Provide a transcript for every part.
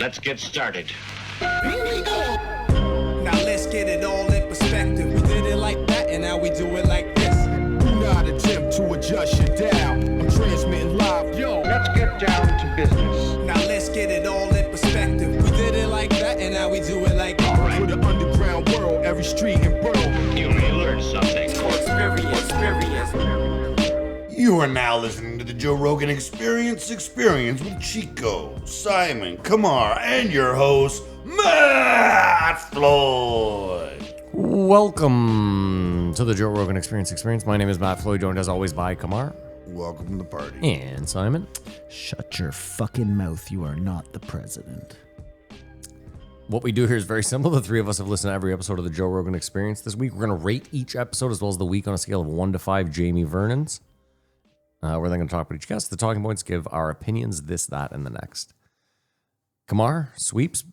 Let's get started. Now let's get it all in perspective. We did it like that, and now we do it like this. Do not attempt to adjust your dial. I'm transmitting live. Yo, Let's get down to business. Now let's get it all in perspective. We did it like that, and now we do it like this. All right. for the underground world, every street and borough. You may learn something. Experience. You are now listening to the Joe Rogan Experience with Chico, Simon, Kamar, and your host, Matt Floyd. Welcome to the Joe Rogan Experience. My name is Matt Floyd, joined as always by Kamar. Welcome to the party. And Simon. Shut your fucking mouth. You are not the president. What we do here is very simple. The three of us have listened to every episode of the Joe Rogan Experience this week. We're going to rate each episode as well as the week on a scale of 1 to 5 Jamie Vernon's. We're then going to talk about each guest. The talking points give our opinions, this, that, and the next. Kamar, sweeps?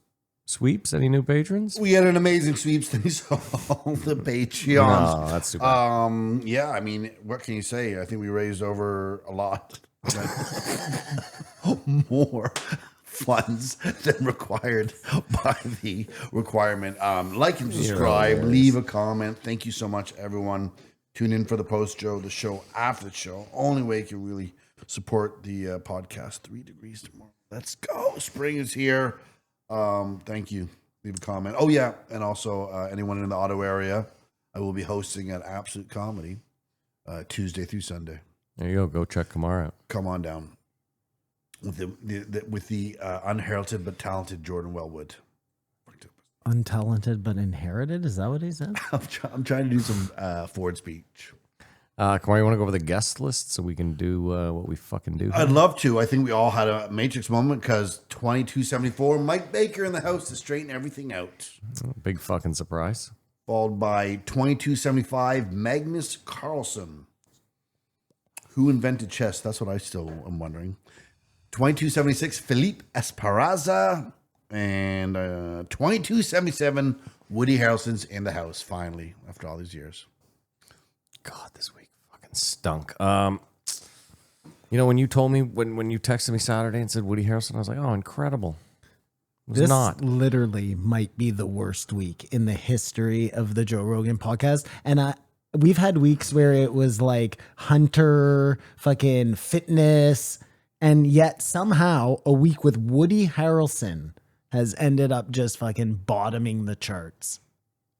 Any new patrons? We had an amazing sweeps thing, so the Patreons. No, that's super. Yeah, I mean, what can you say? I think we raised over a lot more funds than required by the requirement. Like and subscribe, leave a comment. Thank you so much, everyone. Tune in for the post-show, the show after the show. Only way you can really support the podcast. 3 degrees tomorrow. Let's go. Spring is here. Thank you. Leave a comment. Oh, yeah. And also, anyone in the Ottawa area, I will be hosting at Absolute Comedy Tuesday through Sunday. There you go. Go check Kamar out. Come on down with the unheralded but talented Jordan Wellwood. Untalented but inherited? Is that what he said? I'm trying to do some Ford speech. Kamar, you want to go over the guest list so we can do what we fucking do? I'd love to. I think we all had a Matrix moment because 2274, Mike Baker in the house to straighten everything out. Big fucking surprise. Followed by 2275, Magnus Carlson. Who invented chess? That's what I still am wondering. 2276, Felipe Esparza. And 2277, Woody Haralson's in the house, finally, after all these years. God, this week fucking stunk. You know, when you told me, when you texted me Saturday and said Woody Harrelson, I was like, oh, incredible. It was This not. literally might be the worst week in the history of the Joe Rogan podcast. And we've had weeks where it was like Hunter, fucking fitness, and yet somehow a week with Woody Harrelson has ended up just fucking bottoming the charts.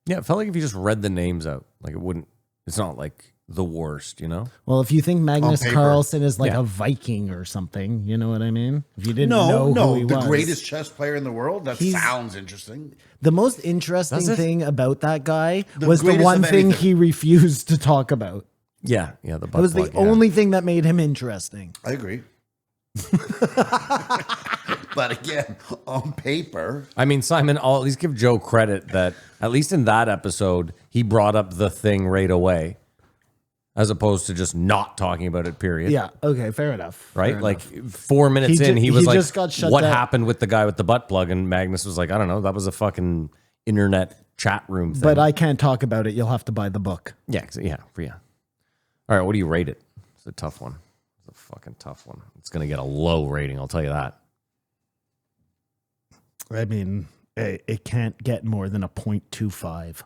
Yeah, it felt like if you just read the names out, like it wouldn't, it's not like the worst, you know? Well, if you think Magnus paper. Carlson is like Yeah. a Viking or something, you know what I mean? If you didn't know who he the was. greatest chess player in the world? That He's- sounds interesting. The most interesting Does it? thing about that guy The was the greatest one of thing anything. he refused to talk about. Yeah, the butt It was plug, the only thing that made him interesting. I agree. But again, on paper, I mean, Simon, I'll at least give Joe credit that at least in that episode, he brought up the thing right away, as opposed to just not talking about it, period. Yeah, okay, fair enough. Right? Fair Like enough. 4 minutes He in, ju- he was he like, just got shut what down. happened with the guy with the butt plug? And Magnus was like, I don't know. That was a fucking internet chat room thing. But I can't talk about it. You'll have to buy the book. Yeah. All right, what do you rate it? It's a tough one. It's a fucking tough one. It's going to get a low rating, I'll tell you that. I mean, it can't get more than a 0.25.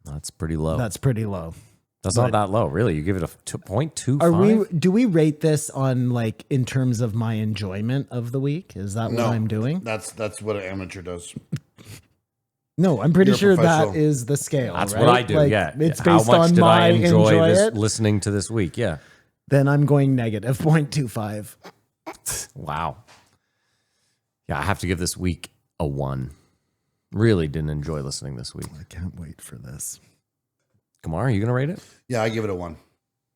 That's pretty low. That's pretty low. That's not that low, really. You give it a 0.25? Are we? Do we rate this on like in terms of my enjoyment of the week? Is that what no. I'm doing? That's what an amateur does. No, I'm pretty You're a sure that professional. is the scale. That's right? what I do, Like, yeah. It's How based much on did my I enjoy this, it. listening to this week? Yeah. Then I'm going negative 0.25. Wow. Yeah, I have to give this week a 1. Really didn't enjoy listening this week. I can't wait for this. Kamar, are you going to rate it? Yeah, I give it a 1.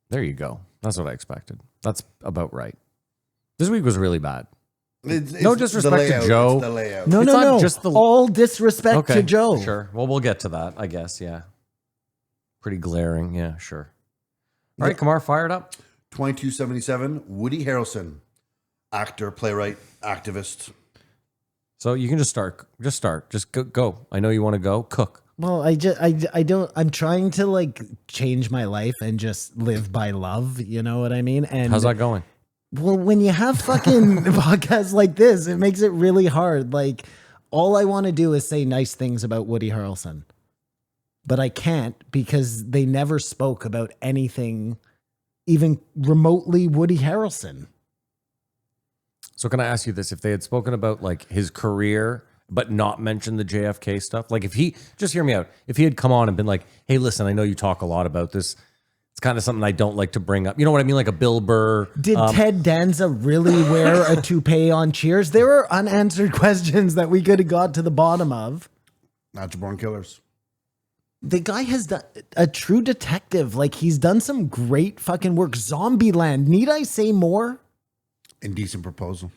There you go. That's what I expected. That's about right. This week was really bad. It's No the disrespect to layout, Joe. It's the layout. No, It's no, not no. just the- All disrespect to Joe. Sure. Well, we'll get to that, I guess. Yeah. Pretty glaring. Yeah, sure. All right, Kamar, fired up. 2277, Woody Harrelson. Actor, playwright, activist. So you can just start. Just go. I know you want to go. Cook. Well, I don't, I'm trying to like change my life and just live by love. You know what I mean? And How's that going? Well, when you have fucking podcasts like this, it makes it really hard. Like, all I want to do is say nice things about Woody Harrelson. But I can't because they never spoke about anything even remotely Woody Harrelson. So can I ask you this? If they had spoken about like his career, but not mentioned the JFK stuff, like if he, just hear me out, if he had come on and been like, hey, listen, I know you talk a lot about this. It's kind of something I don't like to bring up. You know what I mean? Like a Bill Burr. Did Ted Danza really wear a toupee on Cheers? There are unanswered questions that we could have got to the bottom of. Natural Born Killers. The guy has done a true detective. Like, he's done some great fucking work. Zombieland. Need I say more? Indecent Proposal.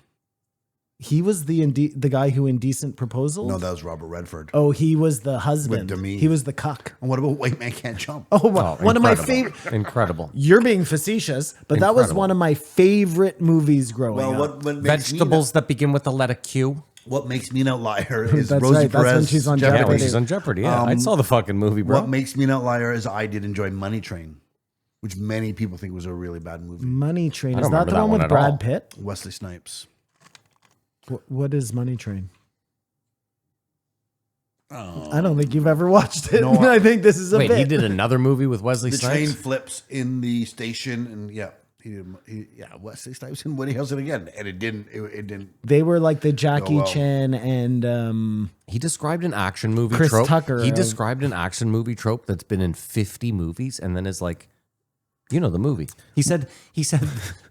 He was the guy who Indecent Proposal? No, that was Robert Redford. Oh, he was the husband. With Demi. He was the cuck. And what about White Man Can't Jump? Oh, one of my favorite. Incredible. You're being facetious, but that was one of my favorite movies growing up. What makes Vegetables that begin with the letter Q. What makes me an outlier is That's Rosie right. That's Perez. when she's on Yeah, when Jeopardy. she's on Jeopardy. Yeah, I saw the fucking movie, bro. What makes me an outlier is I did enjoy Money Train, which many people think was a really bad movie. Money Train. I Is don't that the remember one that with one at all. Brad Pitt? Wesley Snipes. What is Money Train? I don't think you've ever watched it. No, I think this is a Wait, bit. he did another movie with Wesley The Snipes? train flips in the station, and Wesley Snipes and Woody Harrelson again, and it didn't. They were like the Jackie well. Chan and He described an action movie Chris trope. Tucker He of- described an action movie trope that's been in 50 movies and then is like, you know the movie. He said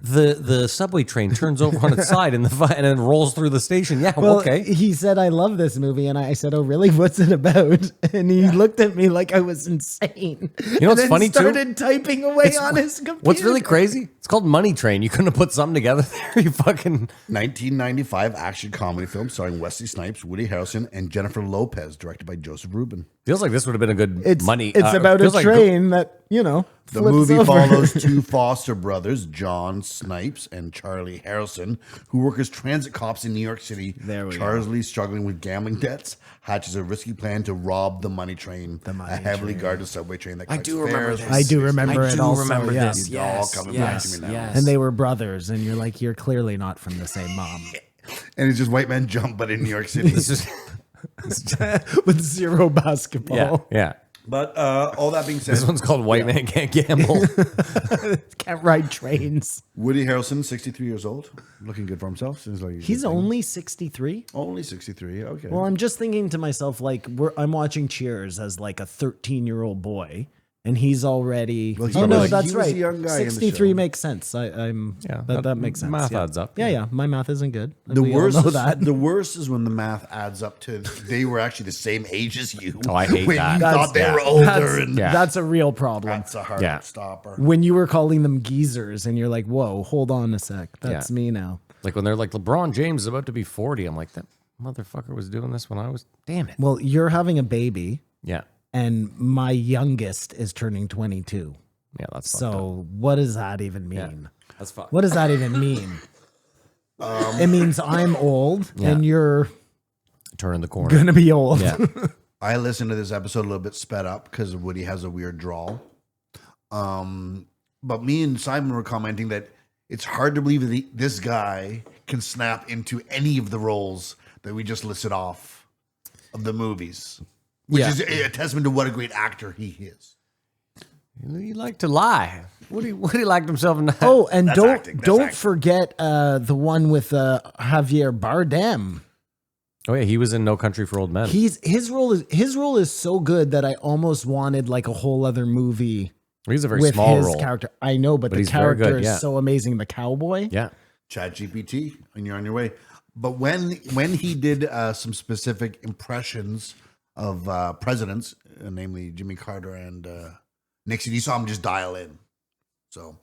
the subway train turns over on its side and and then rolls through the station. Yeah, well, okay. he said, I love this movie. And I said, oh, really? What's it about? And he looked at me like I was insane. You know what's and then funny, too? started typing away on his computer. What's really crazy? It's called Money Train. You couldn't have put something together there. You fucking 1995 action comedy film starring Wesley Snipes, Woody Harrelson, and Jennifer Lopez, directed by Joseph Rubin. feels like this would have been a good It's money. It's about a feels like train that, The flips movie over. follows two foster brothers, John Snipes and Charlie Harrelson, who work as transit cops in New York City. There we go. Charlie, struggling with gambling debts, hatches a risky plan to rob the money train, a heavily guarded subway train that collects fares. I do remember it also. remember yeah. this. It's all coming back to me now. And they were brothers, and you're like, you're clearly not from the same mom. And it's just White Man Jump, but in New York City. This is, With zero basketball. yeah. But all that being said, This one's called White Man Can't Gamble. Can't ride trains. Woody Harrelson, 63 years old, looking good for himself. Seems like He's only 63. only 63. Okay. Well, I'm just thinking to myself, like, I'm watching Cheers as like a 13-year-old boy, and he's already. Well, he oh was- no, he that's was right. a young guy in the 63 show. makes sense. I'm. Yeah, that makes sense. math yeah. adds up. Yeah. My math isn't good. the We all worst, know is, that. the worst is when the math adds up to they were actually the same age as you. Oh, I hate when that. you That's- thought they yeah. were older, That's, and that's a real problem. that's a hard Yeah. stopper. When you were calling them geezers, and you're like, "Whoa, hold on a sec, that's Yeah. me now." Like when they're like, LeBron James is about to be 40. I'm like, that motherfucker was doing this when I was. Damn it. Well, you're having a baby, Yeah. and my youngest is turning 22. Yeah, that's fucked up. So what does that even mean? Yeah. That's fucked. What does that even mean? It means I'm old Yeah. and you're Turn the corner. gonna be old. Yeah. I listened to this episode a little bit sped up because Woody has a weird drawl. But me and Simon were commenting that it's hard to believe that this guy can snap into any of the roles that we just listed off of the movies, which Yeah. is a testament to what a great actor he is. He liked to lie. Woody liked himself in that. Oh, and That's don't acting, that's don't acting. forget the one with Javier Bardem. Oh, yeah. He was in No Country for Old Men. His role is so good that I almost wanted like a whole other movie He's a very with small his role. character. I know, but the he's very character good, yeah. is so amazing. The cowboy. Yeah. Chat GPT, and you're on your way. But when he did some specific impressions of presidents, namely Jimmy Carter and Nixon, you saw him just dial in. So,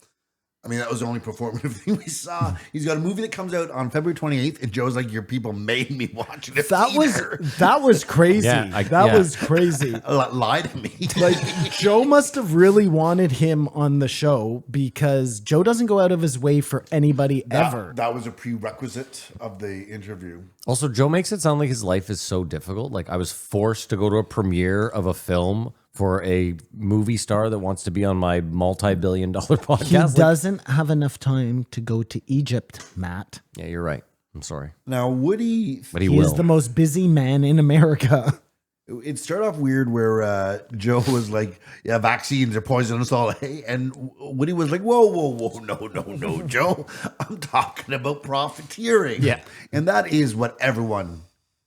I mean, that was the only performative thing we saw. He's got a movie that comes out on February 28th, and Joe's like, your people made me watch it. That was crazy. Yeah, that was crazy. Lie to me. Like Joe must have really wanted him on the show because Joe doesn't go out of his way for anybody ever. That was a prerequisite of the interview. Also, Joe makes it sound like his life is so difficult. Like I was forced to go to a premiere of a film for a movie star that wants to be on my multi-billion-dollar He podcast. Like, doesn't have enough time to go to Egypt, Matt. yeah, you're right. I'm sorry. Now, Woody, But he He will. is the most busy man in America. it started off weird where Joe was like, yeah, vaccines are poisoning us all. Hey, and Woody was like, whoa, no, Joe. I'm talking about profiteering. Yeah. And that is what everyone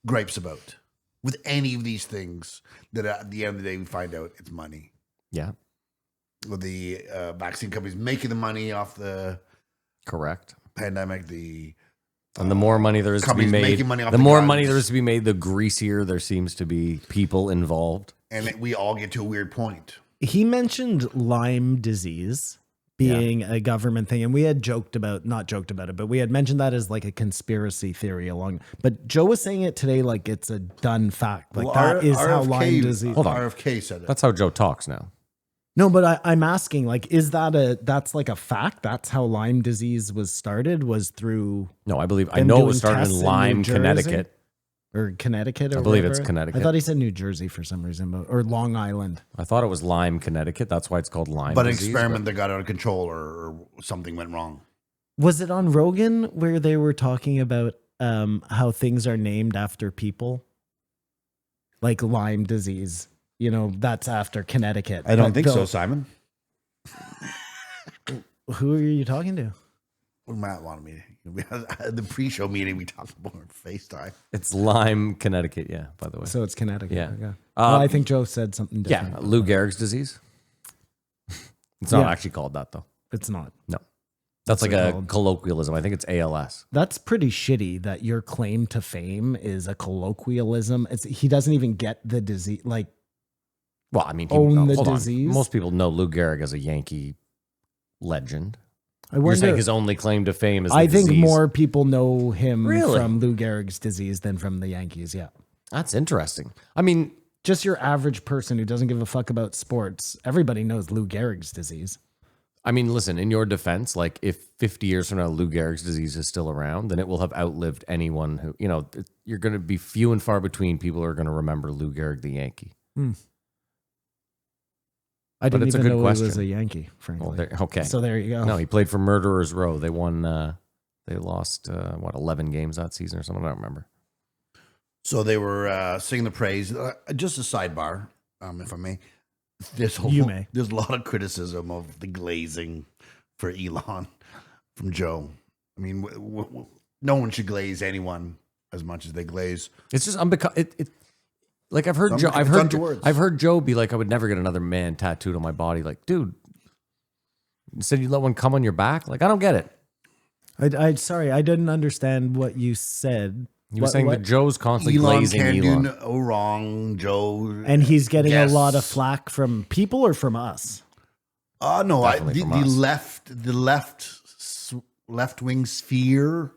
gripes about with any of these things that at the end of the day we find out it's money. Yeah, With the vaccine companies making the money off the correct. pandemic, And the more money there is to be companies made, making money off the the more guns. money there is to be made, the greasier there seems to be people involved. and we all get to a weird point. He mentioned Lyme disease being a government thing, and we had not joked about it, but we had mentioned that as like a conspiracy theory along. But Joe was saying it today like it's a done fact. Like Well, that is how RFK Lyme disease. Hold on. RFK said it. That's how Joe talks now. No, but I'm asking, like, is that's like a fact? That's how Lyme disease was started, was through No, I believe I them know it doing was started tests in in Lyme, New Jersey? Connecticut. or Connecticut, or I believe whatever. it's Connecticut. I thought he said New Jersey for some reason, or Long Island. I thought it was Lyme, Connecticut. That's why it's called Lyme. But an disease, experiment that got out of control or something went wrong. Was it on Rogan where they were talking about how things are named after people, like Lyme disease? You know, that's after Connecticut. I don't But think so, though- Simon. Who are you talking to? Well, Matt wanted me. We had the pre-show meeting. We talked about on FaceTime. It's Lyme, Connecticut. Yeah, by the way. So it's Connecticut. Yeah. Okay. Well, I think Joe said something Yeah, different. Lou Gehrig's disease. It's not Yeah. actually called that though. It's not. No, that's like it a called? colloquialism. I think it's ALS. That's pretty shitty that your claim to fame is a colloquialism. He doesn't even get the disease. Like, Well, I mean, Own the hold on. disease? Most people know Lou Gehrig as a Yankee legend. I You're wonder. saying his only claim to fame is the I think disease. more people know him Really? from Lou Gehrig's disease than from the Yankees. Yeah. That's interesting. I mean, Just your average person who doesn't give a fuck about sports. Everybody knows Lou Gehrig's disease. listen, in your defense, like if 50 years from now Lou Gehrig's disease is still around, then it will have outlived anyone who, you're going to be few and far between people who are going to remember Lou Gehrig, the Yankee. I didn't it's a even good know he was question. a Yankee, frankly. Well, okay. So there you go. No, he played for Murderers Row. They won, they lost, 11 games that season or something? I don't remember. So they were singing the praise. Just a sidebar, if I may. You may. There's a lot of criticism of the glazing for Elon from Joe. I mean, no one should glaze anyone as much as they glaze. It's just like I've heard Some- Joe. it's unto words. I've heard Joe be like, I would never get another man tattooed on my body. Like, dude, you said you let one come on your back. Like, I don't get it. Sorry, I didn't understand what you said. You were saying that Joe's constantly Elon glazing can Elon. do no wrong, Joe. And he's getting Yes. a lot of flack from people or from us? No, Definitely from the us. left wing sphere.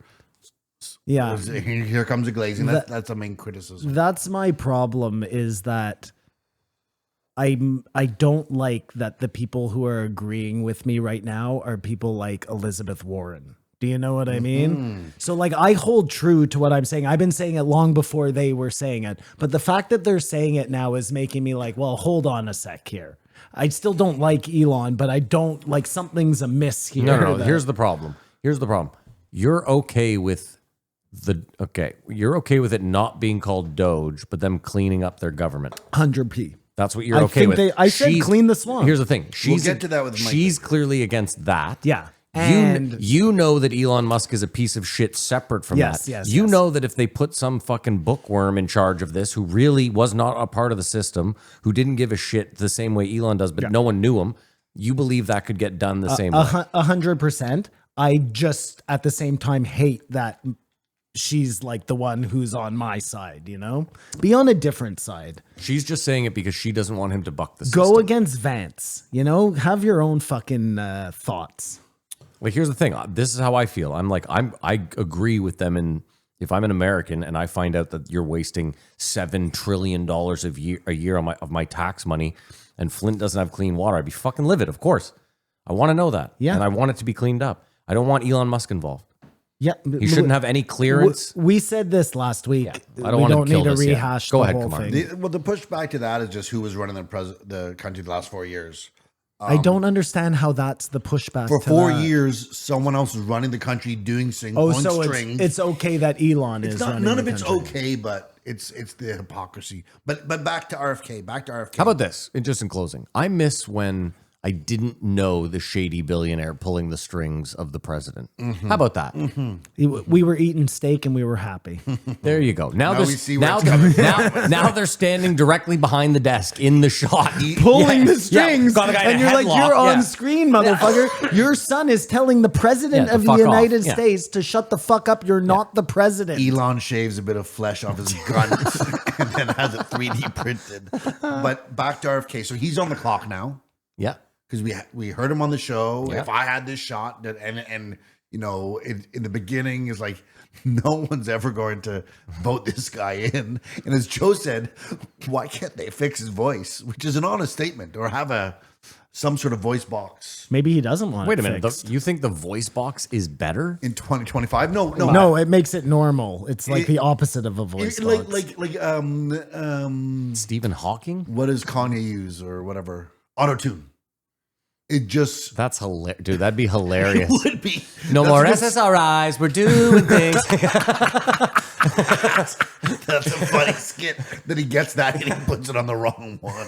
Yeah. Here comes the glazing. That's the main criticism. That's my problem, is that I don't like that the people who are agreeing with me right now are people like Elizabeth Warren. Do you know what I mean? So like I hold true to what I'm saying. I've been saying it long before they were saying it. But the fact that they're saying it now is making me like, well, hold on a sec here. I still don't like Elon, but I don't like something's amiss here. No. that- Here's the problem. You're okay with you're okay with it not being called Doge, but them cleaning up their government. 100p. That's what you're I okay think with. I said clean the swamp. Here's the thing. get to that with Mike She's clearly against that. Yeah. And You know that Elon Musk is a piece of shit separate from Yes, that. yes, You yes. know that if they put some fucking bookworm in charge of this who really was not a part of the system, who didn't give a shit the same way Elon does, but no one knew him, you believe that could get done the same way. 100%. I just at the same time hate that she's like the one who's on my side, you know? Be on a different side. She's just saying it because she doesn't want him to buck the system. Go against Vance, you know? Have your own fucking thoughts. Like, here's the thing. This is how I feel. I agree with them. And if I'm an American and I find out that you're wasting $7 trillion a year of my tax money, and Flint doesn't have clean water, I'd be fucking livid. Of course, I want to know that. Yeah. And I want it to be cleaned up. I don't want Elon Musk involved. Yeah. He shouldn't have any clearance. We said this last week. I don't we want to don't kill need to this yet. rehash Go the ahead, whole come on. thing. The pushback to that is just who was running the country the last 4 years. I don't understand how that's the pushback. For to 4 that. years, someone else is running the country doing things Oh, on so strings. it's okay that Elon is running none the of it's country. okay, but it's the hypocrisy. But back to RFK. How about this? Just in closing, I miss when I didn't know the shady billionaire pulling the strings of the president. How about that? We were eating steak and we were happy. There you go. Now, we there's- see where now, it's coming now they're standing directly behind the desk in the shot. Pulling Yeah, the strings, got a guy in and a you're like, headlock, you're on yeah. screen, motherfucker. Your son is telling the president Yeah, to of the fuck off. United Yeah. States to shut the fuck up. You're not the president. Elon shaves a bit of flesh off his gun and then has it 3D printed. But back to RFK. So he's on the clock now Yeah. because we heard him on the show. Yeah. If I had this shot, and you know, in the beginning is like, no one's ever going to vote this guy in. And as Joe said, why can't they fix his voice? Which is an honest statement, or have some sort of voice box Maybe he doesn't want Wait it a minute. fixed. You think the voice box is better? in 2025. No. No, it makes it normal. It's like the opposite of a voice box. Stephen Hawking? What does Kanye use or whatever? Auto tune. It just That's hilarious. Dude, that'd be hilarious. would be No That's more a good- SSRIs. We're doing things. That's a funny skit that he gets that and he puts it on the wrong one.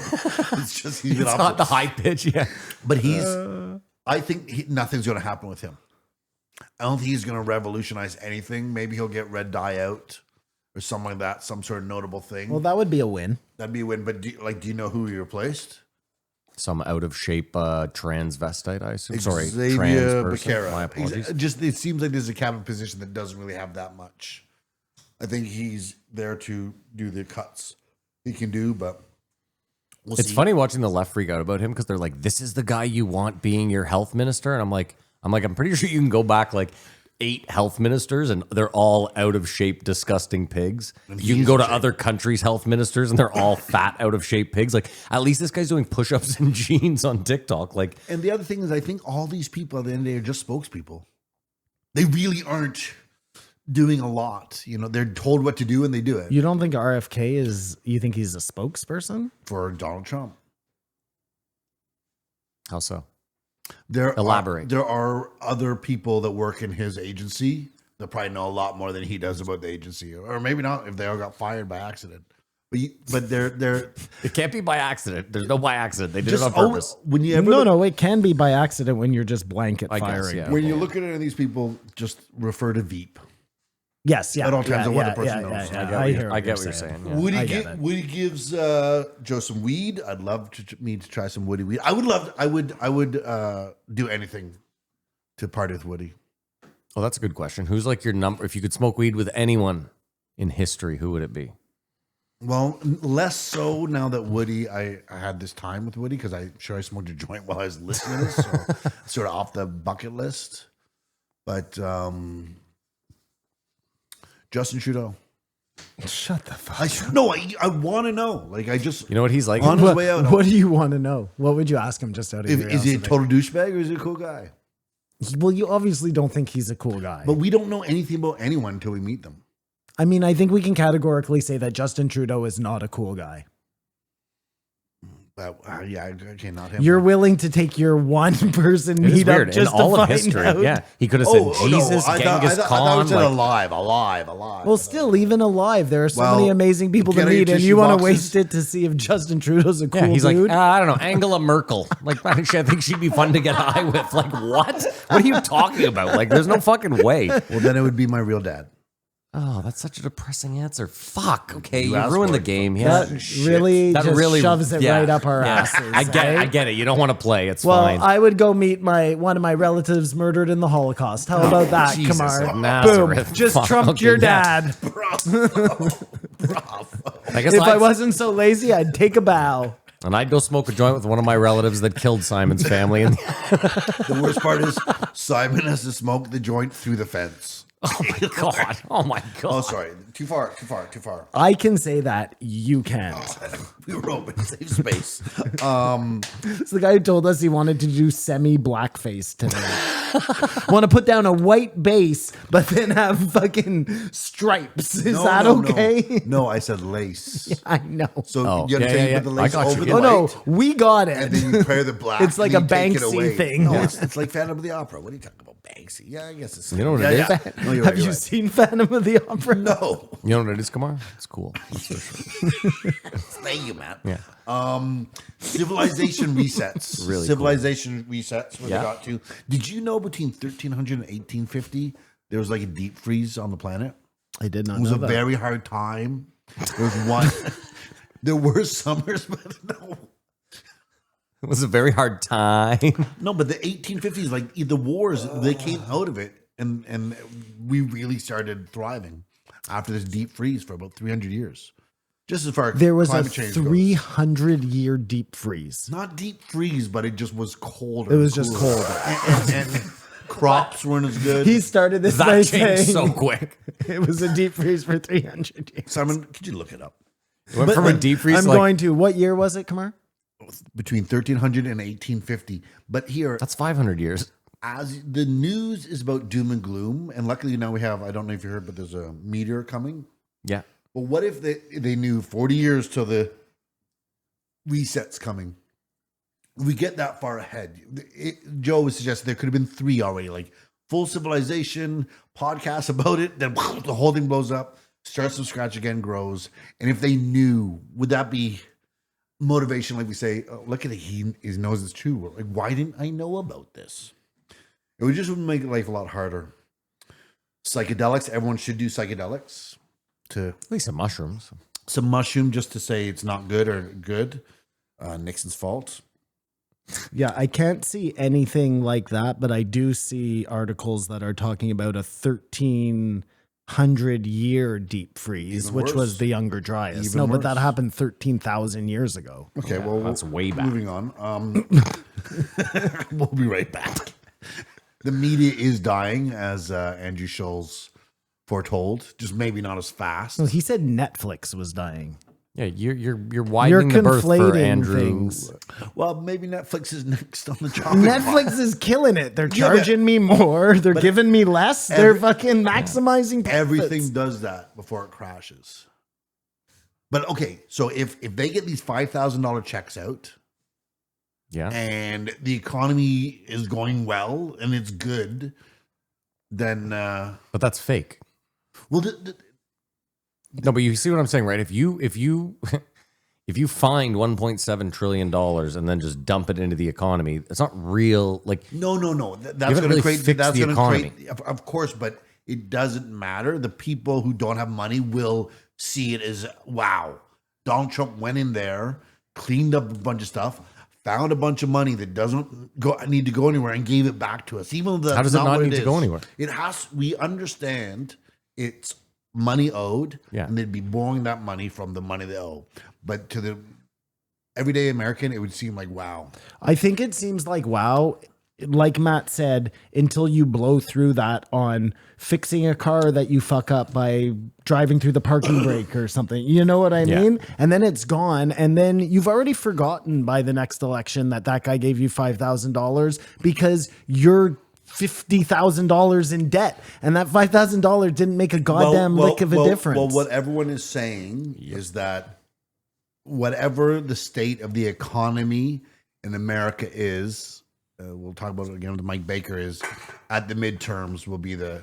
It's just he's It's not the high pitch. Yeah. but I think nothing's going to happen with him. I don't think he's going to revolutionize anything. Maybe he'll get red dye out or something like that, some sort of notable thing. Well, that would be a win. That'd be a win. But do you know who he replaced? Some out of shape transvestite, I assume. Sorry, trans Xavier person. Becerra. My apologies. It seems like there's a cabinet position that doesn't really have that much. I think he's there to do the cuts he can do, but we'll It's see. funny watching the left freak out about him because they're like, "This is the guy you want being your health minister," and I'm pretty sure you can go back like 8 health ministers and they're all out of shape, disgusting pigs. You can go to other countries' health ministers and they're all fat, out of shape pigs. Like, at least this guy's doing push-ups in jeans on TikTok. Like, And the other thing is, I think all these people at the end of the day are just spokespeople. They really aren't doing a lot. You know, they're told what to do and they do it. You don't think RFK is, you think he's a spokesperson? For Donald Trump. how so? Elaborate. There are other people that work in his agency that probably know a lot more than he does about the agency, or maybe not if they all got fired by accident. But they're It can't be by accident. There's no by accident. They did just it on purpose. when you ever No, it can be by accident when you're just blanket I guess, firing. yeah. when you look at any of these people, just refer to Veep. Yes, yeah. At all times yeah, of what yeah, the person yeah, knows. yeah, I yeah. get I hear I get what you're saying. Yeah. Woody gives Joe some weed. I'd love me to try some Woody weed. I would do anything to party with Woody. Well, that's a good question. Who's like your number? If you could smoke weed with anyone in history, who would it be? Well, less so now that Woody, I had this time with Woody because I'm sure I smoked a joint while I was listening to this, so sort of off the bucket list. But Justin Trudeau. Shut the fuck I want to know. Like, I just, You know what he's like? on his way out. What do you want to know? What would you ask him just out of Is curiosity? he a total douchebag or is he a cool guy? Well, you obviously don't think he's a cool guy. But we don't know anything about anyone until we meet them. I mean, I think we can categorically say that Justin Trudeau is not a cool guy. But yeah, okay, not him. You're willing to take your one person It is meetup weird. just In all to of find history, out. yeah. He could have said Jesus, I Genghis thought Khan. it said like- alive. Well, still, even alive, there are so Well, many amazing people to get out your meet, and tissue you want to boxes. waste it to see if Justin Trudeau's a cool yeah, he's dude. like, I don't know, Angela Merkel. Like, actually, I think she'd be fun to get high with. Like, what? What are you talking about? Like, there's no fucking way. Well, then it would be my real dad. Oh, that's such a depressing answer. Fuck. Okay, you asked ruined for the it. game. Yeah, that really That just really shoves it yeah, right up our yeah. asses. I get it. eh? I get it. You don't want to play. It's Well, fine. I would go meet one of my relatives murdered in the Holocaust. How about that, Jesus Kamar? of Boom! Nazareth. Just Fuck, trumped okay, your yeah. dad. I guess If I I'd- wasn't so lazy, I'd take a bow. and I'd go smoke a joint with one of my relatives that killed Simon's family. And The worst part is Simon has to smoke the joint through the fence. Oh my god. Oh my god. Oh, sorry. Too far. I can say that. You can't. We were open. Save space. It's the guy who told us he wanted to do semi blackface today. Want to put down a white base, but then have fucking stripes. Is that okay? No, I said lace. I know. So you understand, you put the lace I got over you. the Oh no, white, we got it. and then you pair the black. It's like and a then you take it Banksy away. thing. No, Yeah. it's like Phantom of the Opera. What are you talking about, Banksy? Yeah, I guess it's. You know what it is? No, you're right, Have you're you right. seen Phantom of the Opera? No. You know what it is, Kamar? It's cool. That's for sure. Thank you, Matt. Yeah. Civilization resets. Really Civilization resets where Yeah. they got to. Did you know between 1300 and 1850 there was like a deep freeze on the planet? I did not It was know a that. very hard time. There was one. There were summers, but no. It was a very hard time. No, but the 1850s, like the wars, they came out of it, and we really started thriving after this deep freeze for about 300 years. Just as far as There was a climate change goes. 300-year deep freeze. Not deep freeze, but it just was colder. It was just cooler. colder. And crops weren't as good. He started this by That changed saying so quick. it was a deep freeze for 300 years. Simon, could you look it up? It went from a deep freeze I'm to like, going to. What year was it, Kamar? Between 1300 and 1850. But here, that's 500 years. as the news is about doom and gloom, and luckily now we have, I don't know if you heard, but there's a meteor coming. Yeah. But what if they knew 40 years till the reset's coming? We get that far ahead. Joe was suggesting there could have been 3 already, like full civilization, podcast about it, then the whole thing blows up, starts from scratch again, grows. And if they knew, would that be motivation? Like we say, oh, look at it, he knows it's true. Like, why didn't I know about this? It would just make life a lot harder. Psychedelics, everyone should do psychedelics. To At least some mushrooms. some mushroom just to say it's not good or good. Nixon's fault. Yeah, I can't see anything like that, but I do see articles that are talking about a 1,300-year deep freeze, Even which worse. was the Younger Dryas. Even No, but that worse. happened 13,000 years ago. Okay, well, that's way back. Moving on. We'll be right back. The media is dying, as Andrew Schulz foretold, just maybe not as fast. Well, he said Netflix was dying. Yeah, you're widening the berth for conflating Andrew. things. Well, maybe Netflix is next on the chopping Netflix is killing it. They're Yeah, but- charging me more. They're giving me less. They're fucking maximizing profits. Everything does that before it crashes. But okay, so if they get these $5,000 checks out, Yeah. and the economy is going well and it's good, then But that's fake. well, No, but you see what I'm saying, right? If you if you find $1.7 trillion and then just dump it into the economy, it's not real. Like, no. That's haven't going to really create. fixed That's the going to economy. create. Of course, but it doesn't matter. The people who don't have money will see it as wow. Donald Trump went in there, cleaned up a bunch of stuff, found a bunch of money that doesn't need to go anywhere, and gave it back to us. Even though that's How does it not what need to is. go anywhere? It has. We understand it's money owed, Yeah. and they'd be borrowing that money from the money they owe. But to the everyday American, it would seem like wow. I think it seems like, wow, like Matt said, until you blow through that on fixing a car that you fuck up by driving through the parking brake or something. You know what I Yeah. mean? And then it's gone. And then you've already forgotten by the next election that guy gave you $5,000 because you're $50,000 in debt. And that $5,000 didn't make a goddamn lick of a difference. Well, what everyone is saying is that whatever the state of the economy in America is, we'll talk about it again with Mike Baker, is at the midterms will be if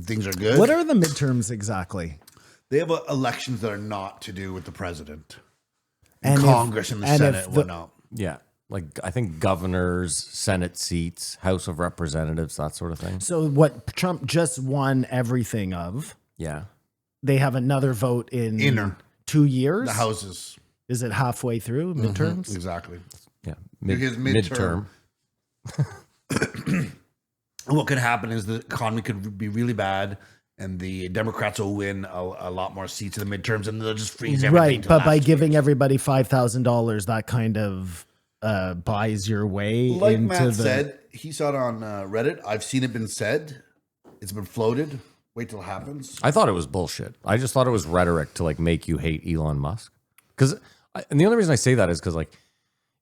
things are good. What are the midterms exactly? They have elections that are not to do with the president, And if- Congress and the and Senate if and the- whatnot. yeah, like I think governors, Senate seats, House of Representatives, that sort of thing. So what Trump just won everything of, Yeah. they have another vote in Inner. 2 years. The houses. Is it halfway through midterms? Exactly. Yeah. His midterm. What could happen is the economy could be really bad, and the Democrats will win a lot more seats in the midterms, and they'll just freeze everything. Right, till but by after. giving everybody $5,000, that kind of buys your way like into Matt the. said, he saw it on Reddit. I've seen it been said. It's been floated. Wait till it happens. I thought it was bullshit. I just thought it was rhetoric to like make you hate Elon Musk. And the only reason I say that is because like,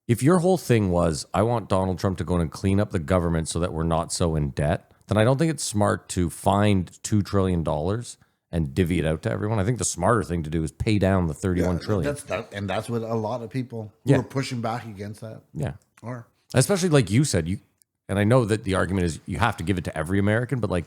if your whole thing was, I want Donald Trump to go in and clean up the government so that we're not so in debt, then I don't think it's smart to find $2 trillion and divvy it out to everyone. I think the smarter thing to do is pay down the 31 trillion. That's what a lot of people who are pushing back against that. Yeah. Are. Especially like you said, and I know that the argument is you have to give it to every American, but like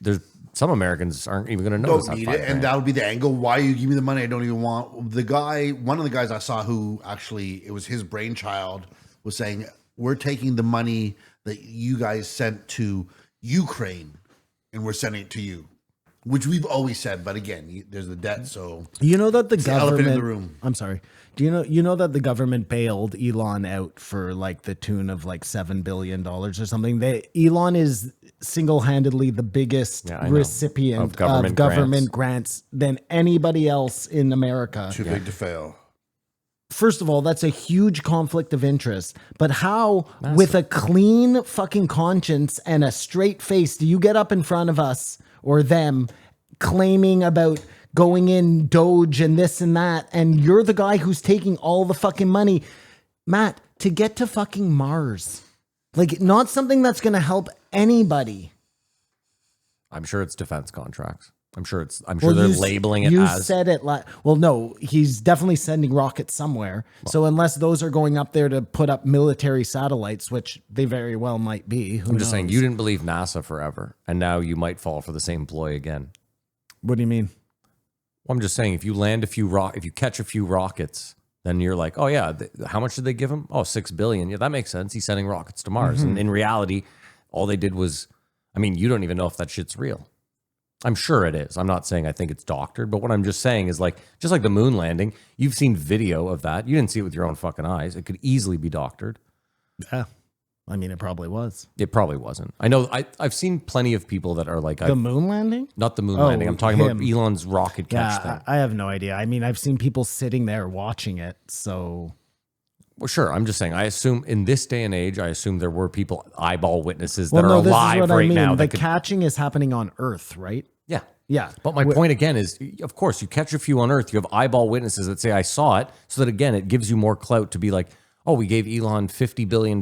there's some Americans aren't even going to notice Don't need it, and that'll be the angle. Why you give me the money? I don't even want one of the guys I saw who actually it was his brainchild was saying we're taking the money that you guys sent to Ukraine and we're sending it to you, which we've always said. But again, there's the debt, so you know that the government. Elephant in the room. I'm sorry. Do you know that the government bailed Elon out for like the tune of like $7 billion or something? Elon is single-handedly the biggest recipient of government grants than anybody else in America. Too big to fail. First of all, that's a huge conflict of interest. But how, with a clean fucking conscience and a straight face, do you get up in front of us or them claiming about going in Doge and this and that, and you're the guy who's taking all the fucking money, Matt, to get to fucking Mars? Like, not something that's going to help anybody. I'm sure it's defense contracts. I'm sure they're labeling it as. You said it like, well, no, he's definitely sending rockets somewhere. So unless those are going up there to put up military satellites, which they very well might be. I'm just saying, you didn't believe NASA forever, and now you might fall for the same ploy again. What do you mean? Well, I'm just saying, if you catch a few rockets, then you're like, oh yeah, how much did they give him? Oh, $6 billion. Yeah, that makes sense. He's sending rockets to Mars. And in reality, all they did was, I mean, you don't even know if that shit's real. I'm sure it is. I'm not saying I think it's doctored, but what I'm just saying is like, just like the moon landing, you've seen video of that. You didn't see it with your own fucking eyes. It could easily be doctored. Yeah. I mean, it probably was. It probably wasn't. I know I've seen plenty of people that are like... The moon landing? Not the moon landing. I'm talking about Elon's rocket catch thing. I have no idea. I mean, I've seen people sitting there watching it, so... Well, sure. I'm just saying, I assume in this day and age, I assume there were people, eyeball witnesses that are alive right now. The catching is happening on Earth, right? Yeah. Yeah. But my point again is, of course, you catch a few on Earth, you have eyeball witnesses that say, I saw it, so that again, it gives you more clout to be like, oh, we gave Elon $50 billion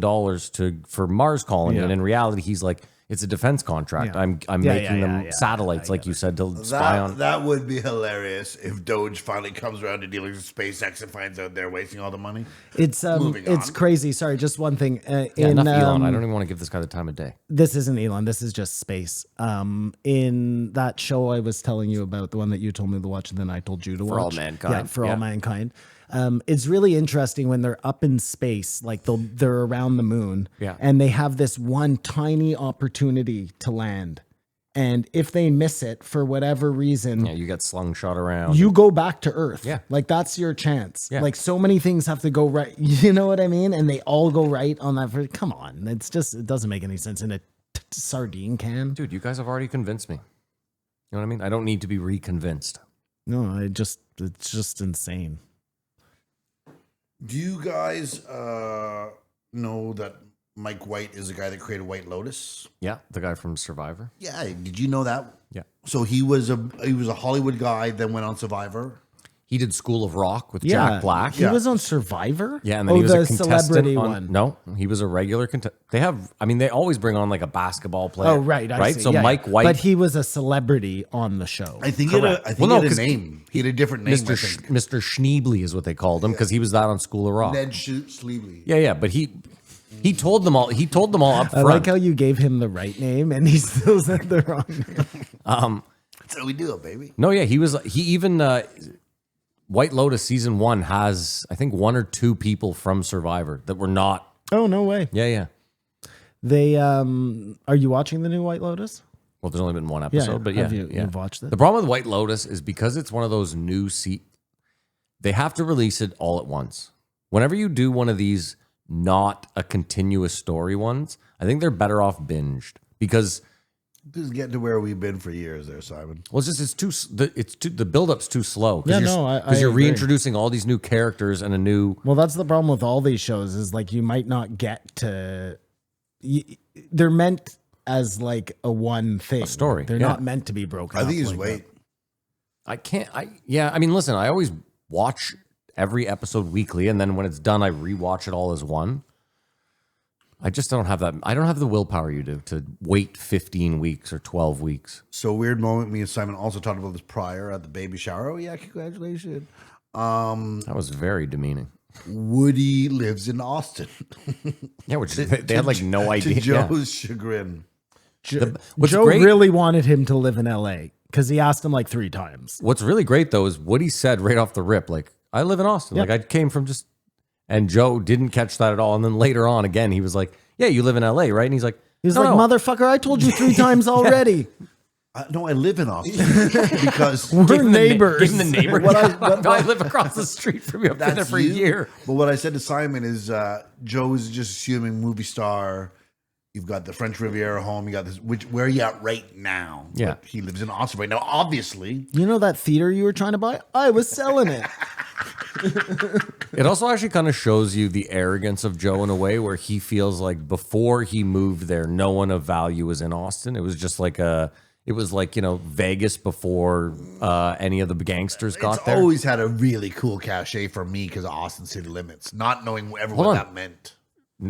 for Mars colony. And in reality, he's like, it's a defense contract. I'm making them satellites, like you said, to spy on. That would be hilarious if Doge finally comes around to dealing with SpaceX and finds out they're wasting all the money. It's crazy. Sorry, just one thing. Enough Elon. I don't even want to give this guy the time of day. This isn't Elon. This is just space. In that show I was telling you about, the one that you told me to watch and then I told you to watch. For All Mankind. Yeah, For All Mankind. It's really interesting when they're up in space, like they're around the moon, and they have this one tiny opportunity to land. And if they miss it for whatever reason, you get slingshot around. You go back to Earth. Yeah. Like that's your chance. Yeah. Like so many things have to go right. You know what I mean? And they all go right on that. Come on. It doesn't make any sense in a sardine can. Dude, you guys have already convinced me. You know what I mean? I don't need to be reconvinced. No, it's just insane. Do you guys know that Mike White is the guy that created White Lotus? Yeah, the guy from Survivor. Yeah, did you know that? Yeah. So he was a Hollywood guy, then went on Survivor. He did School of Rock with Jack Black. He was on Survivor? Yeah, and then he was a contestant celebrity on, one. No, he was a regular contestant. They always bring on like a basketball player. Oh, right. I see. So Yeah, Mike White. But he was a celebrity on the show. I think he had a name. He had a different name, Mr. Schneebly is what they called him because he was that on School of Rock. Ned Schneebly. Yeah, but he told them all. He told them all up I front. like how you gave him the right name and he still said the wrong name. That's how we do it, baby. No, yeah, he even White Lotus season 1 has I think 1 or 2 people from Survivor that were not. Oh, no way. Yeah. They are you watching the new White Lotus? Well, there's only been 1 episode, but yeah, you've watched it. The problem with White Lotus is because it's one of those new they have to release it all at once. Whenever you do one of these not a continuous story ones, I think they're better off binged because Just getting to where we've been for years there, Simon. well, the build-up's too slow. Yeah, no, because you're agree. reintroducing all these new characters and a new. Well, that's the problem with all these shows is like you might not get to. They're meant as like a one thing. A story, They're yeah. not meant to be broken I up think he's like wait. I mean, listen, I always watch every episode weekly, and then when it's done, I rewatch it all as one. I just don't have that. I don't have the willpower you do to wait 15 weeks or 12 weeks. So weird moment. Me and Simon also talked about this prior at the baby shower. Oh yeah, congratulations. That was very demeaning. Woody lives in Austin. Yeah, which they had like no idea. To Joe's chagrin. What's Joe great, really wanted him to live in LA because he asked him like 3 times. What's really great though is Woody said right off the rip, like, I live in Austin. Like I came from just, and Joe didn't catch that at all. And then later on again, he was like, yeah, you live in LA, right? And he's like, He's like, motherfucker, I told you 3 times already. No, I live in Austin because We're neighbors. Give him the neighbor. What I live across the street from you. I've been there for a year. But what I said to Simon is, Joe is just assuming movie star. You've got the French Riviera home. You got this. Where are you at right now? Yeah. But he lives in Austin right now. Obviously, You know that theater you were trying to buy? I was selling it. It also actually kind of shows you the arrogance of Joe in a way where he feels like before he moved there, no one of value was in Austin. It was just like Vegas before any of the gangsters got it's there. always had a really cool cachet for me because of Austin City Limits, not knowing ever Hold what on. that meant.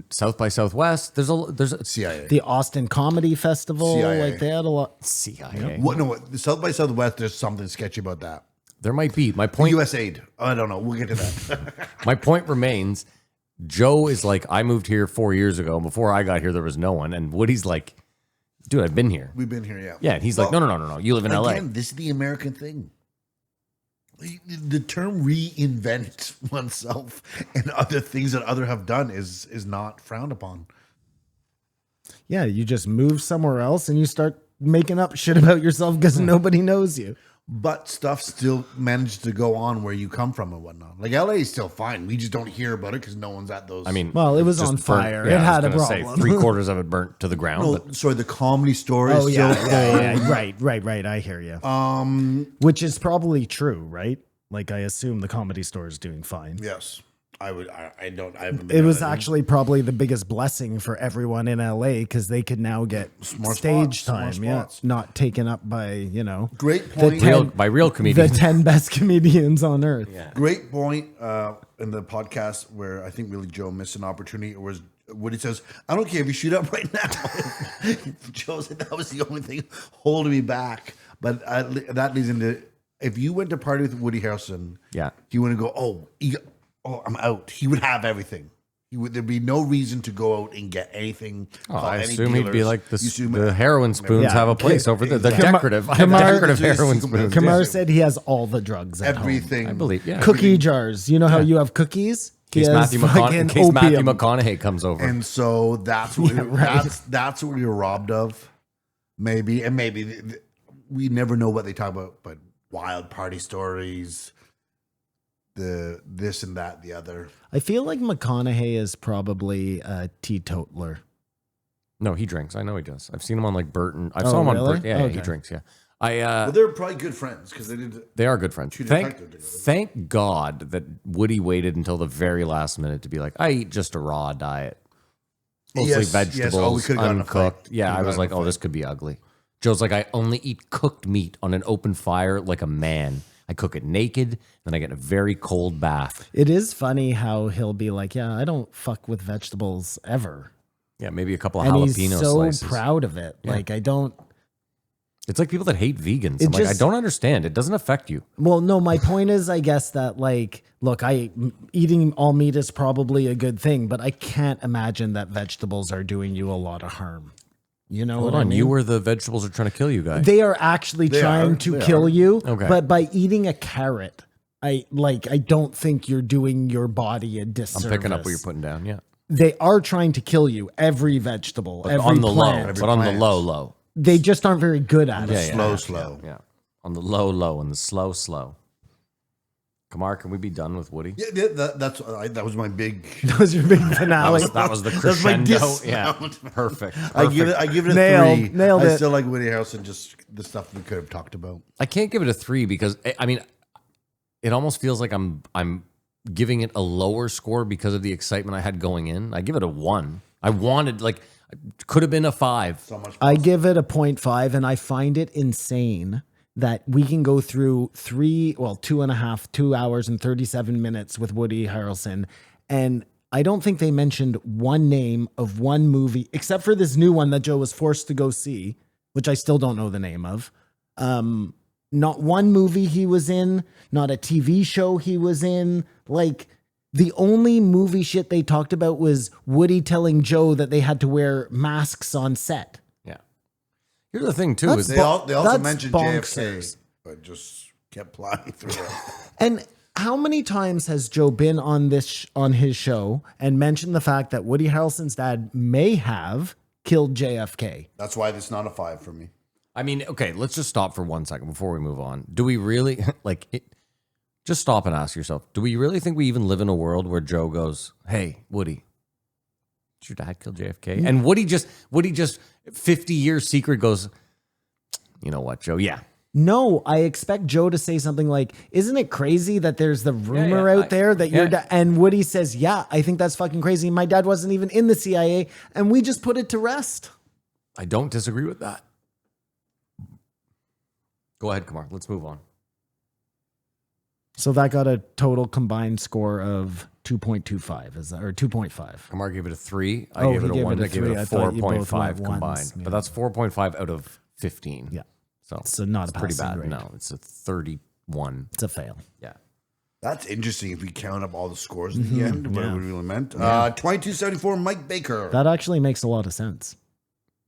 South by Southwest. There's a CIA. The Austin Comedy Festival. CIA. Like they had a lot. CIA. What? No, the South by Southwest. There's something sketchy about that. There might be. My point. USAID. I don't know. We'll get to that. My point remains. Joe is like, I moved here 4 years ago. And before I got here, there was no one. And Woody's like, dude, I've been here. We've been here, yeah. Yeah. And he's like, no. You live in LA. Again, this is the American thing. The term reinvent oneself and other things that other have done is not frowned upon. Yeah, you just move somewhere else and you start making up shit about yourself because nobody knows you. But stuff still managed to go on where you come from and whatnot. Like LA is still fine. We just don't hear about it because no one's at those. I mean, Well, it was just on burnt- fire. yeah, It I was had a gonna say problem. 3/4 of it burnt to the ground. no, But sorry, the comedy story Oh is yeah, still right. I hear you. Which is probably true, right? Like I assume the Comedy Store is doing fine. Yes. I haven't been It to was LA. actually probably the biggest blessing for everyone in LA because they could now get More stage spots, more time, spots. not taken up by Great point. real the comedians. 10 best comedians on earth. Great point in the podcast where I think really Joe missed an opportunity. It was Woody says, I don't care if you shoot up right now. Joe said that was the only thing holding me back. But that leads into, if you went to party with Woody Harrelson, Yeah. he wouldn't go, I'm out. He would have everything. There'd be no reason to go out and get anything. Oh, call I any assume he'd be dealers. like You assume- the heroin spoons Yeah. have a place over there. The Kamar- decorative Kamar- heroin spoons. Kamar said he has all the drugs at home. everything. I believe, yeah. Cookie jars. You know how you have cookies? He In has case fucking Matthew opium. McConaughey comes over. And so that's what right. that's what we were robbed of, maybe. And maybe we never know what they talk about, but wild party stories, the this and that, the other. I feel like McConaughey is probably a teetotaler. No, he drinks. I know he does. I've seen him on like Burton. I Oh, saw him on really? Burton. Yeah, he Okay. drinks. Yeah. Well, they're probably good friends because they did. They are good friends. True Thank, Detective together. thank God that Woody waited until the very last minute to be like, I eat just a raw diet. Mostly Yes, yes. vegetables, Oh, we could've gotten a fight. uncooked. Yeah, Could've I was gotten like, a oh, fight. this could be ugly. Joe's like, I only eat cooked meat on an open fire like a man. I cook it naked, then I get a very cold bath. It is funny how he'll be like, yeah, I don't fuck with vegetables ever. Yeah, maybe a couple of And jalapeno he's so slices. proud of it. Yeah. Like, I don't. It's like people that hate vegans. It I'm like, I just- don't understand. It doesn't affect you. Well, no, my point is, I guess that, like, look, eating all meat is probably a good thing, but I can't imagine that vegetables are doing you a lot of harm. You know Hold what on, I mean? you were the vegetables are trying to kill you guy. They are actually trying to kill you, Okay. but by eating a carrot, I don't think you're doing your body a disservice. I'm picking up what you're putting down. Yeah, They are trying to kill you. Every vegetable, but every on the plant. low. But on the plant. low. They just aren't very good at it. Slow. Yeah, on the low, and the slow. Kamar, can we be done with Woody? Yeah, that was my big. That was your big finale. That was the That's my crescendo. dismount. Yeah, perfect. I give it a Nailed- 3. nailed I it. still like Woody Harrelson. Just the stuff we could have talked about. I can't give it a 3 because I mean, it almost feels like I'm giving it a lower score because of the excitement I had going in. I give it a 1. I Could have been a 5. So much. I give it a 0.5, and I find it insane that we can go through 2 hours and 37 minutes with Woody Harrelson, and I don't think they mentioned one name of one movie, except for this new one that Joe was forced to go see, which I still don't know the name of. Not one movie he was in, not a TV show he was in. Like, the only movie shit they talked about was Woody telling Joe that they had to wear masks on set. Yeah. Here's the thing, too. That's Is They also That's mentioned bonkers. JFK, but just kept plowing through it. And how many times has Joe been on on his show and mentioned the fact that Woody Harrelson's dad may have killed JFK? That's why it's not a 5 for me. I mean, okay, let's just stop for 1 second before we move on. Do we really, just stop and ask yourself, do we really think we even live in a world where Joe goes, hey, Woody, did your dad kill JFK? And Woody just 50 years secret goes, you know what, Joe? Yeah. No, I expect Joe to say something like, isn't it crazy that there's the rumor out there that your dad, and Woody says, yeah, I think that's fucking crazy. My dad wasn't even in the CIA, and we just put it to rest. I don't disagree with that. Go ahead, Kumar. Let's move on. So that got a total combined score of 2.25, is that, or 2.5? Kamar gave it a 3. I Oh, gave he it a gave 1. it a I gave it 3. a I thought you both 4.5 went combined. ones, yeah. But that's 4.5 out of 15. Yeah. So not a it's pretty passing bad. grade. No, it's a 31. It's a fail. Yeah. That's interesting if we count up all the scores at the end, what it really meant. 2274, Mike Baker. That actually makes a lot of sense.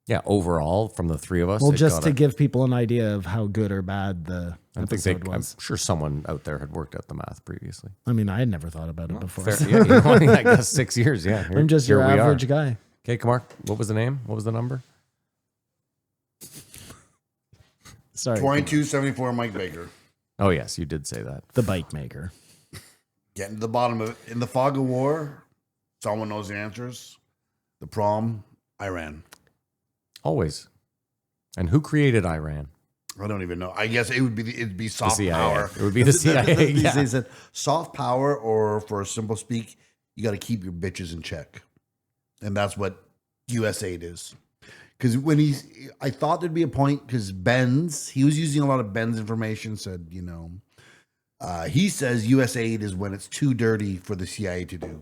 Yeah, overall, from the three of us. Well, it just got to a- give people an idea of how good or bad the I think episode I'm was. sure someone out there had worked out the math previously. I mean, I had never thought about it before. Fair, yeah, you know, I guess 6 years. Yeah, here- I'm just here your we are. average guy. Okay, Kamar, what was the name? What was the number? Sorry. 2274, Mike Baker. Oh, yes, you did say that. The bike maker. Getting to the bottom of it. In the fog of war, someone knows the answers. The prom, Iran. Always. And who created Iran? I don't even know. I guess it'd be soft CIA. power. It would be the CIA, These yeah. days, soft power, or for a simple speak, you got to keep your bitches in check, and that's what USAID is. Because I thought there'd be a point because he was using a lot of Ben's information. Said, he says USAID is when it's too dirty for the CIA to do,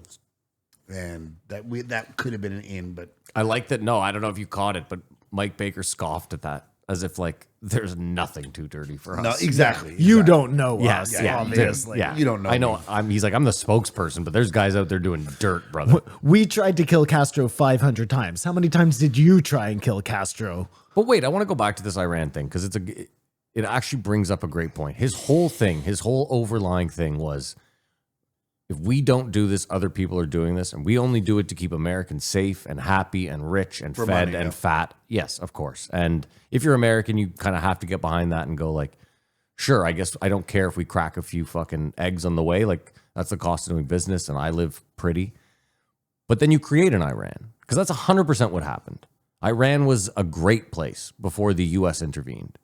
and that could have been an in, but I like that. No, I don't know if you caught it, but Mike Baker scoffed at that as if like there's nothing too dirty for us. no, exactly. You exactly. don't know Yes, us, yeah, obviously. yeah. You don't know I know. me. He's like, I'm the spokesperson, but there's guys out there doing dirt, brother. We tried to kill Castro 500 times. How many times did you try and kill Castro? But wait, I want to go back to this Iran thing because it actually brings up a great point. His whole overlying thing was, if we don't do this, other people are doing this, and we only do it to keep Americans safe and happy and rich and For fed money, and yeah. fat. Yes, of course. And if you're American, you kind of have to get behind that and go like, sure, I guess I don't care if we crack a few fucking eggs on the way. Like, that's the cost of doing business, and I live pretty. But then you create an Iran, because that's 100% what happened. Iran was a great place before the U.S. intervened.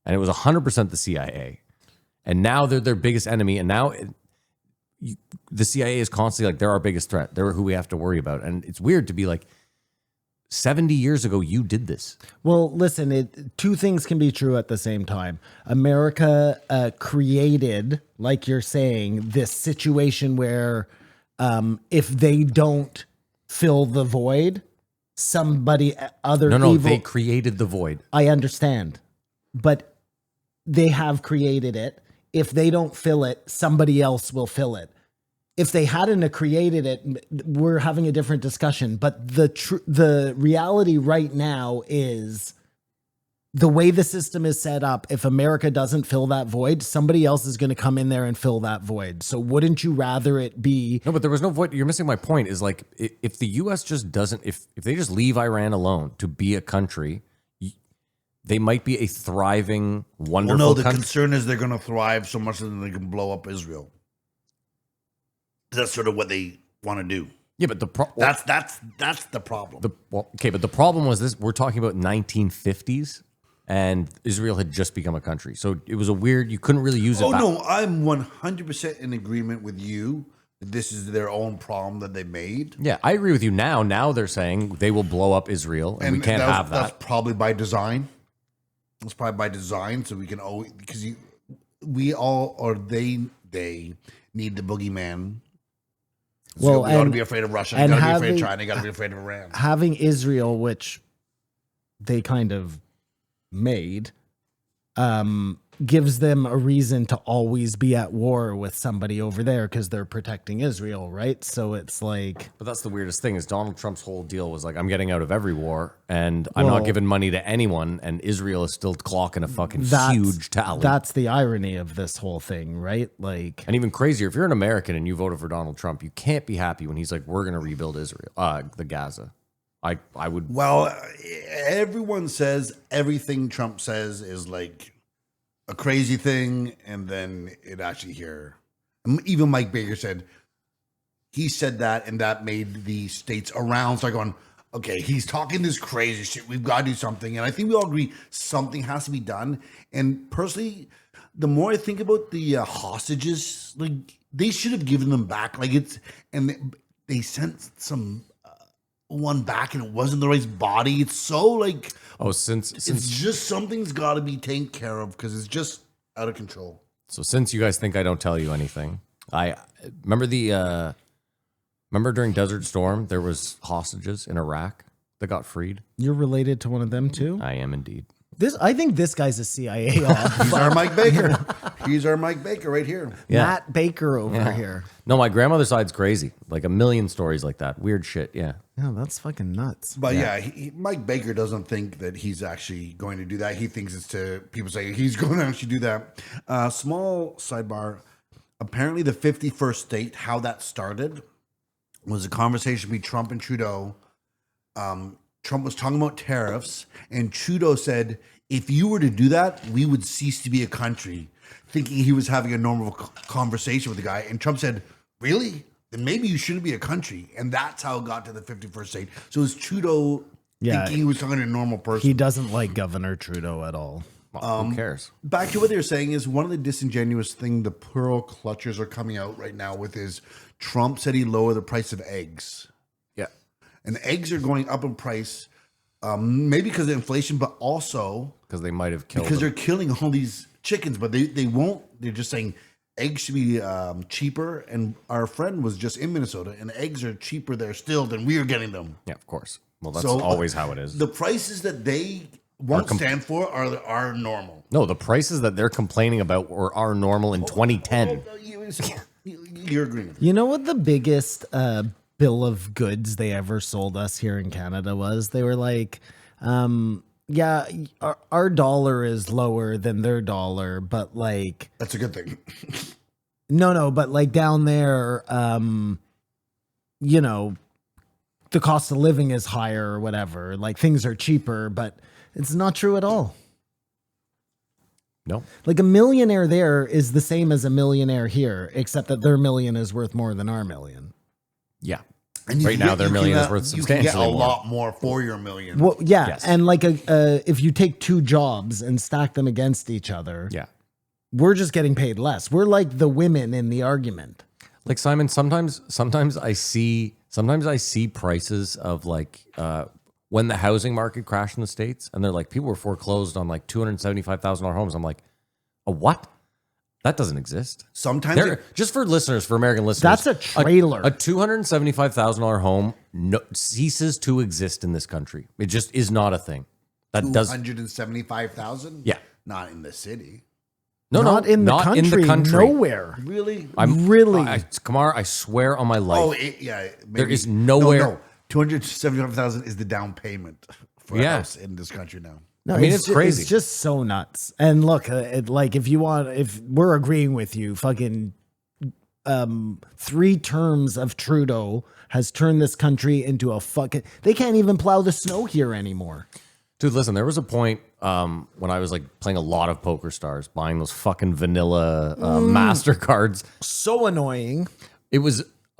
And it was 100% the CIA. And now they're their biggest enemy. And now the CIA is constantly like, they're our biggest threat. They're who we have to worry about. And it's weird to be like, 70 years ago, you did this. Well, listen, two things can be true at the same time. America created, like you're saying, this situation where if they don't fill the void, somebody other No, evil. they created the void. I understand, but they have created it. If they don't fill it, somebody else will fill it. If they hadn't created it, we're having a different discussion. But the reality right now is the way the system is set up. If America doesn't fill that void, somebody else is going to come in there and fill that void. So wouldn't you rather it be? No, but there was no void. You're missing my point is like, if the U.S. just doesn't, if they just leave Iran alone to be a country, they might be a thriving, wonderful Well, no, the country. concern is they're going to thrive so much that they can blow up Israel. That's sort of what they want to do. Yeah, but That's the problem. but the problem was this: we're talking about 1950s, and Israel had just become a country, so it was a weird. You couldn't really use it. Oh back. no, I'm 100% in agreement with you. This is their own problem that they made. Yeah, I agree with you now. Now they're saying they will blow up Israel, and we can't have that. That's probably by design. It's probably by design, so we can always, because we all, or they need the boogeyman. So Well, we got to and- be afraid of Russia. and You got to be afraid having- of China. You got to be afraid of Iran. Having Israel, which they kind of made, gives them a reason to always be at war with somebody over there because they're protecting Israel, right? So it's like, But that's the weirdest thing is Donald Trump's whole deal was like, I'm getting out of every war, and I'm not Well- giving money to anyone, and Israel is still clocking a fucking huge tally. that's the irony of this whole thing, right? Like, And even crazier, if you're an American and you voted for Donald Trump, you can't be happy when he's like, we're going to rebuild Israel, the Gaza. I would. Well, everyone says everything Trump says is like a crazy thing, and then it actually here. Even Mike Baker said he said that, and that made the states around start going, okay, he's talking this crazy shit. We've got to do something, and I think we all agree something has to be done. And personally, the more I think about the hostages, like they should have given them back. Like and they sent some. One back and it wasn't the right body. It's so like since it's just something's got to be taken care of because it's just out of control. So since you guys think I don't tell you anything, I remember remember during Desert Storm there was hostages in Iraq that got freed. you're related to one of them too? I am indeed. I think this guy's a CIA off. He's our Mike Baker. He's our Mike Baker right here. Yeah. Matt Baker over here. No, my grandmother's side's crazy. Like a million stories like that. Weird shit. Yeah. Yeah, that's fucking nuts. But yeah, Mike Baker doesn't think that he's actually going to do that. He thinks it's to people say he's going to actually do that. Small sidebar. Apparently, the 51st state, how that started, was a conversation between Trump and Trudeau. Trump was talking about tariffs, and Trudeau said, if you were to do that, we would cease to be a country, thinking he was having a normal conversation with the guy. And Trump said, really? Then maybe you shouldn't be a country. And that's how it got to the 51st state. So it was Trudeau thinking he was talking to a normal person. He doesn't like Governor Trudeau at all. Well, who cares? Back to what they were saying is one of the disingenuous thing the pearl clutchers are coming out right now with is Trump said he lowered the price of eggs. Yeah. And eggs are going up in price, maybe because of inflation, but also Because they might have killed because them. they're killing all these chickens. But they won't. They're just saying eggs should be cheaper. And our friend was just in Minnesota, and eggs are cheaper there still than we are getting them. Yeah, of course. Well, that's So, always how it is. The prices that they won't stand for are normal. No, the prices that they're complaining about are normal in 2010. You're agreeing with me. You know what the biggest bill of goods they ever sold us here in Canada was? They were like, yeah, our dollar is lower than their dollar, but like, That's a good thing. no, but like down there, you know, the cost of living is higher or whatever. Like things are cheaper, but it's not true at all. No. Like a millionaire there is the same as a millionaire here, except that their million is worth more than our million. Yeah. And you Right can now, get- their you million can is get- worth You can get a substantially more. lot more for your million. Well, yeah, Yes. and like if you take two jobs and stack them against each other, Yeah. we're just getting paid less. We're like the women in the argument. Like Simon, sometimes I see prices of like when the housing market crashed in the States, and they're like people were foreclosed on like $275,000 homes. I'm like, a what? That doesn't exist. Sometimes There, just for listeners, for American listeners, That's a trailer. A $275,000 home ceases to exist in this country. It just is not a thing. That does 175,000. Yeah. Not in the city. Not in the country. Nowhere. Really? Really? Kamar, I swear on my life. Oh, yeah. Maybe. is nowhere- No. 275,000 is the down payment for a Yeah. house in this country now. No, I mean, it's crazy. It's just so nuts. And look, like if we're agreeing with you, fucking 3 terms of Trudeau has turned this country into a fucking. They can't even plow the snow here anymore. Dude, listen, there was a point when I was like playing a lot of Poker Stars, buying those fucking vanilla MasterCards. So annoying.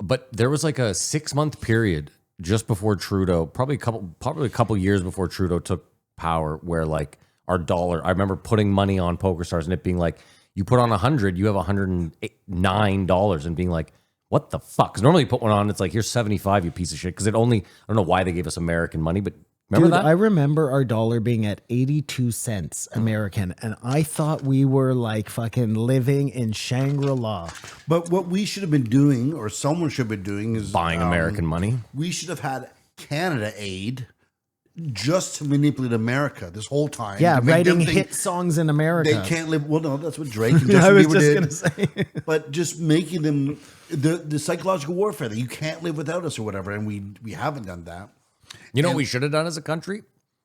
But there was like a 6-month period just before Trudeau, probably a couple years before Trudeau took power, where like our dollar, I remember putting money on Poker Stars and it being like, you put on 100, you have $109 and being like, what the fuck? Because normally you put one on, it's like, here's 75, you piece of shit. Because I don't know why they gave us American money, but remember Dude, that? I remember our dollar being at 82 cents American, and I thought we were like fucking living in Shangri-La. But what we should have been doing, or someone should have been doing, is Buying American money. We should have had Canada aid just to manipulate America this whole time. Yeah, to make writing them think hit songs in America. They can't live. Well, no, that's what Drake and I Justin was Bieber just did. gonna say. But just making them the psychological warfare that you can't live without us or whatever, and we haven't done that. You know what we should have done as a country?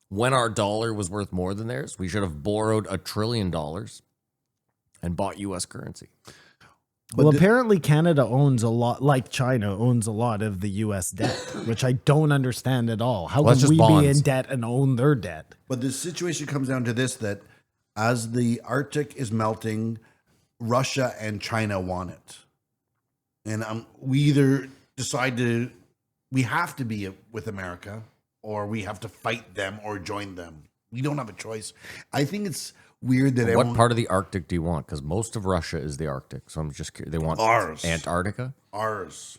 When our dollar was worth more than theirs, we should have borrowed $1 trillion and bought U.S. currency. Well, apparently Canada owns a lot, like China owns a lot of the U.S. debt, which I don't understand at all. How Well, that's can just we be bonds. in debt and own their debt? But the situation comes down to this: that as the Arctic is melting, Russia and China want it, and we either decide we have to be with America, or we have to fight them or join them. We don't have a choice. I think it's weird that What part of the Arctic do you want? Because most of Russia is the Arctic. So I'm just curious. They want Ours. Antarctica? ours.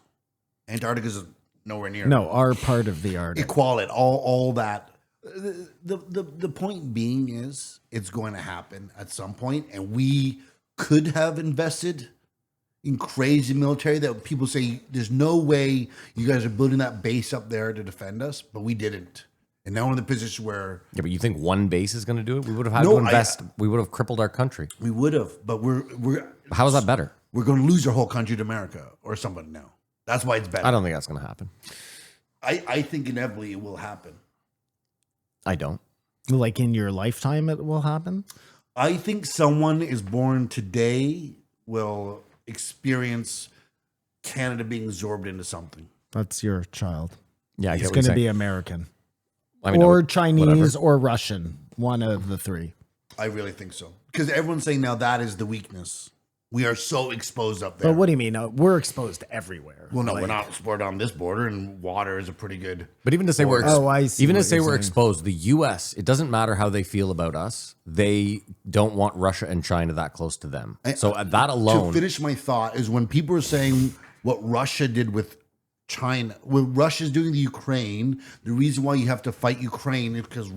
Antarctica's nowhere near. No, our part of the Arctic. Equality, all that. The point being is it's going to happen at some point, and we could have invested in crazy military that people say there's no way you guys are building that base up there to defend us, but we didn't. And now we're in the position where Yeah, but you think one base is going to do it? We would have had No, to invest. We would have crippled our country. we would have, but we're How is that better? we're going to lose our whole country to America or somebody now. That's why it's better. I don't think that's going to happen. I think inevitably it will happen. I don't. Like in your lifetime, it will happen. I think someone is born today will experience Canada being absorbed into something. That's your child. Yeah, I It's get what going you're to be saying. American I mean, or no, Chinese whatever. or Russian. One of the three. I really think so. Because everyone's saying now that is the weakness. We are so exposed up there. But what do you mean? We're exposed everywhere. Well, no, Like, we're not explored on this border, and water is a pretty good. But even to say we're Oh, I see even to what say you're we're saying. exposed, the U.S. It doesn't matter how they feel about us. They don't want Russia and China that close to them. So that alone, To finish my thought is when people are saying what Russia did with China, what Russia's doing to Ukraine, the reason why you have to fight Ukraine is because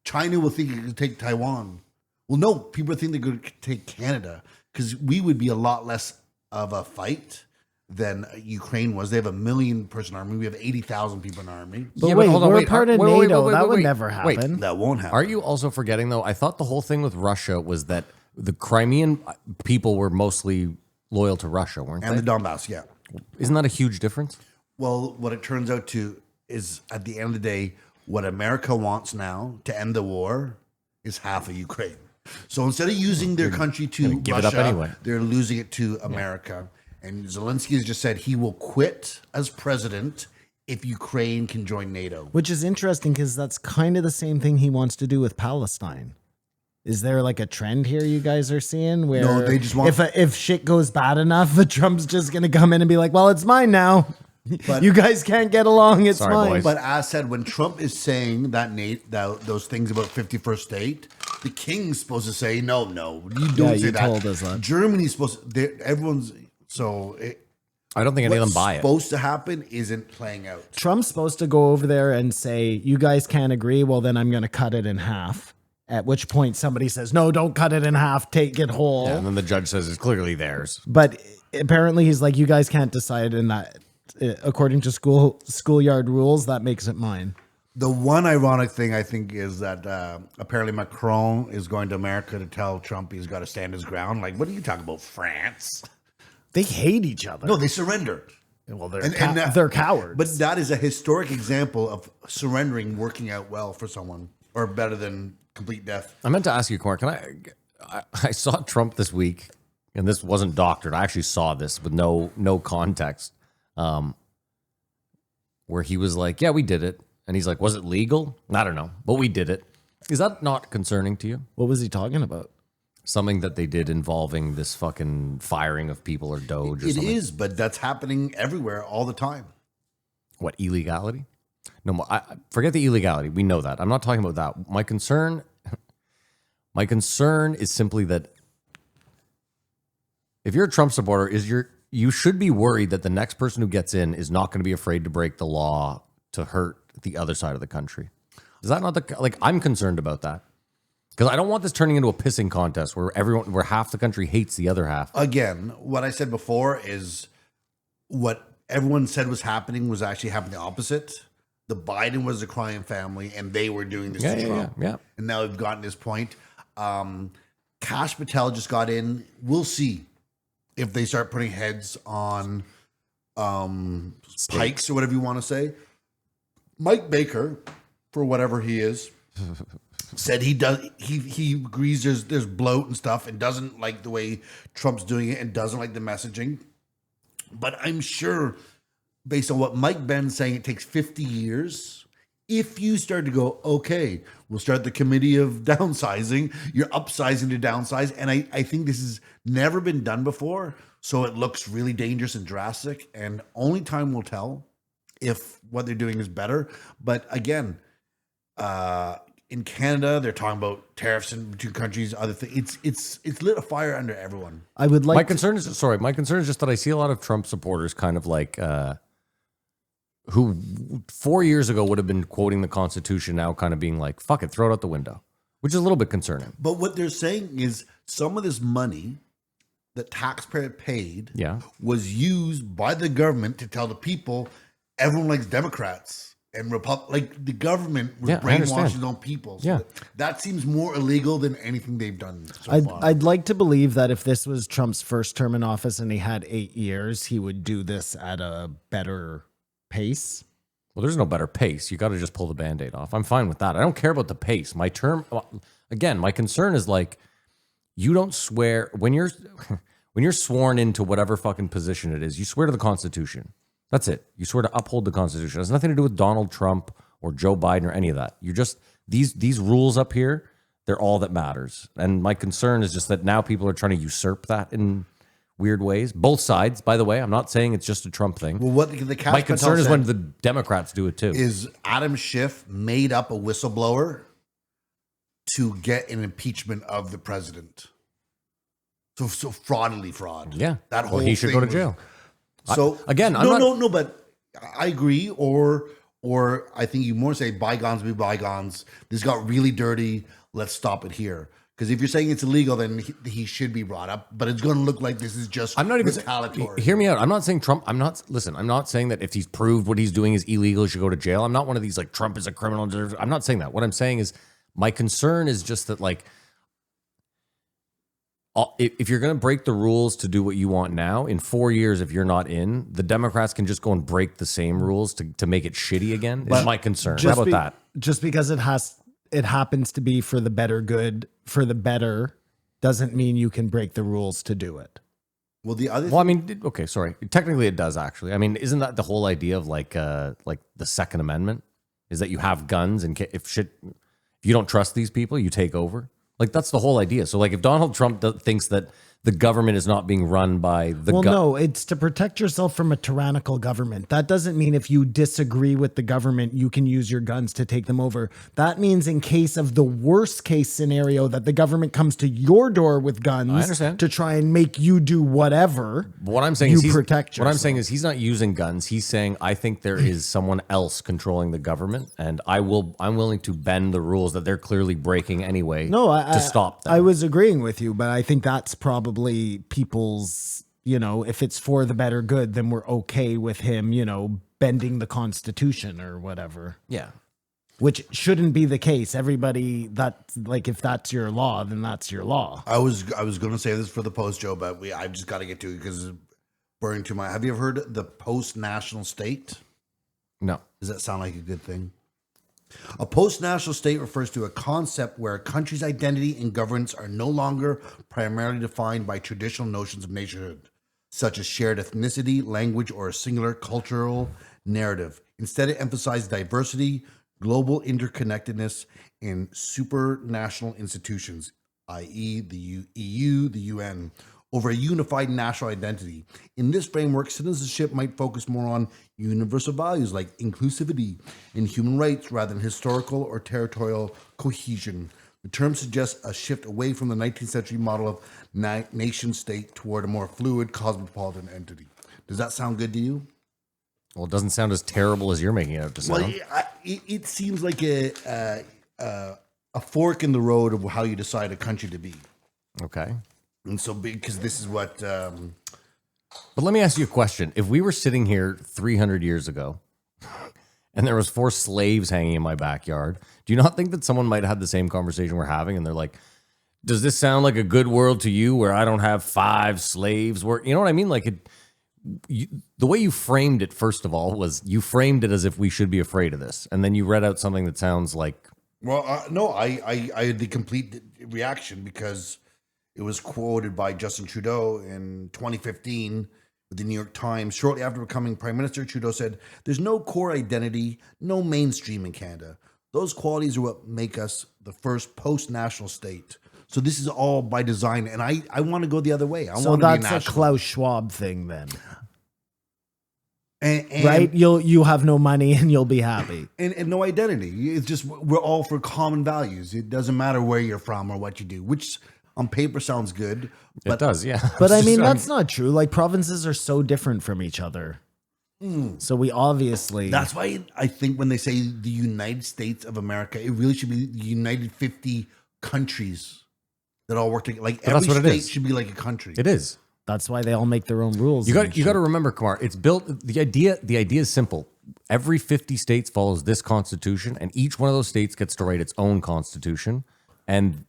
China will think it can take Taiwan. Well, no, people think they're going to take Canada because we would be a lot less of a fight than Ukraine was. They have a 1 million person army. We have 80,000 people in our army. But Yeah, wait, hold on, we're wait, part of wait, wait, NATO. wait, That wait, would wait. never Wait. happen. That won't happen. are you also forgetting though? I thought the whole thing with Russia was that the Crimean people were mostly loyal to Russia, weren't And they? the Donbass, yeah. Isn't that a huge difference? Well, what it turns out to is at the end of the day, what America wants now to end the war is half of Ukraine. So instead of using their country to give it Russia, up anyway. they're losing it to America. And Zelensky has just said he will quit as president if Ukraine can join NATO. Which is interesting because that's kind of the same thing he wants to do with Palestine. Is there like a trend here you guys are seeing where No, they just want- if shit goes bad enough, Trump's just going to come in and be like, well, it's mine now. But- you guys can't get along. It's Sorry, mine. boys. But as said, when Trump is saying those things about 51st state, the king's supposed to say, no, you don't Yeah, say you that. told us that. Germany's supposed to, everyone's, I don't think any of what's them buy it. supposed to happen isn't playing out. Trump's supposed to go over there and say, you guys can't agree. Well, then I'm going to cut it in half. At which point somebody says, no, don't cut it in half. Take it whole. Yeah, and then the judge says it's clearly theirs. But apparently he's like, you guys can't decide in that. According to schoolyard rules, that makes it mine. The one ironic thing I think is that apparently Macron is going to America to tell Trump he's got to stand his ground. Like, what are you talking about, France? They hate each other. No, they surrendered. well, they're that- they're cowards. But that is a historic example of surrendering working out well for someone, or better than complete death. I meant to ask you, Corn. I saw Trump this week, and this wasn't doctored. I actually saw this with no context, where he was like, "Yeah, we did it," and he's like, "Was it legal? I don't know, but we did it." Is that not concerning to you? what was he talking about? Something that they did involving this fucking firing of people or Doge or It something. is, but that's happening everywhere all the time. What, illegality? No, I forget the illegality. We know that. I'm not talking about that. My concern is simply that if you're a Trump supporter, you should be worried that the next person who gets in is not going to be afraid to break the law to hurt the other side of the country. Is that not I'm concerned about that. Because I don't want this turning into a pissing contest where half the country hates the other half. Again, what I said before is what everyone said was happening was actually happening the opposite. The Biden was a crying family, and they were doing this to Trump. Yeah. And now we've gotten this point. Kash Patel just got in. We'll see if they start putting heads on pikes or whatever you want to say. Mike Baker, for whatever he is, said he agrees there's bloat and stuff and doesn't like the way Trump's doing it and doesn't like the messaging. But I'm sure, based on what Mike Benn's saying, it takes 50 years. If you start to go, okay, we'll start the committee of downsizing, you're upsizing to downsize. And I think this has never been done before. So it looks really dangerous and drastic. And only time will tell if what they're doing is better. But again, in Canada, they're talking about tariffs in between countries, other things. It's lit a fire under everyone. I would like my concern is just that I see a lot of Trump supporters kind of like who 4 years ago would have been quoting the Constitution, now kind of being like, fuck it, throw it out the window, which is a little bit concerning. But what they're saying is some of this money that taxpayer paid was used by the government to tell the people everyone likes Democrats. And the government was brainwashing their own people. So that seems more illegal than anything they've done so far. I'd like to believe that if this was Trump's first term in office and he had 8 years, he would do this at a better pace. Well, there's no better pace. You got to just pull the Band-Aid off. I'm fine with that. I don't care about the pace. My concern is like, you don't swear when you're sworn into whatever fucking position it is. You swear to the Constitution. That's it. You swear to uphold the Constitution. It has nothing to do with Donald Trump or Joe Biden or any of that. You're just these rules up here. They're all that matters. And my concern is just that now people are trying to usurp that in weird ways. Both sides, by the way. I'm not saying it's just a Trump thing. Well, what the my concern is when the Democrats do it too. Is Adam Schiff made up a whistleblower to get an impeachment of the president? So fraud. Yeah, that whole he should go to jail. So again, no, but I agree. Or I think you more say bygones be bygones. This got really dirty. Let's stop it here. Because if you're saying it's illegal, then he should be brought up. But it's going to look like this is just retaliatory. Hear me out. I'm not saying Trump. I'm not saying that if he's proved what he's doing is illegal, he should go to jail. I'm not one of these like Trump is a criminal. I'm not saying that. What I'm saying is my concern is just that like, if you're going to break the rules to do what you want now, in 4 years, if you're not in, the Democrats can just go and break the same rules to make it shitty again. Is my concern. How about that? Just because it happens to be for the better good, for the better, doesn't mean you can break the rules to do it. Well, okay, sorry. Technically, it does actually. I mean, isn't that the whole idea of like the Second Amendment? Is that you have guns and if you don't trust these people, you take over. Like, that's the whole idea. So, like, if Donald Trump thinks that the government is not being run by the no, it's to protect yourself from a tyrannical government. That doesn't mean if you disagree with the government, you can use your guns to take them over. That means in case of the worst case scenario that the government comes to your door with guns to try and make you do whatever. What I'm saying is protect yourself. What I'm saying is he's not using guns. He's saying, I think there is someone else controlling the government, and I'm willing to bend the rules that they're clearly breaking anyway to stop them. I was agreeing with you, but I think that's probably people's, if it's for the better good, then we're okay with him, bending the Constitution or whatever. Yeah. Which shouldn't be the case. Everybody, if that's your law, then that's your law. I was going to say this for the post, Joe, but I've just got to get to it because it's burning to my. Have you ever heard the post-national state? No. Does that sound like a good thing? A post-national state refers to a concept where a country's identity and governance are no longer primarily defined by traditional notions of nationhood, such as shared ethnicity, language, or a singular cultural narrative. Instead, it emphasizes diversity, global interconnectedness, and supranational institutions, i.e. the EU, the UN, over a unified national identity. In this framework, citizenship might focus more on universal values like inclusivity and human rights rather than historical or territorial cohesion. The term suggests a shift away from the 19th century model of nation state toward a more fluid cosmopolitan entity. Does that sound good to you? Well, it doesn't sound as terrible as you're making it out to sound. Well, it seems like a fork in the road of how you decide a country to be. Okay. And so, because this is what... But let me ask you a question. If we were sitting here 300 years ago and there was 4 slaves hanging in my backyard, do you not think that someone might have had the same conversation we're having? And they're like, does this sound like a good world to you where I don't have 5 slaves? You know what I mean? Like the way you framed it, first of all, was you framed it as if we should be afraid of this. And then you read out something that sounds like... Well, no, I had the complete reaction because it was quoted by Justin Trudeau in 2015 with the New York Times. Shortly after becoming Prime Minister, Trudeau said, "There's no core identity, no mainstream in Canada. Those qualities are what make us the first post-national state." So this is all by design, and I want to go the other way. I So want to be that's a national. Klaus Schwab thing then, And, right? You have no money and you'll be happy. and no identity. It's just we're all for common values. It doesn't matter where you're from or what you do, which on paper sounds good. It does, yeah. But I mean, that's not true. Like provinces are so different from each other. So we obviously... That's why I think when they say the United States of America, it really should be the United 50 countries that all work together. Like But every that's what it state is. should be like a country. It is. That's why they all make their own rules. You and got shit. to remember, Kumar. It's built. The idea is simple. Every 50 states follows this constitution, and each one of those states gets to write its own constitution. And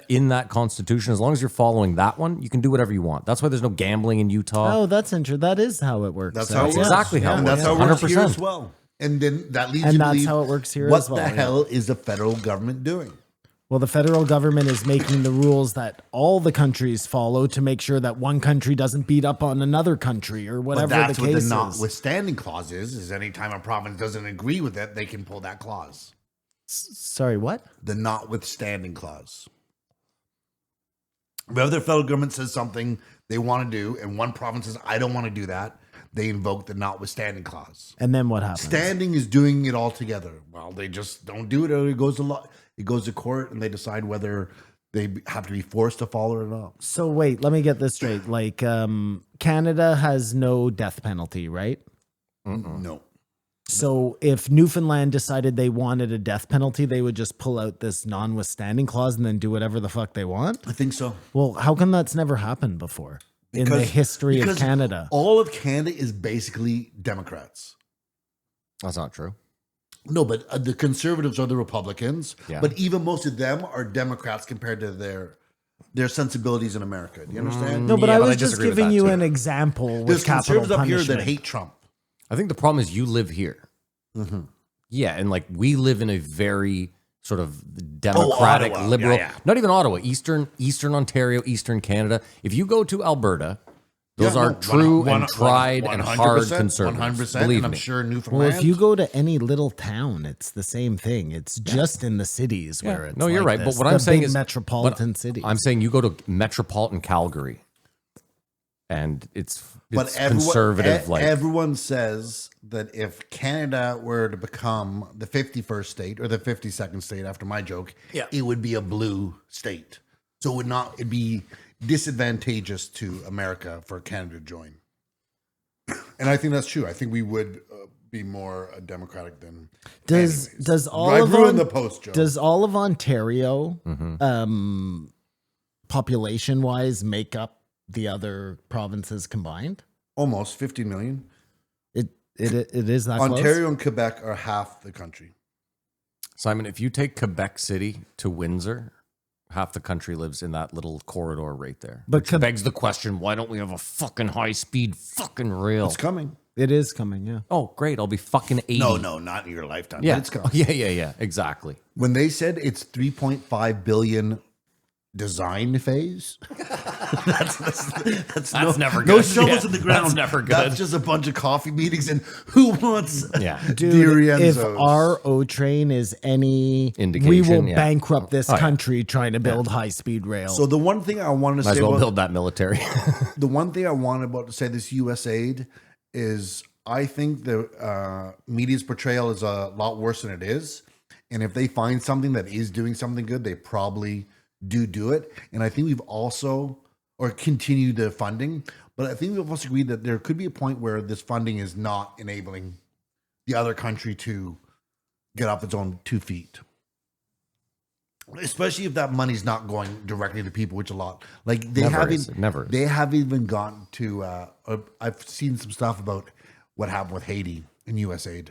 in that constitution, as long as you're following that one, you can do whatever you want. That's why there's no gambling in Utah. Oh, that's interesting. That is how it works. That's how it That's works. exactly how it And that's works. how it works here 100%. as well. And then that leads And you to that's believe, how it works here what as well, the yeah. hell is the federal government doing? Well, the federal government is making the rules that all the countries follow to make sure that one country doesn't beat up on another country or But whatever that's the what case the is. notwithstanding clause is anytime a province doesn't agree with it, they can pull that clause. Sorry, what? The notwithstanding clause. Whenever the federal government says something they want to do, and one province says, I don't want to do that, they invoke the notwithstanding clause. And then what happens? Standing is doing it all together. Well, they just don't do it, or it goes to court, and they decide whether they have to be forced to follow it or not. So wait, let me get this straight. Like, Canada has no death penalty, right? No. So if Newfoundland decided they wanted a death penalty, they would just pull out this notwithstanding clause and then do whatever the fuck they want? I think so. Well, how come that's never happened before in the history of because Canada? All of Canada is basically Democrats. That's not true. No, but the conservatives are the Republicans. Yeah. But even most of them are Democrats compared to their sensibilities in America. Do you understand? No, but Yeah, I but was I just disagree with giving that you too. an example There's with capital conservatives up here punishment. that hate Trump. I think the problem is you live here. Yeah, and like we live in a very sort of democratic, Ottawa. liberal. Yeah. Not even Ottawa, Eastern Ontario, Eastern Canada. If you go to Alberta, those Yeah, are no, true and 100%, tried and hard 100%, conservatives. 100%, Believe and I'm me. sure Newfoundland. Well, if you go to any little town, it's the same thing. It's just in the cities where it's No, you're like right. this. But what The I'm saying big is metropolitan but cities. I'm saying you go to metropolitan Calgary, and it's But conservative. Like everyone says that if Canada were to become the 51st state or the 52nd state, after my joke, Yeah. it would be a blue state. So it'd be disadvantageous to America for Canada to join. And I think that's true. I think we would be more democratic than. does anyways. does all I of ruined the post, Joe. does all of Ontario, Mm-hmm. population wise, make up the other provinces combined? Almost 50 million. It is that Ontario and Quebec are half the country. Simon, if you take Quebec City to Windsor, half the country lives in that little corridor right there. But Which Quebec- begs the question, why don't we have a fucking high-speed fucking rail? It's coming. close. It is coming. Yeah. Oh, great. I'll be fucking 80. No, not in your lifetime. Yeah. But it's coming. Yeah. Exactly. When they said it's 3.5 billion design phase, that's never No good. shovels Yeah, in the ground. that's never good. That's just a bunch of coffee meetings and who wants Yeah. Dude, Dirienzos? if our O train is any Indication, we will yeah. bankrupt this Oh, yeah. country trying to build high speed rail. So the one thing I wanted to Might say as well about build that military. the one thing I wanted about to say this U.S. aid is I think the media's portrayal is a lot worse than it is. And if they find something that is doing something good, they probably do it. And I think we've also, or continue the funding, but I think we've also agreed that there could be a point where this funding is not enabling the other country to get off its own 2 feet. Especially if that money's not going directly to people, which a lot like they Never is. They haven't even gotten to. I've seen some stuff about what happened with Haiti and USAID.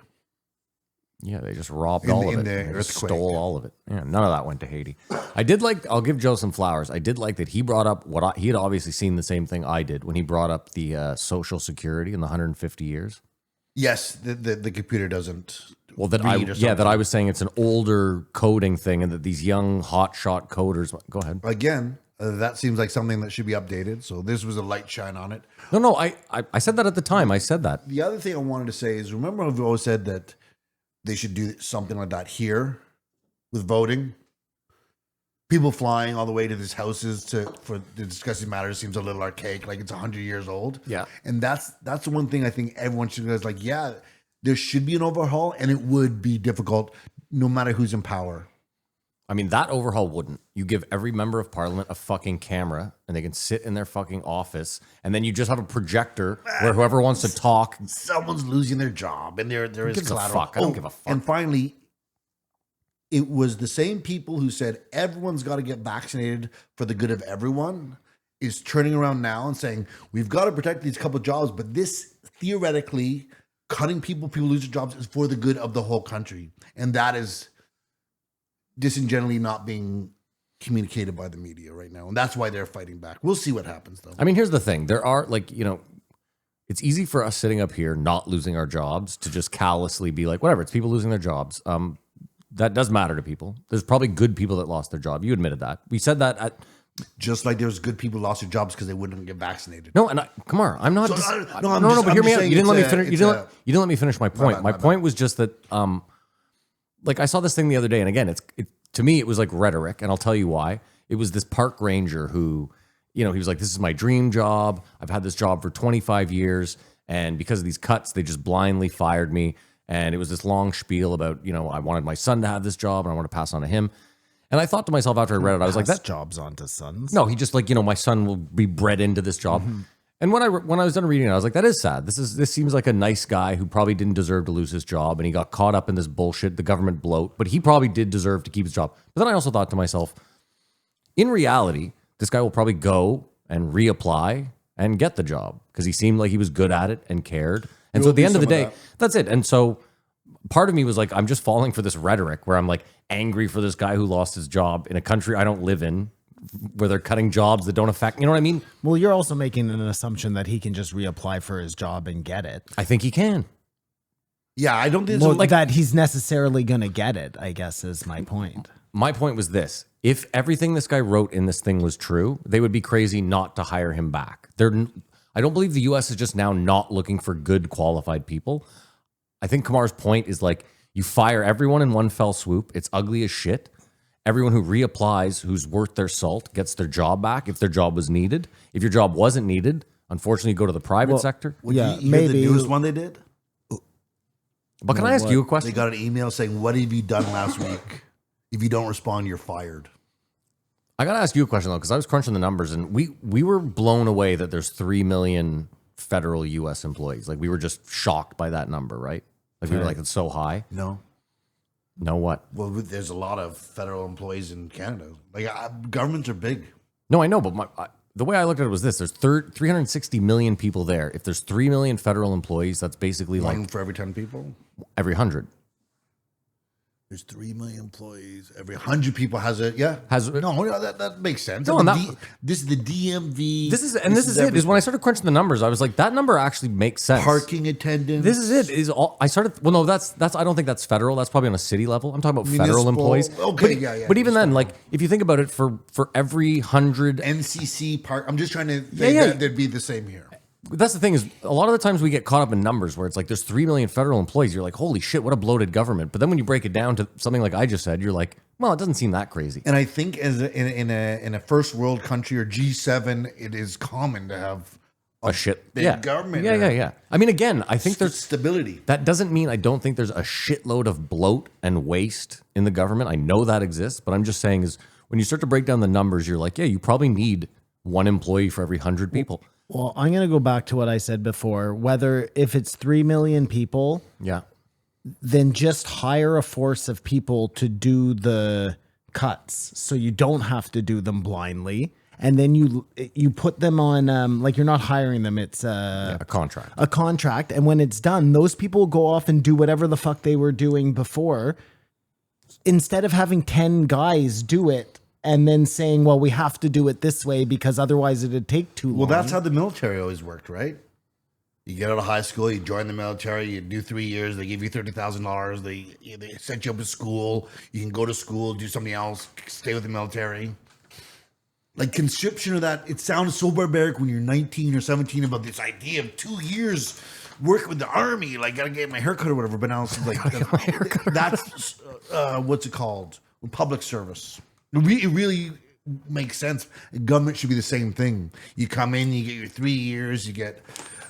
Yeah, they just robbed all of it. The They just earthquake. stole all of it. Yeah, none of that went to Haiti. I did like. I'll give Joe some flowers. I did like that he brought up he had obviously seen the same thing I did when he brought up the Social Security in the 150 years. Yes, the computer doesn't. Well, that I was saying it's an older coding thing, and that these young hotshot coders. Go ahead. Again, that seems like something that should be updated. So this was a light shine on it. No, I said that at the time. I said that. The other thing I wanted to say is, remember I've always said that they should do something like that here with voting. People flying all the way to these houses for the discussing matters seems a little archaic, like it's 100 years old. Yeah. And that's the one thing I think everyone should go is like, yeah, there should be an overhaul, and it would be difficult no matter who's in power. I mean, that overhaul wouldn't. You give every member of parliament a fucking camera, and they can sit in their fucking office, and then you just have a projector where whoever wants to talk. Someone's losing their job, and there is gives a collateral. fuck? I don't give a fuck. And finally, it was the same people who said everyone's got to get vaccinated for the good of everyone is turning around now and saying we've got to protect these couple of jobs, but this theoretically cutting people lose their jobs is for the good of the whole country, and that is disingenuously not being communicated by the media right now, and that's why they're fighting back. We'll see what happens, though. I mean, here's the thing. There are, like, it's easy for us sitting up here not losing our jobs to just callously be like, whatever, it's people losing their jobs. That does matter to people. There's probably good people that lost their job. You admitted that. We said that at... Just like there's good people who lost their jobs because they wouldn't get vaccinated. No, and come on, I'm not... But hear me out. You didn't let me finish. You didn't let me finish my point. My point was just that, like, I saw this thing the other day, and again, to me, it was like rhetoric, and I'll tell you why. It was this park ranger who, he was like, this is my dream job. I've had this job for 25 years, and because of these cuts, they just blindly fired me. And it was this long spiel about, I wanted my son to have this job, and I want to pass on to him. And I thought to myself after I read it, I was like, that job's onto sons. No, he just like, my son will be bred into this job. Mm-hmm. And when I was done reading it, I was like, that is sad. This seems like a nice guy who probably didn't deserve to lose his job, and he got caught up in this bullshit, the government bloat, but he probably did deserve to keep his job. But then I also thought to myself, in reality, this guy will probably go and reapply and get the job because he seemed like he was good at it and cared. And so at the end of the day, that's it. And so part of me was like, I'm just falling for this rhetoric where I'm like angry for this guy who lost his job in a country I don't live in, where they're cutting jobs that don't affect, you know what I mean? Well, you're also making an assumption that he can just reapply for his job and get it. I think he can. Yeah, I don't think that he's necessarily going to get it, I guess, is my point. My point was this. If everything this guy wrote in this thing was true, they would be crazy not to hire him back. I don't believe the U.S. is just now not looking for good, qualified people. I think Kamar's point is like, you fire everyone in one fell swoop. It's ugly as shit. Everyone who reapplies, who's worth their salt, gets their job back if their job was needed. If your job wasn't needed, unfortunately, you go to the private sector. Yeah, maybe the newest one they did. But can I ask you a question? They got an email saying, "What have you done last week? If you don't respond, you're fired." I got to ask you a question though, because I was crunching the numbers, and we were blown away that there's 3 million federal U.S. employees. Like, we were just shocked by that number, right? Like, we were like, it's so high. No. No what? Well, there's a lot of federal employees in Canada. Like, governments are big. No, I know, but the way I looked at it was this. There's 360 million people there. If there's 3 million federal employees, that's basically one like... for every 10 people? Every 100. There's 3 million employees. Every 100 people has a... Yeah. That makes sense. No, I mean, this is the DMV. This is it. Is when I started crunching the numbers, I was like, that number actually makes sense. Parking attendants. This is it. Well, no, that's. I don't think that's federal. That's probably on a city level. I'm talking about federal employees. Okay, But even then, like, if you think about it, for every 100 NCC park, I'm just trying to think that they'd be the same here. That's the thing is, a lot of the times we get caught up in numbers where it's like there's 3 million federal employees. You're like, holy shit, what a bloated government. But then when you break it down to something like I just said, you're like, well, it doesn't seem that crazy. And I think in a first world country or G7, it is common to have a shit. big government Yeah, or- yeah, yeah. I mean, again, I think there's stability. That doesn't mean I don't think there's a shitload of bloat and waste in the government. I know that exists, but I'm just saying is when you start to break down the numbers, you're like, yeah, you probably need one employee for every 100 people. Well, I'm going to go back to what I said before. If it's 3 million people, Yeah. then just hire a force of people to do the cuts so you don't have to do them blindly. And then you put them on, like you're not hiring them. It's A contract. a contract. And when it's done, those people go off and do whatever the fuck they were doing before. Instead of having 10 guys do it and then saying, well, we have to do it this way because otherwise it'd take too long. Well, that's how the military always worked, right? You get out of high school, you join the military, you do 3 years, they give you $30,000, they set you up at school, you can go to school, do something else, stay with the military. Like conscription of that, it sounds so barbaric when you're 19 or 17 about this idea of 2 years work with the army, like gotta get my haircut or whatever. But now it's like that's what's it called? Public service. It really makes sense. Government should be the same thing. You come in, you get your 3 years, you get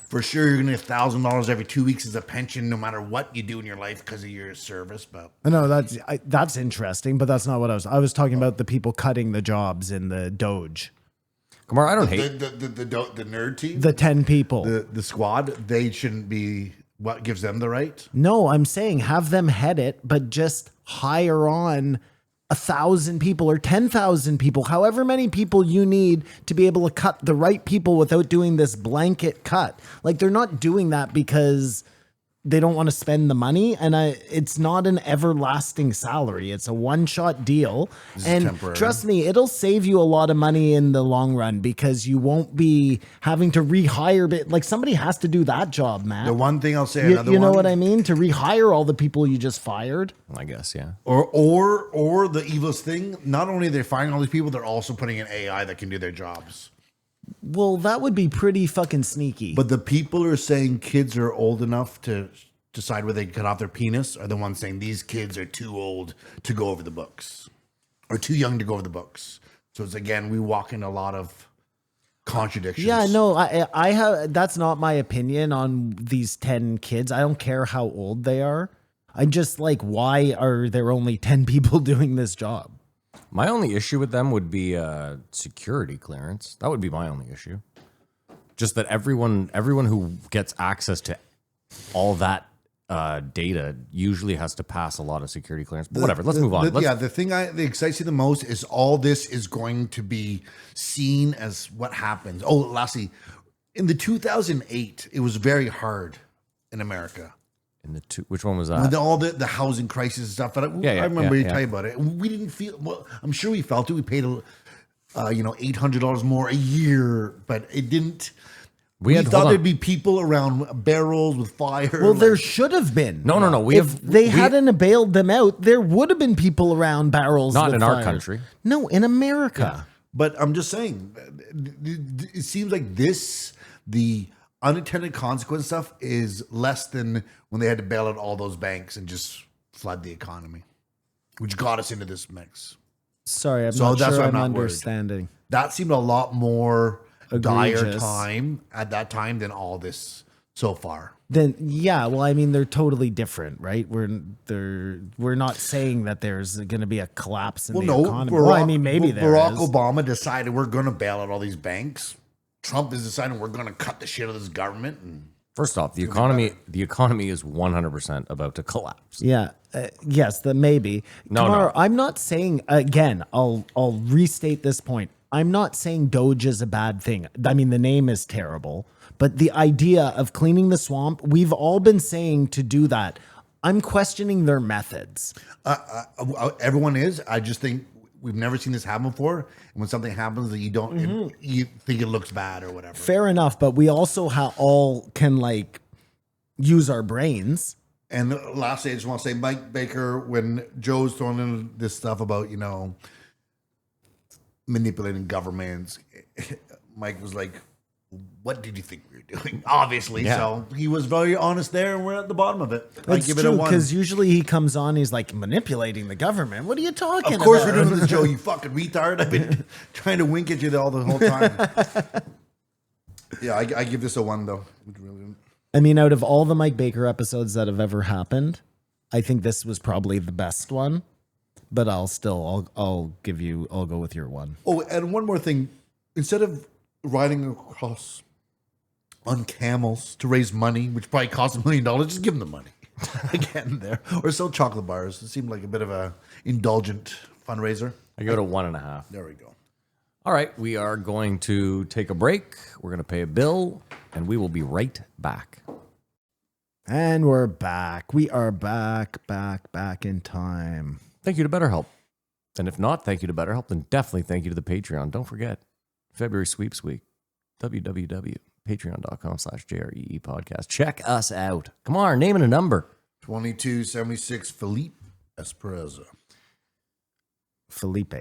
for sure you're gonna get $1,000 every 2 weeks as a pension, no matter what you do in your life because of your service. But No, that's interesting, but that's not what I was talking about. The people cutting the jobs in the Doge, Kamar, I don't hate. the nerd team, the 10 people. the squad, they shouldn't be what gives them the right. No, I'm saying have them head it, but just hire on 1,000 people or 10,000 people, however many people you need to be able to cut the right people without doing this blanket cut. Like they're not doing that because they don't want to spend the money, and it's not an everlasting salary. It's a one-shot deal, and temporary. trust me, it'll save you a lot of money in the long run because you won't be having to rehire. Like somebody has to do that job, man. The one thing I'll say, You know what I mean? To rehire all the people you just fired. I guess, yeah. Or the evilest thing, not only are they firing all these people, they're also putting in AI that can do their jobs. Well, that would be pretty fucking sneaky. But the people who are saying kids are old enough to decide whether they can cut off their penis are the ones saying these kids are too old to go over the books or too young to go over the books. So it's again, we walk in a lot of contradictions. Yeah, no, I have. That's not my opinion on these 10 kids. I don't care how old they are. I'm just like, why are there only 10 people doing this job? My only issue with them would be security clearance. That would be my only issue. Just that everyone who gets access to all that data usually has to pass a lot of security clearance. But whatever, let's move on. The thing that excites you the most is all this is going to be seen as what happens. Oh, lastly, in the 2008, it was very hard in America. Which one was that? With all the housing crisis and stuff. But I remember you tell you about it. We didn't feel, well, I'm sure we felt it. We paid, $800 more a year, but it didn't. We thought there'd be people around barrels with fire. Well, there should have been. No. If they hadn't bailed them out, there would have been people around barrels. Not with in our fire. country. No, in America. But I'm just saying, it seems like the unintended consequence stuff is less than when they had to bail out all those banks and just flood the economy, which got us into this mix. Sorry, I'm So not that's sure why I'm I'm not worried. understanding. That seemed a lot more dire Egregious. time at that time than all this so far. Then yeah, well, I mean, they're totally different, right? We're not saying that there's going to be a collapse in the economy. Well, I mean, maybe there Barack is. Obama decided we're going to bail out all these banks. Trump is deciding we're going to cut the shit out of this government. And First off, the economy is 100% about to collapse. Yeah. Yes, that maybe. No, Kamar, no. I'm not saying again. I'll restate this point. I'm not saying Doge is a bad thing. I mean, the name is terrible, but the idea of cleaning the swamp, we've all been saying to do that. I'm questioning their methods. everyone is. I just think we've never seen this happen before. And when something happens that you don't, you think it looks bad or whatever. Fair enough, but we also all can like use our brains. And lastly, I just want to say, Mike Baker, when Joe's throwing in this stuff about, manipulating governments, Mike was like, what did you think we were doing? Obviously. Yeah. So he was very honest there, and we're at the bottom of it. I That's give it a true, 1. because usually he comes on, he's like manipulating the government. What are you talking Of course about? we're doing this, Joe, you fucking retard. I've been trying to wink at you all the whole time. Yeah, I give this a 1 though. I mean, out of all the Mike Baker episodes that have ever happened, I think this was probably the best one. But I'll go with your 1. Oh, and one more thing. Instead of riding across on camels to raise money, which probably costs $1 million, just give them the money. Again, there. Or sell chocolate bars. It seemed like a bit of a indulgent fundraiser. I go to 1.5. There we go. All right, we are going to take a break. We're going to pay a bill, and we will be right back. And we're back. We are back in time. Thank you to BetterHelp. And if not, thank you to BetterHelp, then definitely thank you to the Patreon. Don't forget, February Sweeps Week, www.patreon.com/JREE podcast. Check us out. Come on, name and a number. 2276 Felipe Esparza. Felipe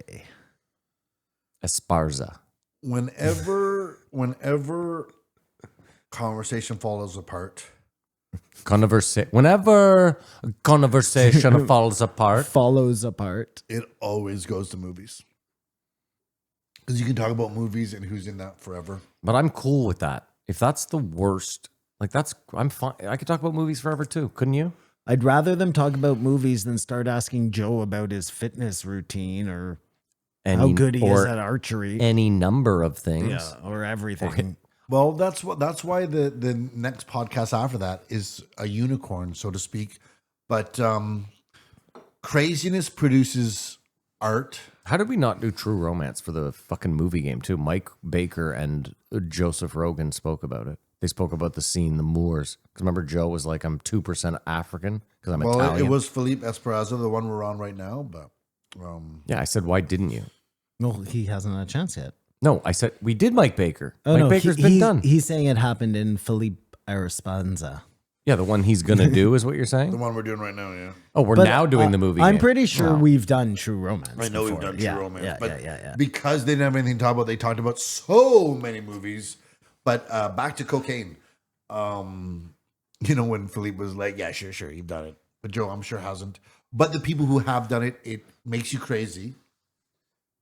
Esparza. Whenever conversation falls apart, Whenever a conversation falls apart, it always goes to movies. Because you can talk about movies and who's in that forever. but I'm cool with that. If that's the worst, I'm fine. I could talk about movies forever too. Couldn't you? I'd rather them talk about movies than start asking Joe about his fitness routine or how good he is at archery. Any number of things. Or everything. Well, that's why the next podcast after that is a unicorn, so to speak. But craziness produces art. How did we not do True Romance for the fucking movie game too? Mike Baker and Joseph Rogan spoke about it. They spoke about the scene, the Moors. Because remember, Joe was like, I'm 2% African because I'm Italian. It was Felipe Esparza, the one we're on right now. But yeah, I said, why didn't you? Well, he hasn't had a chance yet. No, I said, we did Mike Baker. Oh, Mike no, Baker's been done. He's saying it happened in Felipe Esparza. Yeah, the one he's going to do is what you're the saying? one we're doing right now, yeah. Oh, we're But, now doing the movie I'm game. pretty sure Wow. we've done True Romance. I know we've before. done True Romance. Yeah, but yeah. because they didn't have anything to talk about, they talked about so many movies. But back to cocaine. When Philippe was like, yeah, sure, you've done it. But Joe, I'm sure, hasn't. But the people who have done it, it makes you crazy.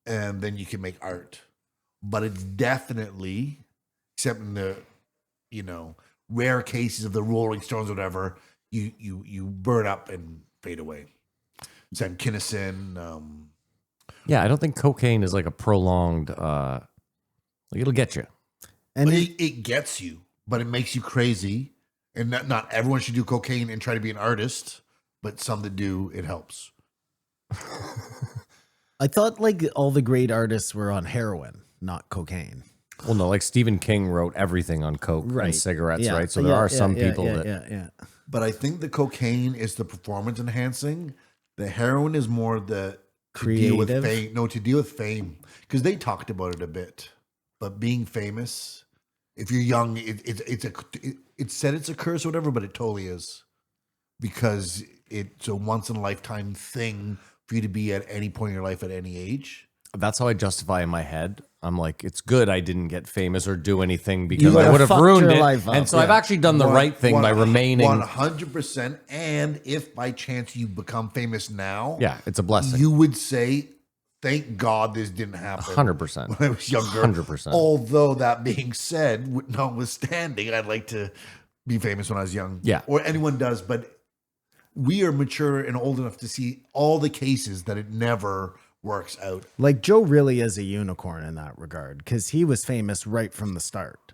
And then you can make art. But it's definitely, except in the, rare cases of the Rolling Stones or whatever, you burn up and fade away. Sam Kinison. Yeah, I don't think cocaine is like a prolonged, it'll get you. And it gets you, but it makes you crazy. And not everyone should do cocaine and try to be an artist, but some that do, it helps. I thought like all the great artists were on heroin, not cocaine. Well, no, like Stephen King wrote everything on coke and cigarettes, Yeah. right? So there are some people that... Yeah. But I think the cocaine is the performance enhancing. The heroin is more the to deal with Creative? fame. No, to deal with fame. Because they talked about it a bit. But being famous, if you're young, it's said it's a curse or whatever, but it totally is. Because it's a once in a lifetime thing for you to be at any point in your life at any age. That's how I justify in my head. I'm like, it's good I didn't get famous or do anything because You I would have fucked ruined your it. life up. And so I've actually done the right thing by remaining. 100%. And if by chance you become famous now, Yeah, it's a blessing. you would say, thank God this didn't happen 100%. when I was younger. 100%. Although that being said, notwithstanding, I'd like to be famous when I was young. Yeah. Or anyone does, but we are mature and old enough to see all the cases that it never works out. Like Joe really is a unicorn in that regard because he was famous right from the start.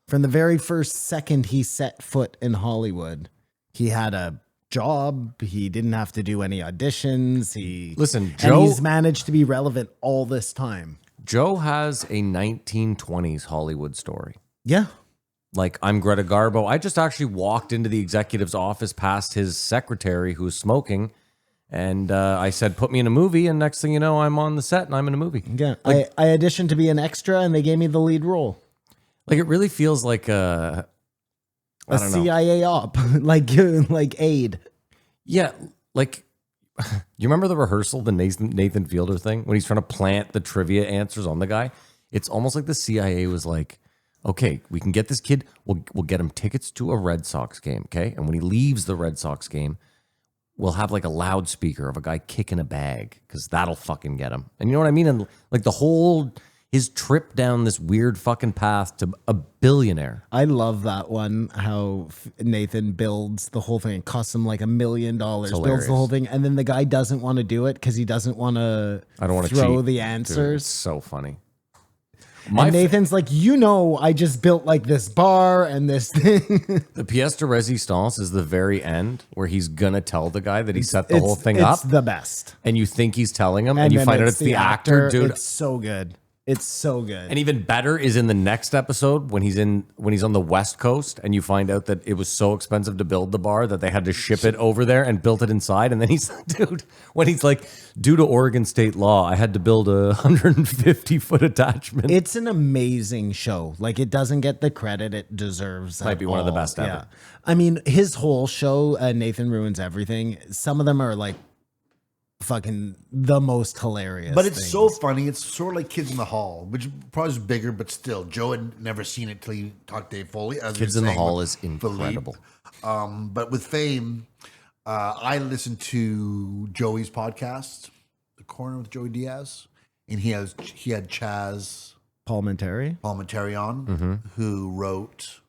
From the very first second he set foot in Hollywood, he had a job. He didn't have to do any auditions. Listen, and Joe- he's managed to be relevant all this time. Joe has a 1920s Hollywood story. Yeah. Like, I'm Greta Garbo. I just actually walked into the executive's office past his secretary who was smoking. And I said, put me in a movie. And next thing you know, I'm on the set and I'm in a movie. Yeah. I auditioned to be an extra and they gave me the lead role. Like, it really feels like I A don't know. CIA op, like aid. Yeah, like, you remember the rehearsal, the Nathan Fielder thing, when he's trying to plant the trivia answers on the guy? It's almost like the CIA was like, okay, we can get this kid, we'll get him tickets to a Red Sox game, okay? And when he leaves the Red Sox game, we'll have like a loudspeaker of a guy kicking a bag, because that'll fucking get him. And you know what I mean? And like the whole, his trip down this weird fucking path to a billionaire. I love that one. How Nathan builds the whole thing. It costs him like $1 million. Builds the whole thing, and then the guy doesn't want to do it because he doesn't want to. I don't want to throw cheat. the Dude, answers. it's so funny. And Nathan's like, I just built like this bar and this thing. The pièce de résistance is the very end where he's gonna tell the guy that he set the whole thing up. It's the best. And you think he's telling him, and you then find out it's the actor, dude. It's so good. It's so good. And even better is in the next episode when he's on the West Coast, and you find out that it was so expensive to build the bar that they had to ship it over there and built it inside. And then he's like, dude, when he's like, due to Oregon state law, I had to build a 150-foot attachment. It's an amazing show. Like, it doesn't get the credit it deserves. Might be one of the best ever. Yeah. I mean, his whole show, Nathan Ruins Everything. Some of them are like fucking the most hilarious. But it's things. so funny. It's sort of like Kids in the Hall, which probably is bigger, but still, Joe had never seen it till he talked to Dave Foley. As Kids you're in the saying Hall with is incredible. Philippe. But with Fame, I listened to Joey's podcast, The Corner with Joey Diaz, and he had Chaz Palminteri on, who wrote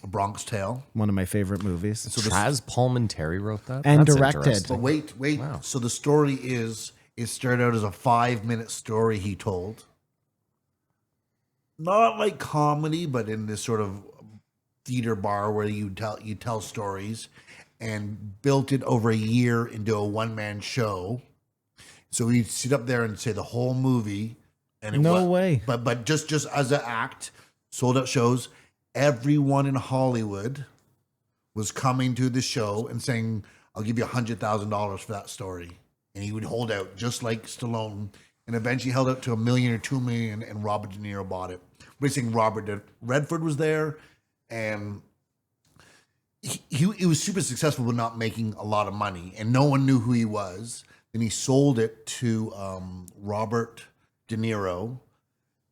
Bronx Tale. One of my favorite movies. So Chaz Palminteri wrote that? And That's directed. interesting. But wait. Wow. So the story is, it started out as a 5-minute story he told. Not like comedy, but in this sort of theater bar where you tell stories, and built it over a year into a one-man show. So he'd sit up there and say the whole movie. And No way. But just as an act, sold out shows. Everyone in Hollywood was coming to the show and saying, I'll give you $100,000 for that story. And he would hold out just like Stallone, and eventually held out to $1 million or $2 million, and Robert De Niro bought it. We're saying Robert Redford was there, and he was super successful but not making a lot of money, and no one knew who he was. Then he sold it to Robert De Niro,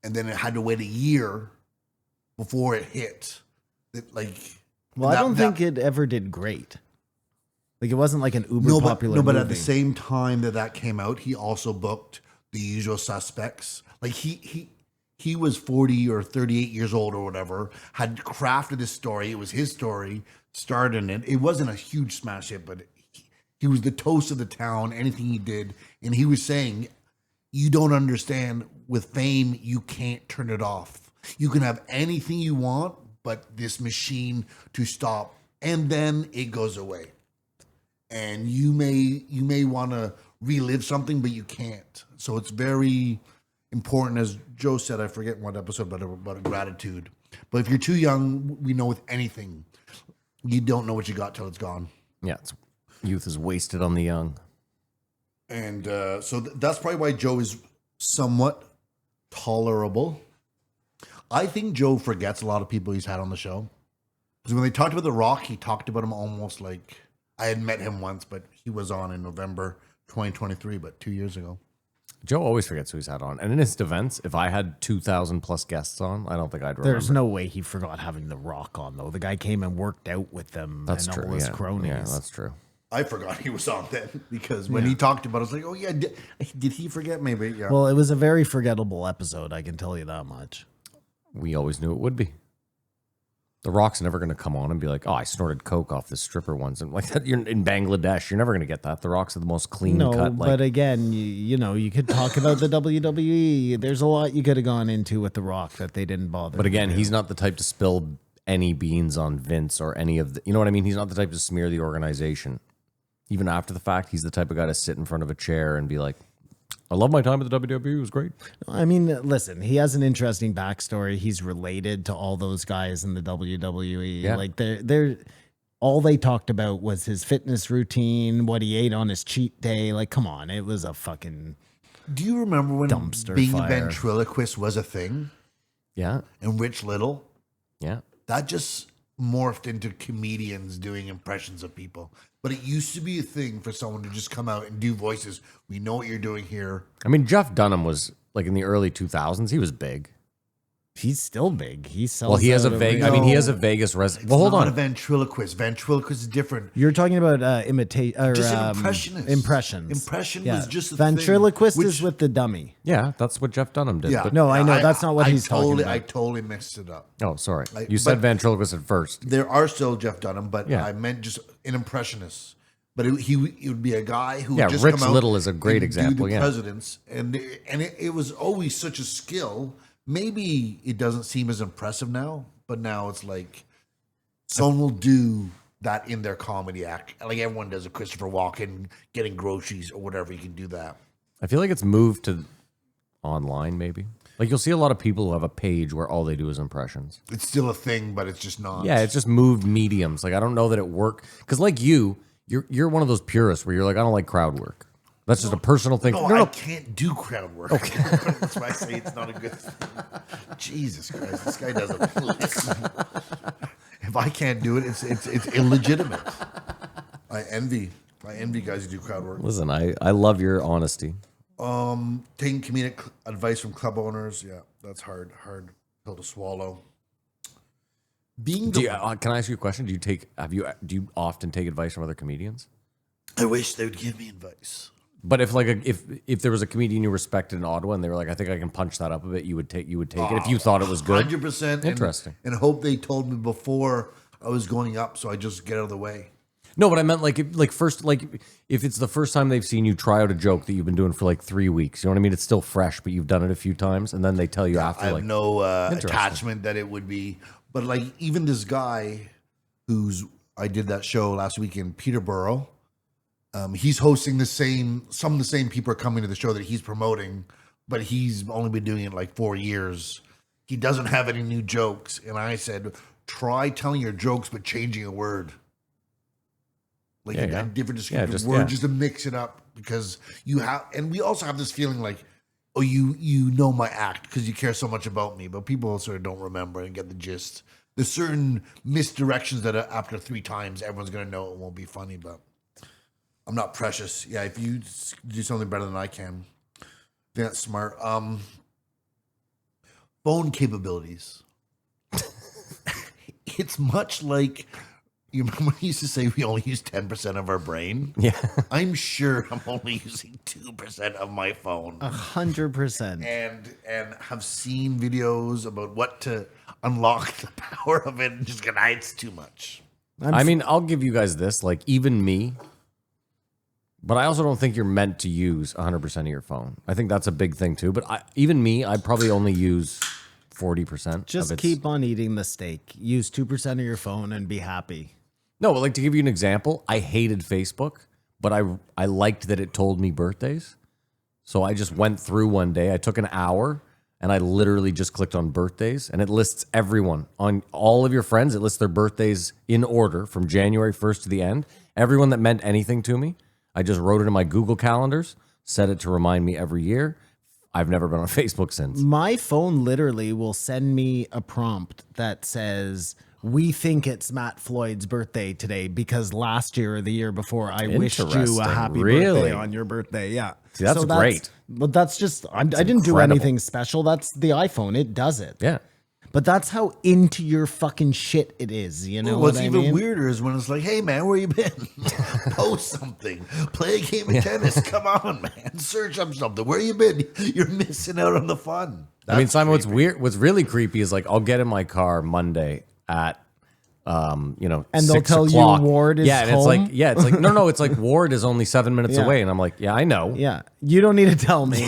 and then it had to wait a year before it hit. I don't think it ever did great. Like, it wasn't like an uber popular but movie. at the same time that came out, he also booked The Usual Suspects. Like, he was 40 or 38 years old or whatever, had crafted this story. It was his story, starred in it. It wasn't a huge smash hit, but he was the toast of the town, anything he did. And he was saying, you don't understand, with Fame, you can't turn it off. You can have anything you want, but this machine to stop, and then it goes away. And you may want to relive something, but you can't. So it's very important, as Joe said, I forget what episode, but about gratitude. But if you're too young, we know with anything, you don't know what you got till it's gone. Yeah, youth is wasted on the young. And so that's probably why Joe is somewhat tolerable. I think Joe forgets a lot of people he's had on the show. Because when they talked about The Rock, he talked about him almost like I had met him once, but he was on in November 2023, but 2 years ago. Joe always forgets who he's had on. And in his defense, if I had 2,000 plus guests on, I don't think I'd remember. There's no way he forgot having The Rock on, though. The guy came and worked out with them. That's and true. all his Yeah. cronies. Yeah, that's true. I forgot he was on then because when he talked about it, I was like, oh yeah, did he forget? Maybe, yeah. Well, it was a very forgettable episode, I can tell you that much. We always knew it would be. The Rock's never going to come on and be like, oh, I snorted coke off this stripper once. And like that, you're in Bangladesh. You're never going to get that. The Rock's the most clean No, cut. but again, you could talk about the WWE. There's a lot you could have gone into with The Rock that they didn't bother. But again, to do. he's not the type to spill any beans on Vince or any of the, you know what I mean? He's not the type to smear the organization. Even after the fact, he's the type of guy to sit in front of a chair and be like, I love my time at the WWE. It was great. I mean, listen, he has an interesting backstory. He's related to all those guys in the WWE. Yeah. Like they're all they talked about was his fitness routine, what he ate on his cheat day. Like, come on, it was a fucking Do you remember when dumpster being fire. a ventriloquist was a thing? Yeah. And Rich Little? Yeah. That just morphed into comedians doing impressions of people. But it used to be a thing for someone to just come out and do voices. We know what you're doing here. I mean, Jeff Dunham was like in the early 2000s. He was big. He's still big. He sells. Well, he has a out Vegas. over- I mean, he has a Vegas resident. Well, hold Not on. a ventriloquist. Ventriloquist is different. You're talking about imitate or Just an impressionist. impressions. Impression Yeah. was just a thing, ventriloquist which- is with the dummy. Yeah, that's what Jeff Dunham did. Yeah. But- No, I know that's not what he's talking about. I totally mixed it up. oh, sorry. I- You said but- ventriloquist at first. There are still Jeff Dunham, but Yeah. I meant just an impressionist. But it would be a guy who Yeah, would just Rich come out Little is a great and example, Do the yeah. presidents, and it was always such a skill. Maybe it doesn't seem as impressive now, but now it's like someone will do that in their comedy act, like everyone does. A Christopher Walken getting groceries or whatever, you can do that. I feel like it's moved to online, maybe. Like you'll see a lot of people who have a page where all they do is impressions. It's still a thing, but it's just not. Yeah, it's just moved mediums. Like I don't know that it worked because, like you're one of those purists where you're like, I don't like crowd work. That's just a personal thing. No, I can't do crowd work. Okay. That's why I say it's not a good thing. Jesus Christ, this guy doesn't listen. If I can't do it, it's illegitimate. I envy guys who do crowd work. Listen, I love your honesty. Taking comedic advice from club owners, yeah, that's hard pill to swallow. Being Do the, you, can I ask you a question? Do you often take advice from other comedians? I wish they would give me advice. But if like if there was a comedian you respected in Ottawa and they were like, I think I can punch that up a bit, you would take it if you thought it was good. 100%. Interesting. And hope they told me before I was going up, so I just get out of the way. No, but I meant like if it's the first time they've seen you try out a joke that you've been doing for like 3 weeks, you know what I mean? It's still fresh, but you've done it a few times, and then they tell you after I have like no Interesting. attachment that it would be. But like even this guy I did that show last week in Peterborough. He's hosting some of the same people are coming to the show that he's promoting, but he's only been doing it like 4 years. He doesn't have any new jokes. And I said, try telling your jokes, but changing a word. Like a different descriptive word, just to mix it up, because you have, and we also have this feeling like, oh, you know my act because you care so much about me, but people sort of don't remember and get the gist. There's certain misdirections that after 3 times, everyone's going to know it won't be funny, but I'm not precious. Yeah, if you do something better than I can, then that's smart. Phone capabilities. It's much like, you remember when you used to say we only use 10% of our brain? yeah. I'm sure I'm only using 2% of my phone. 100%. And have seen videos about what to unlock the power of it and just go, it's too much. I mean, I'll give you guys this, like even me, but I also don't think you're meant to use 100% of your phone. I think that's a big thing too. But even me, I probably only use 40%. Just keep on eating the steak. Use 2% of your phone and be happy. No, but like to give you an example, I hated Facebook, but I liked that it told me birthdays. So I just went through one day. I took an hour and I literally just clicked on birthdays, and it lists everyone on all of your friends. It lists their birthdays in order from January 1st to the end. Everyone that meant anything to me, I just wrote it in my Google calendars, set it to remind me every year. I've never been on Facebook since. My phone literally will send me a prompt that says, we think it's Matt Floyd's birthday today because last year or the year before I wished you a Interesting. happy Really? birthday on your birthday. Yeah. See, that's great. But that's just, I didn't do incredible. anything special. That's the iPhone. It does it. Yeah. But that's how into your fucking shit it is. You know What's what I even mean? weirder is when it's like, hey, man, where you been? Post something. Play a game of tennis. Come on, man. Search up something. Where you been? You're missing out on the fun. I mean, That's Simon, creepy. what's really creepy is like I'll get in my car Monday at And they'll 6 tell you o'clock. Ward is and home? it's like no, it's like Ward is only 7 minutes Yeah. away, and I'm like, yeah, I know. Yeah. You don't need to tell me.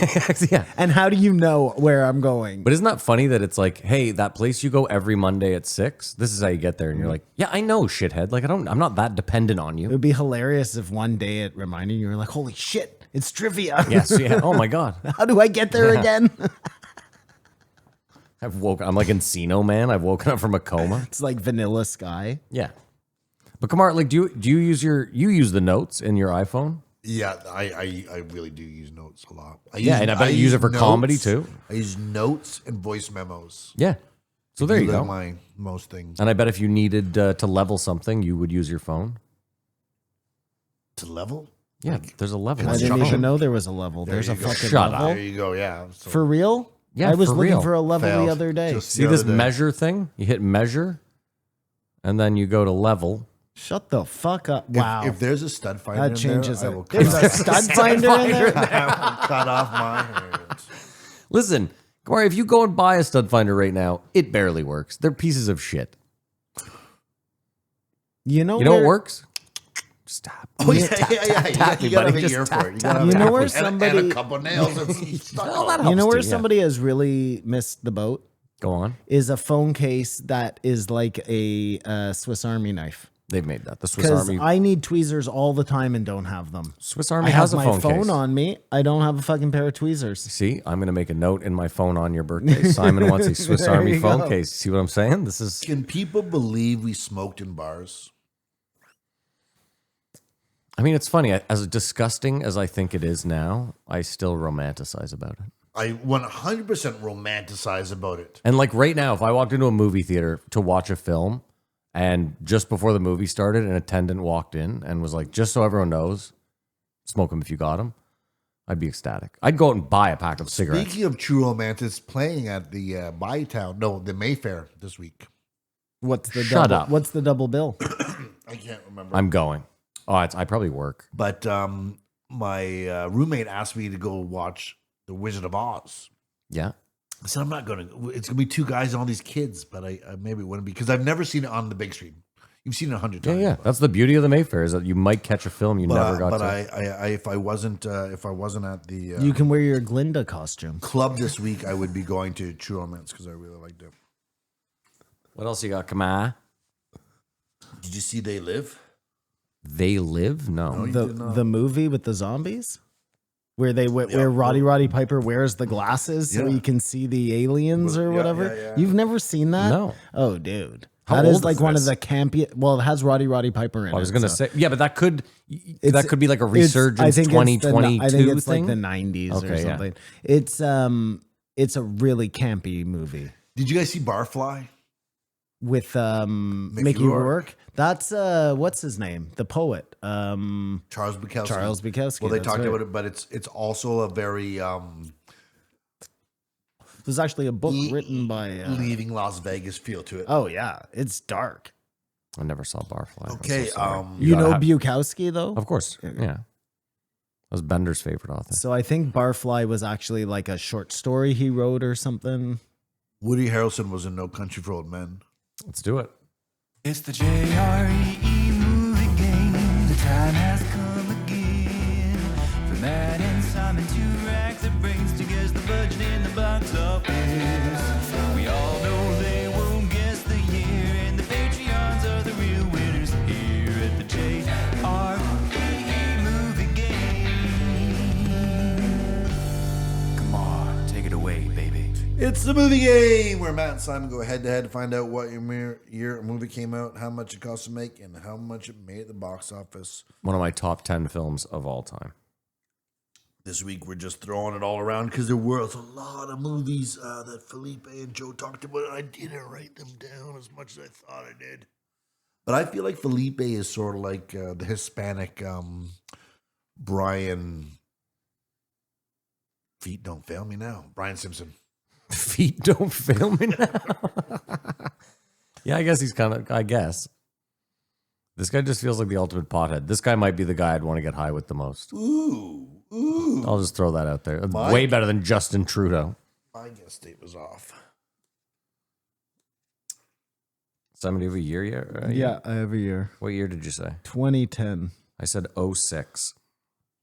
Yeah. And how do you know where I'm going? But isn't that funny that it's like, hey, that place you go every Monday at 6, this is how you get there, and you're like, yeah, I know, shithead. Like I'm not that dependent on It you. would be hilarious if one day it reminded you, you're like, holy shit, it's trivia. Yes, yeah. Oh my god, How do I get there again? I'm like Encino Man. I've woken up from a coma. It's like Vanilla Sky. Yeah. But Kamar, like, do you use the notes in your iPhone? Yeah, I really do use notes a lot. And I bet you use it for comedy, too. I use notes and voice memos. Yeah. So there you Those are go. my most things. And I bet if you needed to level something, you would use your phone. To level? Yeah, there's a level. I on your didn't phone. even know there was a level. There's a you go. fucking Shut level. up. There you go, yeah. So For real? Yeah, I was for looking real. for a level Failed. the other day. Just See the this other day. measure thing? You hit measure, and then you go to level. Shut the fuck up! Wow, If there's a stud finder that in changes there, I it. will There's a stud finder in there. cut off my hands. Listen, Kamari, if you go and buy a stud finder right now, it barely works. They're pieces of shit. You know You know what where- works? Just tap. Oh yeah. tap You me, gotta have buddy. a Just ear tap, for it. You tap, gotta have You a know ear where for it. And somebody- a couple nails. And stuck Well, on that it. You know helps where too, yeah. somebody has really missed the boat Go on. is a phone case that is like a Swiss Army knife. They've made that. The Swiss Because Army. I need tweezers all the time and don't have them. Swiss I Army have has a my phone, phone case. on me. I don't have a fucking pair of tweezers. See, I'm going to make a note in my phone on your birthday. Simon wants a Swiss There Army you phone go. case. See what I'm saying? This is. Can people believe we smoked in bars? I mean, it's funny. As disgusting as I think it is now, I still romanticize about it. I 100% romanticize about it. And like right now, if I walked into a movie theater to watch a film and just before the movie started, an attendant walked in and was like, just so everyone knows, smoke them if you got them, I'd be ecstatic. I'd go out and buy a pack of cigarettes. Speaking of true romantics, playing at the Bytown, no, the Mayfair this week. What's the Shut double, up. What's the double bill? I can't remember. I'm going. Oh, I probably work. But my roommate asked me to go watch The Wizard of Oz. Yeah. I said, I'm not going to. It's going to be two guys and all these kids, but I maybe wouldn't be because I've never seen it on the big screen. You've seen it 100 Yeah, times. yeah. That's the beauty of the Mayfair is that you might catch a film you never got But to. I if I wasn't at the You can wear your Glinda costume. club this week, I would be going to True Romance because I really liked it. What else you got, Kamai? Did you see They Live? They Live? No. The movie with the zombies? Where they where Roddy Piper wears the glasses so Yeah. you can see the aliens or Yeah, whatever. yeah. You've never seen that? No. Oh, dude. How That old is is like one of this? the campiest. Well, it has Roddy Piper in it. I was going to so say, yeah, but that could it's- be like a it's- resurgence I think it's 2022 I think it's thing. like the 90s Okay, or yeah. something. It's a really campy movie Did you guys see Barfly? with Mickey Rourke. Rourke. That's what's his name? The poet. Charles Bukowski. Charles Bukowski. Well, they that's talked right. about it, but it's also a very There's actually a book written by leaving Las Vegas feel to it. Oh yeah, it's dark. I never saw Barfly. I'm Okay, so sorry. You know gotta Bukowski though? Of course. Yeah. That was Bender's favorite author. So I think Barfly was actually like a short story he wrote or something. Woody Harrelson was in No Country for Old Men. Let's do it. It's the JRE movie game. The time has come again. For Matt and Simon, two racks that brings together the budget in the box office. We all know they won't guess the year, and the Patreons are the real winners here at the JRE movie game. Come on, take it away, baby. It's the movie game where Matt and Simon go head to head to find out what year a movie came out, how much it cost to make, and how much it made at the box office. One of my top 10 films of all time. This week we're just throwing it all around because there was a lot of movies that Felipe and Joe talked about, and I didn't write them down as much as I thought I did. But I feel like Felipe is sort of like the Hispanic Brian. Feet don't fail me now. Brian Simpson. Feet don't fail me now. Yeah, I guess he's kind of, I guess. This guy just feels like the ultimate pothead. This guy might be the guy I'd want to get high with the most. Ooh. I'll just throw that out there. It's Mike? way better than Justin Trudeau. My guess date was off. Simon, do you have a year yet? Yeah, every year. What year did you say? 2010. I said 06.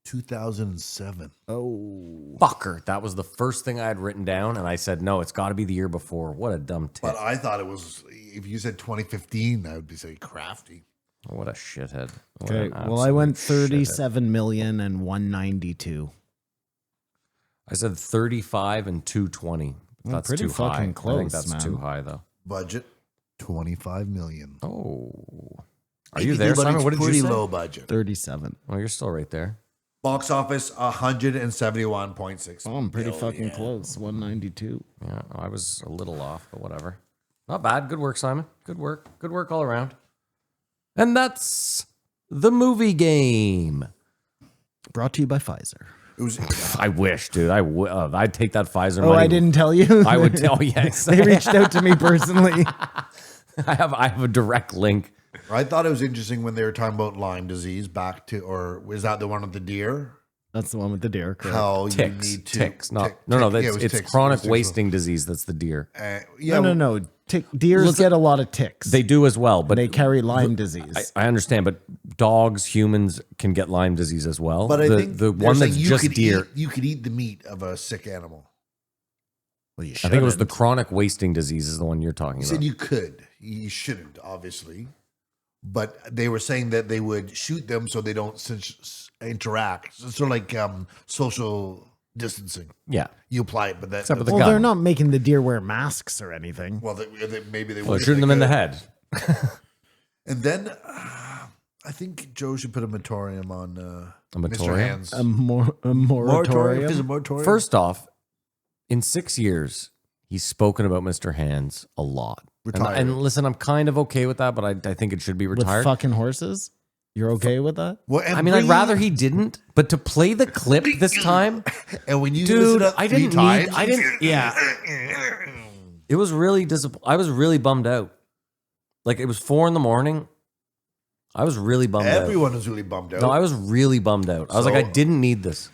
2007. Oh. Fucker. That was the first thing I had written down, and I said, no, it's got to be the year before. What a dumb tip. But I thought it was, if you said 2015, I would be saying crafty. What a shithead. What Okay. an Well, I went absolute shithead. 37 million and 192. I said 35 and 220. Well, That's pretty too high. fucking I think close, that's man. too high, though. Budget, 25 million. Oh. Are you there, Simon? What did pretty you say? low budget. 37. Oh, you're still right there. Box office, 171.6. Oh, I'm pretty fucking close. 192. Yeah, I was a little off, but whatever. Not bad. Good work, Simon. Good work. Good work all around. And that's the movie game. Brought to you by Pfizer. It was. I wish, dude. I'd take that Pfizer Oh, money. I didn't tell you. I would tell. Yes, They reached out to me personally. I have a direct link. I thought it was interesting when they were talking about Lyme disease. Or was that the one with the deer? That's the one with the deer. correct. How you Ticks, need to ticks. Not tick- no. tick- yeah, That's it was it's ticks. chronic It was ticks. wasting disease. That's the deer. Yeah, No. Deers Listen, get a lot of ticks. They do as well, but they carry Lyme disease. I understand. But dogs, humans can get Lyme disease as well. But I think the they're one saying that's you just could deer. you could eat the meat of a sick animal. Well, you I think it was the shouldn't. chronic wasting disease is the one you're talking You about. said you could. You shouldn't, obviously. But they were saying that they would shoot them so they don't interact. So it's sort of like social distancing. Yeah. You apply it, but that. Except with the Well, gun. they're not making the deer wear masks or anything. Well, maybe they Well, would. shooting them in the head. And then I think Joe should put a moratorium on Mr. moratorium? Hands. A moratorium. Is it a moratorium? First off, in 6 years, he's spoken about Mr. Hands a lot. Retired. And listen, I'm kind of okay with that, but I think it should be With retired. fucking horses? You're okay with that? Well, and I mean, I'd rather he didn't, but to play the clip this time, And when you dude, listen to I three didn't times, need. I didn't. Yeah, it was really I was really bummed out. Like it was 4 a.m. I was really bummed out. Everyone was really bummed out. No, I was really bummed out. I was like, I didn't need this.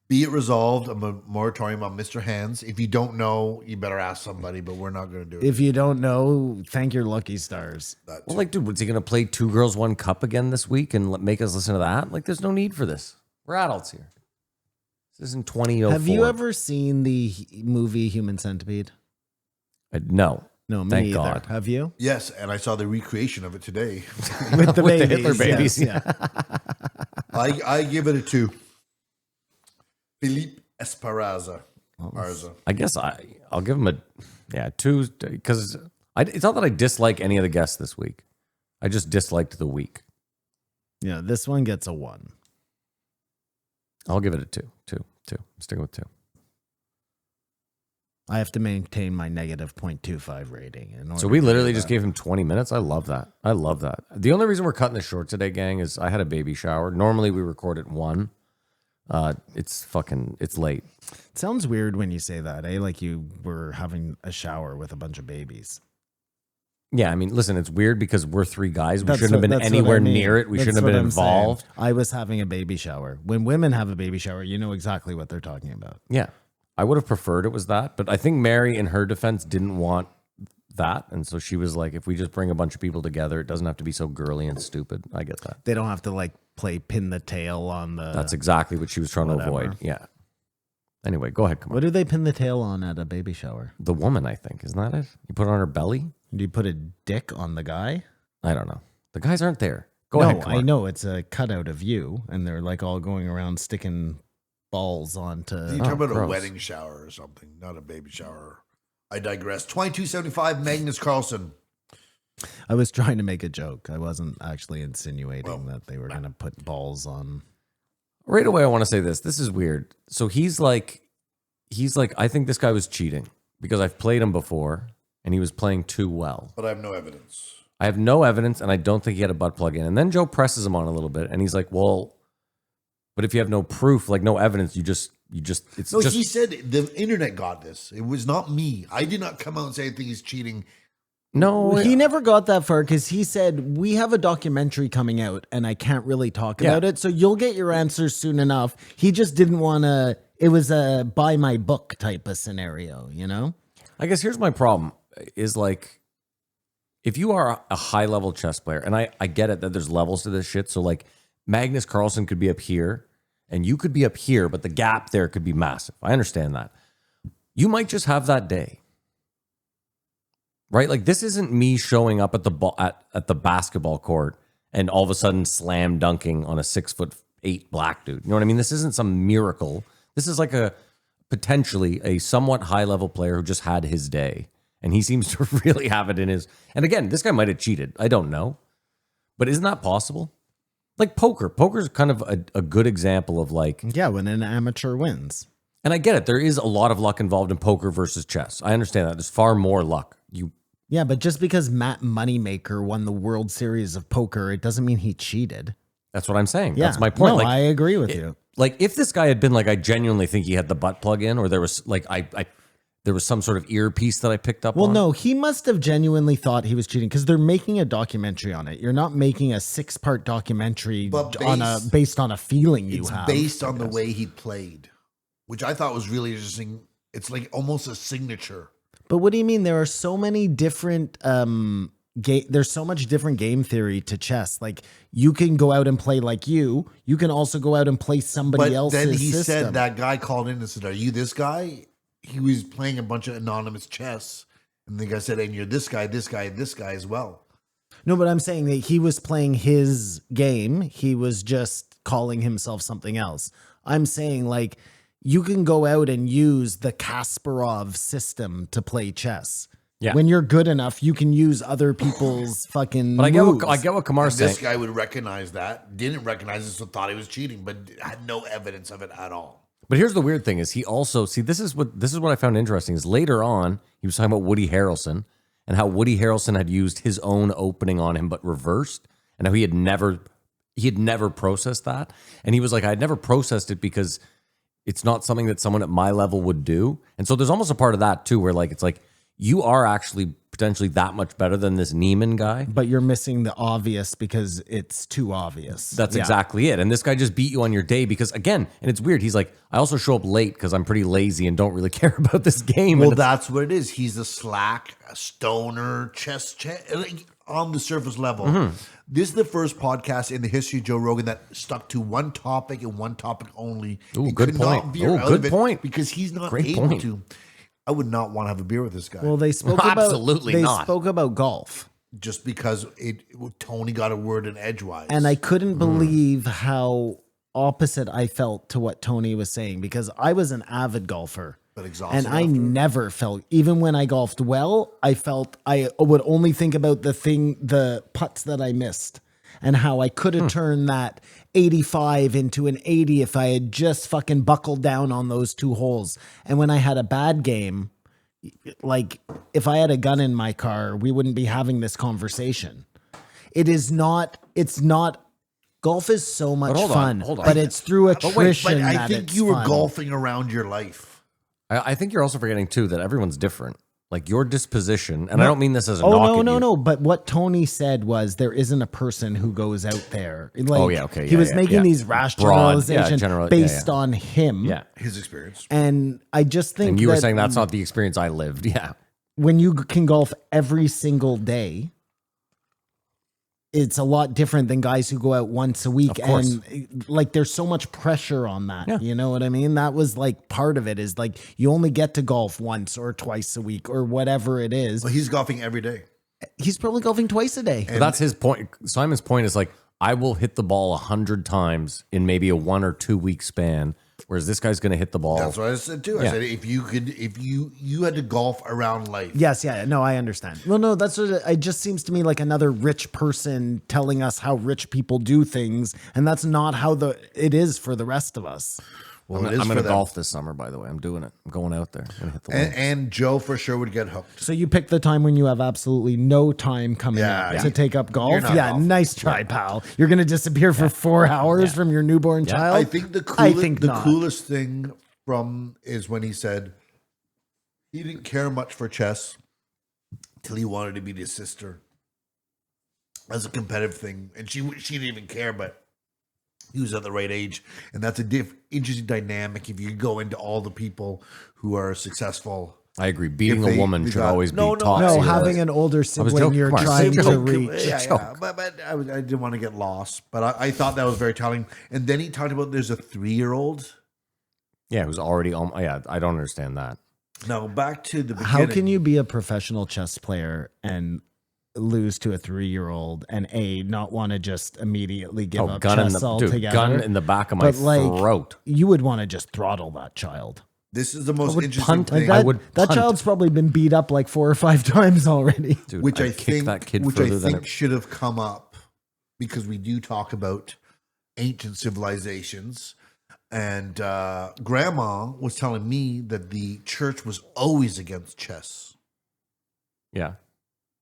Be it resolved, a moratorium on Mr. Hands. If you don't know, you better ask somebody, but we're not going to do it. If you don't know, thank your lucky stars. That Well, like, dude, was he going to play 2 Girls, 1 Cup again this week and make us listen to that? Like, there's no need for this. We're adults here. This isn't 2004. Have you ever seen the movie Human Centipede? No. No, me Thank either. God. Have you? Yes, and I saw the recreation of it today. With the With the babies. Hitler babies, yes, yeah. I give it a 2. Felipe Esparza. Arza. I guess I'll give him a 2 because it's not that I dislike any of the guests this week. I just disliked the week. Yeah, this one gets a 1. I'll give it a 2. 2. I'm sticking with 2. I have to maintain my negative 0.25 rating. In order So we to literally do just that. gave him 20 minutes. I love that. The only reason we're cutting this short today, gang, is I had a baby shower. Normally we record at 1. It's late. It sounds weird when you say that, eh? Like you were having a shower with a bunch of babies. Yeah, I mean, listen, it's weird because we're 3 guys. We That's shouldn't have been what I anywhere mean. near it. We That's shouldn't have what been I'm saying. involved. I was having a baby shower. When women have a baby shower, you know exactly what they're talking about. Yeah. I would have preferred it was that, but I think Mary, in her defense, didn't want that. And so she was like, if we just bring a bunch of people together, it doesn't have to be so girly and stupid. I get that. They don't have to like play pin the tail on the. That's exactly what she was trying to whatever. avoid. Yeah. Anyway, go ahead. Come on. What do they pin the tail on at a baby shower? The woman, I think. Isn't that it? You put it on her belly? Do you put a dick on the guy? I don't know. The guys aren't there. Go no, ahead. Come I on. know it's a cutout of you, and they're like all going around sticking balls onto. You're talking about a gross. wedding shower or something, not a baby shower. I digress. 2275 Magnus Carlson. I was trying to make a joke. I wasn't actually insinuating that they were going to put balls on. Right away, I want to say this. This is weird. So he's like, I think this guy was cheating because I've played him before and he was playing too well. But I have no evidence. I have no evidence and I don't think he had a butt plug in. And then Joe presses him on a little bit and he's like, well, but if you have no proof, like no evidence, it's No, just. he said the internet got this. It was not me. I did not come out and say I think he's cheating. No, He never got that far because he said, we have a documentary coming out and I can't really talk Yeah. about it. So you'll get your answers soon enough. He just didn't want to, it was a buy my book type of scenario, you know? I guess here's my problem is like, if you are a high level chess player, and I get it that there's levels to this shit. So like Magnus Carlson could be up here and you could be up here, but the gap there could be massive. I understand that. You might just have that day. Right? Like this isn't me showing up at the basketball court and all of a sudden slam dunking on a 6'8" black dude. You know what I mean? This isn't some miracle. This is like potentially a somewhat high level player who just had his day. And he seems to really have it in his. And again, this guy might have cheated. I don't know. But isn't that possible? Like poker. Poker's kind of a good example of like. Yeah, when an amateur wins. And I get it. There is a lot of luck involved in poker versus chess. I understand that. There's far more luck. Yeah, but just because Matt Moneymaker won the World Series of Poker, it doesn't mean he cheated. That's what I'm saying. Yeah, That's my point. No, Like, I agree with you. like if this guy had been like, I genuinely think he had the butt plug in, or there was like there was some sort of earpiece that I picked up Well, on. no, he must have genuinely thought he was cheating because they're making a documentary on it. You're not making a 6-part documentary But based on a feeling you It's have. based on the way he played, which I thought was really interesting. It's like almost a signature. But what do you mean? There are so many different there's so much different game theory to chess. Like you can go out and play like you can also go out and play somebody But else's then he system. said that guy called in and said, "Are you this guy?" He was playing a bunch of anonymous chess, and the guy said, "And you're this guy, this guy, this guy as well." No, but I'm saying that he was playing his game. He was just calling himself something else. I'm saying like you can go out and use the Kasparov system to play chess. Yeah. When you're good enough, you can use other people's fucking But moves. I get what Kamar's saying. This guy would recognize that, didn't recognize it, so thought he was cheating, but had no evidence of it at all. But here's the weird thing: is he also this is what I found interesting is later on he was talking about Woody Harrelson and how Woody Harrelson had used his own opening on him but reversed, and how he had never processed that, and he was like, I had never processed it because it's not something that someone at my level would do, and so there's almost a part of that too where like it's like you are actually potentially that much better than this Neiman guy. But you're missing the obvious because it's too obvious. That's Yeah. exactly it. And this guy just beat you on your day because, again, and it's weird. He's like, I also show up late because I'm pretty lazy and don't really care about this game. Well, And it's- that's what it is. He's a slack, a stoner, like, on the surface level. Mm-hmm. This is the first podcast in the history of Joe Rogan that stuck to one topic and one topic only. Ooh, He good could not point. veer Ooh, out good of it point. because he's not Great able point. to. I would not want to have a beer with this guy. Well, they spoke Absolutely about not. They spoke about golf. just because Tony got a word in edgewise. And I couldn't believe how opposite I felt to what Tony was saying because I was an avid golfer. But exhausted And I after? never felt, even when I golfed well, I felt I would only think about the putts that I missed and how I could have turned that 85 into an 80 if I had just fucking buckled down on those 2 holes. And when I had a bad game, like if I had a gun in my car, we wouldn't be having this conversation. It's not golf is so much hold on, fun, hold on. but it's through But attrition. I that think it's you were fun. golfing around your life. I think you're also forgetting, too, that everyone's different. Like your disposition, and I don't mean this as a knock Oh at you. no! But what Tony said was there isn't a person who goes out there. Like, Oh, yeah, okay, he yeah, was yeah, making yeah. these rash Broad, yeah, generalizations general- yeah, based yeah. on him. Yeah. His experience. And I just think And you were that saying that's not the experience I lived. Yeah. when you can golf every single day, it's a lot different than guys who go out once a week. Of course. And like there's so much pressure on that. Yeah. You know what I mean? That was like part of it is like you only get to golf once or twice a week or whatever it is. Well, he's golfing every day. He's probably golfing twice a day. But that's his point. Simon's point is like, I will hit the ball 100 times in maybe a 1 or 2 week span, whereas this guy's going to hit the ball. That's what I said too. I Yeah. said if you had to golf around life. Yes, yeah, no, I understand. Well, no, that's what it just seems to me like another rich person telling us how rich people do things, and that's not how it is for the rest of us. Well, I'm it is going for to them. golf this summer, by the way. I'm doing it. I'm going out there. I'm going to hit the ball. And Joe for sure would get hooked. So you pick the time when you have absolutely no time coming Yeah, up yeah. to take up golf. You're not Yeah, golfing. nice try, pal. You're gonna disappear for 4 hours from your newborn child. I think the not. coolest thing from is when he said he didn't care much for chess till he wanted to meet his sister as a competitive thing, and she didn't even care, but he was at the right age, and that's a interesting dynamic. If you go into all the people who are successful, I agree. Beating If a they- woman they should got- always No, be no, top. No, tier. having an older sibling joking, you're Mark. trying to Joke. reach. yeah, but I didn't want to get lost, but I thought that was very telling. And then he talked about there's a 3-year-old. Yeah, who's already on. Yeah, I don't understand that. Now back to the beginning. How can you be a professional chess player and lose to a 3-year-old and not want to just immediately give up gun in chess the altogether? gun in the back of my But, like, throat. You would want to just throttle that child. This is the most would interesting punt. Like thing. that, would that punt. child's probably been beat up like 4 or 5 times already. Dude, which I'd I kick think that kid which I further than think it. should have come up because we do talk about ancient civilizations, and Grandma was telling me that the church was always against chess, Yeah.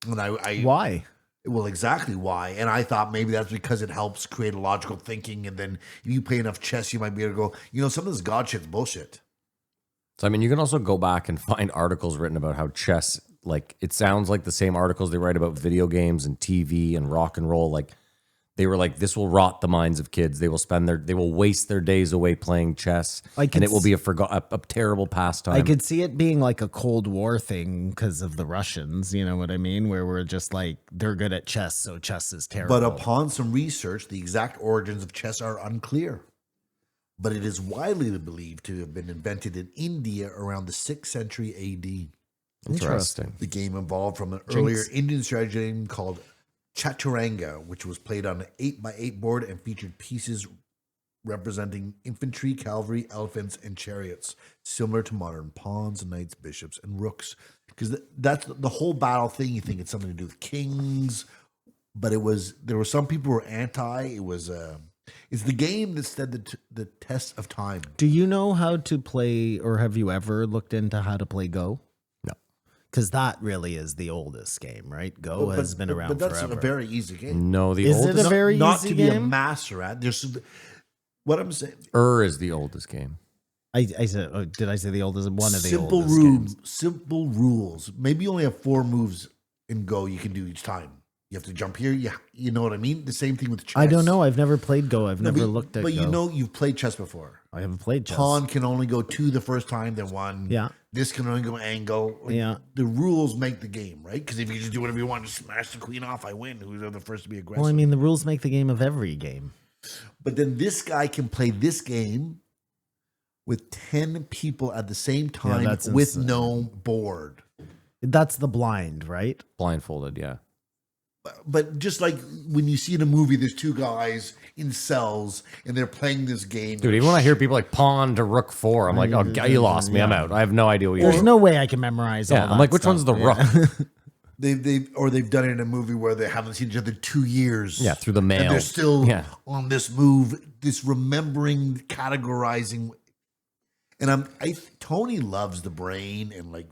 and I Why? Well, exactly why. And I thought maybe that's because it helps create a logical thinking. And then if you play enough chess, you might be able to go, some of this God shit's bullshit. So, I mean, you can also go back and find articles written about how chess, like, it sounds like the same articles they write about video games and TV and rock and roll. Like, they were like, this will rot the minds of kids. They will waste their days away playing chess, and it will be a terrible pastime. I could see it being like a Cold War thing because of the Russians, you know what I mean? Where we're just like, they're good at chess, so chess is terrible. But upon some research, the exact origins of chess are unclear. But it is widely believed to have been invented in India around the 6th century AD. Interesting. The game evolved from an earlier Indian strategy game called Chaturanga, which was played on an 8x8 board and featured pieces representing infantry, cavalry, elephants, and chariots, similar to modern pawns, knights, bishops, and rooks. Because that's the whole battle thing. You think it's something to do with kings, but there were some people who were anti. It's the game that stood the test of time. Do you know how to play, or have you ever looked into how to play Go? No. Because that really is the oldest game, right? Go has been around but that's forever. a very easy game. No, the Is oldest. it a very Not easy to be a game? master at. There's what I'm saying. Is the oldest game. I said, did I say the oldest? One of the Simple oldest rules. games. Simple rules. Maybe you only have 4 moves in Go you can do each time. You have to jump here. You know what I mean? The same thing with chess. I don't know. I've never played Go. I've never looked at But Go. you know you've played chess before. I haven't played chess. Pawn can only go 2 the first time, then 1. Yeah. This can only go angle. Yeah. The rules make the game, right? Because if you just do whatever you want, just smash the queen off, I win. Who's the first to be aggressive? Well, I mean, the rules make the game of every game. But then this guy can play this game with 10 people at the same time that's with insane. no board. That's the blind, right? Blindfolded, yeah. But just like when you see in a movie, there's 2 guys in cells and they're playing this game. Dude, even when I hear people like pawn to rook 4, I'm like, oh, you lost me. I'm out. I have no idea what you're There's no way I can memorize all Yeah, that I'm like, which stuff. one's the Yeah. rook? They've done it in a movie where they haven't seen each other 2 years. Yeah, through the mail. And they're still Yeah. on this move, this remembering, categorizing. And Tony loves the brain and like,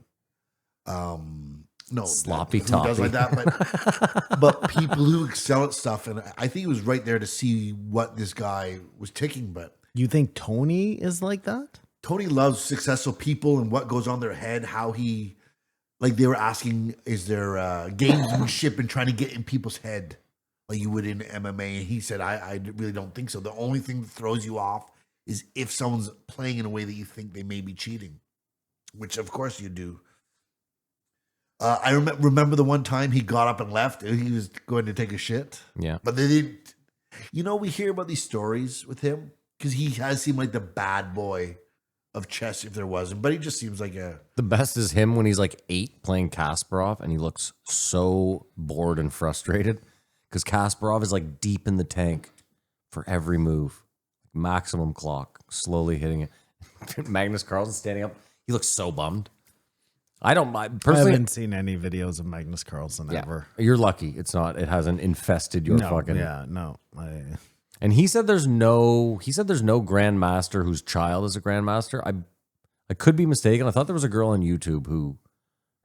no, Sloppy who does like toppy. that, but people who excel at stuff. And I think he was right there to see what this guy was ticking. But You think Tony is like that? Tony loves successful people and what goes on their head, how he, like they were asking, is there gamesmanship and trying to get in people's head like you would in MMA? And he said, I really don't think so. The only thing that throws you off is if someone's playing in a way that you think they may be cheating, which of course you do. I remember the one time he got up and left. He was going to take a shit. Yeah. But they didn't. We hear about these stories with him because he has seemed like the bad boy of chess if there wasn't. But he just seems like a... The best is him when he's like 8 playing Kasparov and he looks so bored and frustrated because Kasparov is like deep in the tank for every move. Maximum clock, slowly hitting it. Magnus Carlson standing up. He looks so bummed. I personally haven't seen any videos of Magnus Carlson ever. You're lucky. It hasn't infested your fucking. Yeah, no. And he said there's no grandmaster whose child is a grandmaster. I could be mistaken. I thought there was a girl on YouTube who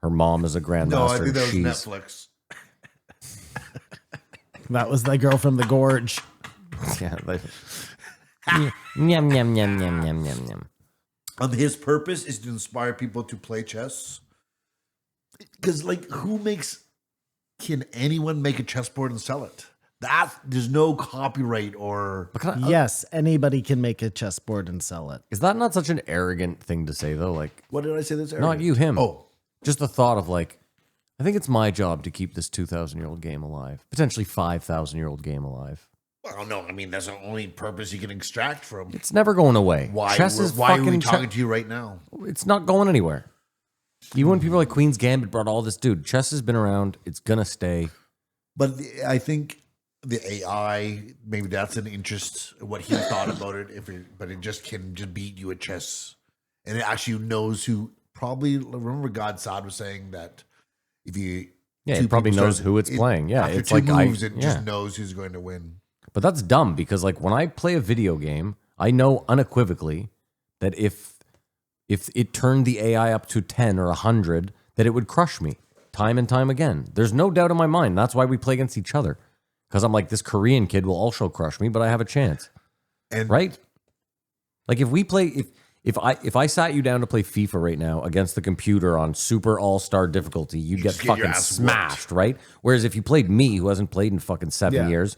her mom is a grandmaster. No, I think that was She's- Netflix. That was the girl from the Gorge. Yeah. Yum yum yum yum yum yum yum. His purpose is to inspire people to play chess. Because, can anyone make a chessboard and sell it? There's no copyright or... Yes, anybody can make a chessboard and sell it. Is that not such an arrogant thing to say though? Like, What did I say this? not you, him. Oh, Just the thought of like, I think it's my job to keep this 2,000-year-old game alive, potentially 5,000-year-old game alive. well, no. I mean, that's the only purpose you can extract from. It's never going away. Why Chess is are we fucking talking to you right now? It's not going anywhere. Even when people like Queen's Gambit brought all this, dude, chess has been around. It's gonna stay. But I think the AI, maybe that's an interest, what he thought about it. But it just can just beat you at chess. And it actually knows who, probably, remember God Saad was saying that if you... Yeah, two it probably people knows start- who it's playing. Yeah, after it's 2 like moves, it yeah. just knows who's going to win. But that's dumb because like when I play a video game, I know unequivocally that if it turned the AI up to 10 or 100, that it would crush me. time and time again. There's no doubt in my mind. That's why we play against each other. Because I'm like, this Korean kid will also crush me, but I have a chance. And Right? Like if we play, if I sat you down to play FIFA right now against the computer on super all-star difficulty, you'd get just get your fucking ass smashed, right? Whereas if you played me, who hasn't played in fucking 7 years,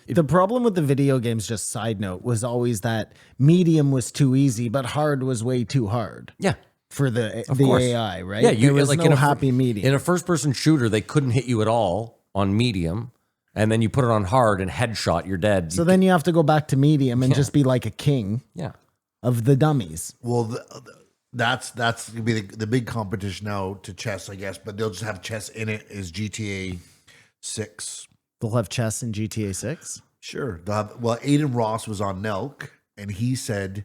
The problem with the video games, just side note, was always that medium was too easy, but hard was way too hard yeah. for the course. AI, right? Yeah, you there was like no in a happy medium. In a first-person shooter, they couldn't hit you at all on medium, and then you put it on hard and headshot, you're dead. So then you have to go back to medium and just be like a king yeah. of the dummies. well, that's gonna be the big competition now to chess, I guess. But they'll just have chess in it. Is GTA 6? They'll have chess in GTA 6. Sure. They'll have, well, Aiden Ross was on Nelk, and he said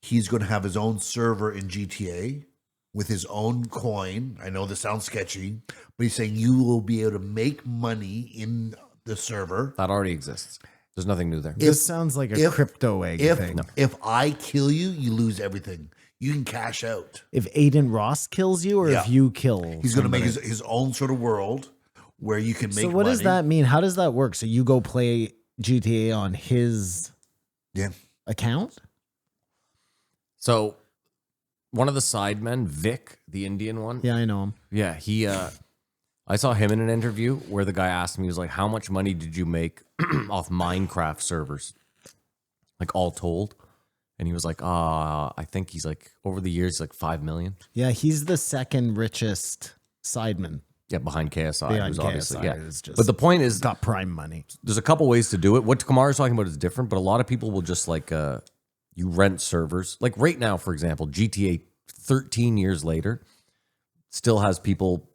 he's going to have his own server in GTA with his own coin. I know this sounds sketchy, but he's saying you will be able to make money in the server. That already exists. There's nothing new there. This sounds like a crypto egg thing. If I kill you, you lose everything. You can cash out. If Aiden Ross kills you, or Yeah. if you kill, He's going to make somebody. his own sort of world where you can make So what does money. that mean? How does that work? So you go play GTA on his Yeah. account? So one of the sidemen, Vic, the Indian one, Yeah, I know him. yeah, he I saw him in an interview where the guy asked him, he was like, how much money did you make off Minecraft servers? Like all told. And he was like, I think he's like, over the years, like 5 million. Yeah, he's the second richest sideman. Yeah, behind KSI. Behind who's obviously, KSI yeah. is just- But the point is, Got prime money. there's a couple ways to do it. What Kamar's talking about is different, but a lot of people will just like, you rent servers. Like right now, for example, GTA 13 years later still has people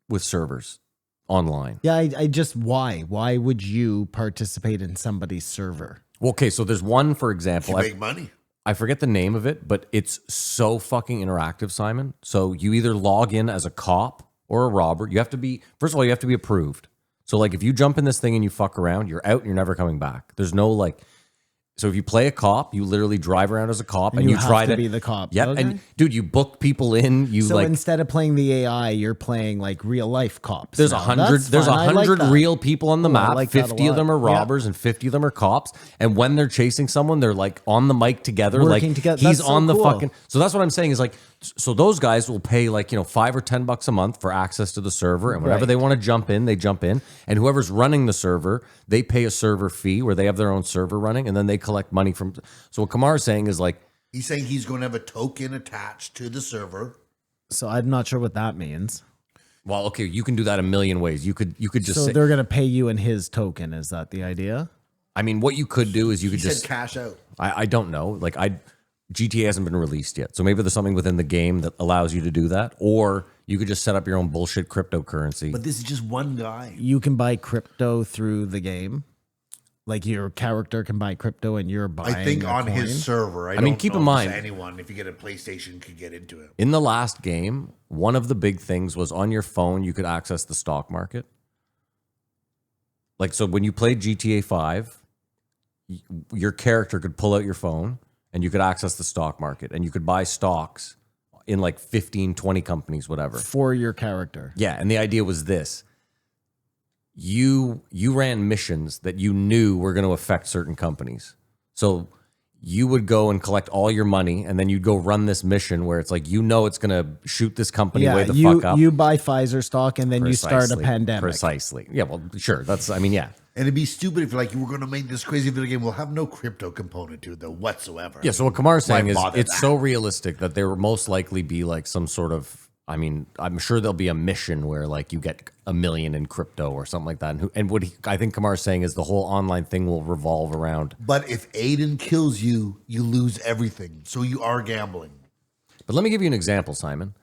with servers online. Yeah, I just why? Why would you participate in somebody's server? Well, okay, so there's one, for example, You make money. I forget the name of it, but it's so fucking interactive, Simon. So you either log in as a cop or a robber. You have to be, first of all, you have to be approved. So like if you jump in this thing and you fuck around, you're out and you're never coming back. There's no like, so if you play a cop, you literally drive around as a cop and you you have try to be the cop. Yep. Okay. And dude, you book people in, you So like, instead of playing the AI, you're playing like real life cops. there's now. 100 That's there's fun. I like 100 that. real people on the Ooh, I map. like that a 50 of them lot. are Yeah. robbers and 50 of them are cops. And when they're chasing someone, they're like on the mic together. Working like together. he's That's so on the cool. fucking. So that's what I'm saying is like, so those guys will pay like, $5 or $10 a month for access to the server. And whenever Right. they want to jump in, they jump in. And whoever's running the server, they pay a server fee where they have their own server running and then they collect money from. So what Kamar's saying is like, He's saying he's going to have a token attached to the server. So I'm not sure what that means. well, okay, you can do that a million ways. You could just So say, they're gonna pay you in his token. Is that the idea? I mean, what you could do is you He could said just cash out. I don't know. Like GTA hasn't been released yet. So maybe there's something within the game that allows you to do that. Or you could just set up your own bullshit cryptocurrency. But this is just one guy. You can buy crypto through the game. Like your character can buy crypto, and you're buying. I think a on coin. his server. I mean, don't keep know in if mind- anyone, if you get a PlayStation, could get into it. In the last game, one of the big things was on your phone, you could access the stock market. Like, so when you played GTA 5, your character could pull out your phone and you could access the stock market and you could buy stocks in like 15, 20 companies, whatever. for your character. Yeah, and the idea was this. You ran missions that you knew were going to affect certain companies. So you would go and collect all your money and then you'd go run this mission where it's like it's going to shoot this company way the fuck up. you buy Pfizer stock, and then you start a Precisely. pandemic. Precisely. Yeah, well, sure. Yeah. And it'd be stupid if like you were going to make this crazy video game. We'll have no crypto component to it though whatsoever. Yeah, so what Kamar's saying Why is bother it's that? so realistic that there will most likely be like some sort of, I mean, I'm sure there'll be a mission where like you get $1 million in crypto or something like that. And what I think Kamar's saying is the whole online thing will revolve around. But if Aiden kills you, you lose everything. So you are gambling. But let me give you an example, Simon.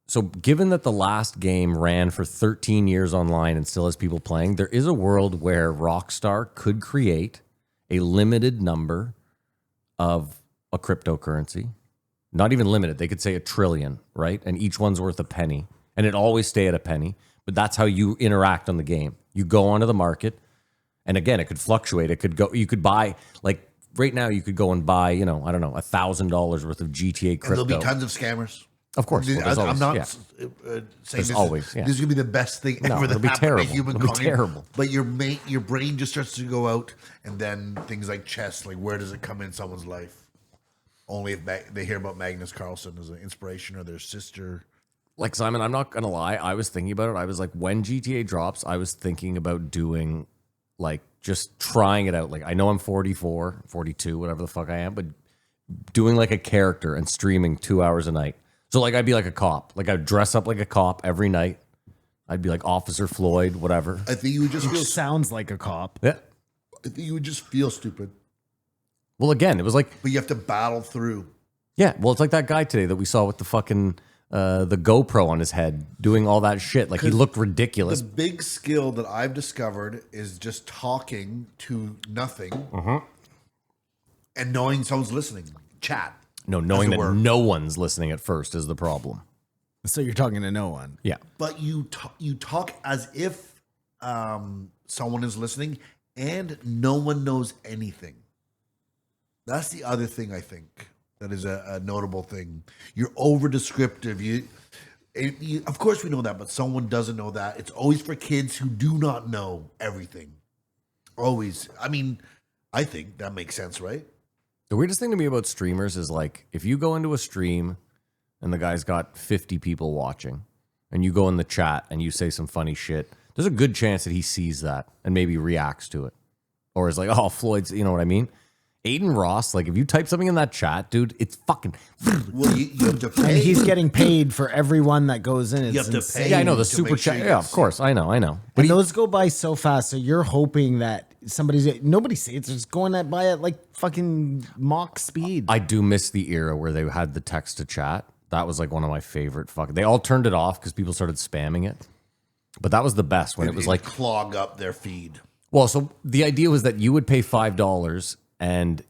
So given that the last game ran for 13 years online and still has people playing, there is a world where Rockstar could create a limited number of a cryptocurrency. Not even limited. They could say 1 trillion, right? And each one's worth a penny. And it always stay at a penny. But that's how you interact on the game. You go onto the market. And again, it could fluctuate. You could buy, like right now, you could go and buy, I don't know, $1,000 worth of GTA And crypto. there'll be tons of scammers. Of course. Well, there's I'm always, not yeah. saying There's this, always, yeah. this is gonna be the best thing No, ever it'll that be happened terrible. to humankind. It'll be terrible. But your brain just starts to go out, and then things like chess, like where does it come in someone's life? Only if they hear about Magnus Carlson as an inspiration or their sister. Like, Simon, I'm not going to lie. I was thinking about it. I was like, when GTA drops, I was thinking about doing, like, just trying it out. Like, I know I'm 44, 42, whatever the fuck I am, but doing like a character and streaming 2 hours a night. So, like, I'd be like a cop. Like, I'd dress up like a cop every night. I'd be like Officer Floyd, whatever. I think you would just feel. Sounds like a cop. Yeah. I think you would just feel stupid, Well, again, it was like, but you have to battle through. yeah, well, it's like that guy today that we saw with the fucking, the GoPro on his head doing all that shit. Like, he looked ridiculous. The big skill that I've discovered is just talking to nothing and knowing someone's listening. Chat. No, knowing As it that were. no one's listening at first is the problem. So you're talking to no one. Yeah. But you talk as if someone is listening and no one knows anything. That's the other thing I think that is a notable thing. You're over descriptive. You, of course, we know that, but someone doesn't know that. It's always for kids who do not know everything. Always. I mean, I think that makes sense, right? The weirdest thing to me about streamers is like, if you go into a stream and the guy's got 50 people watching and you go in the chat and you say some funny shit, there's a good chance that he sees that and maybe reacts to it. Or is like, oh, Floyd's, you know what I mean? Aiden Ross, like if you type something in that chat, dude, it's fucking. Well, you have to And pay. he's getting paid for everyone that goes in. It's You have to insane. pay. Yeah, I know the to super make sure chat. you Yeah, get of course, I know. And those go by so fast. So you're hoping that nobody sees it. It's just going by at like fucking mock speed. I do miss the era where they had the text to chat. That was like one of my favorite fucking. They all turned it off because people started spamming it. But that was the best when it was like, clog up their feed. well, so the idea was that you would pay $5 and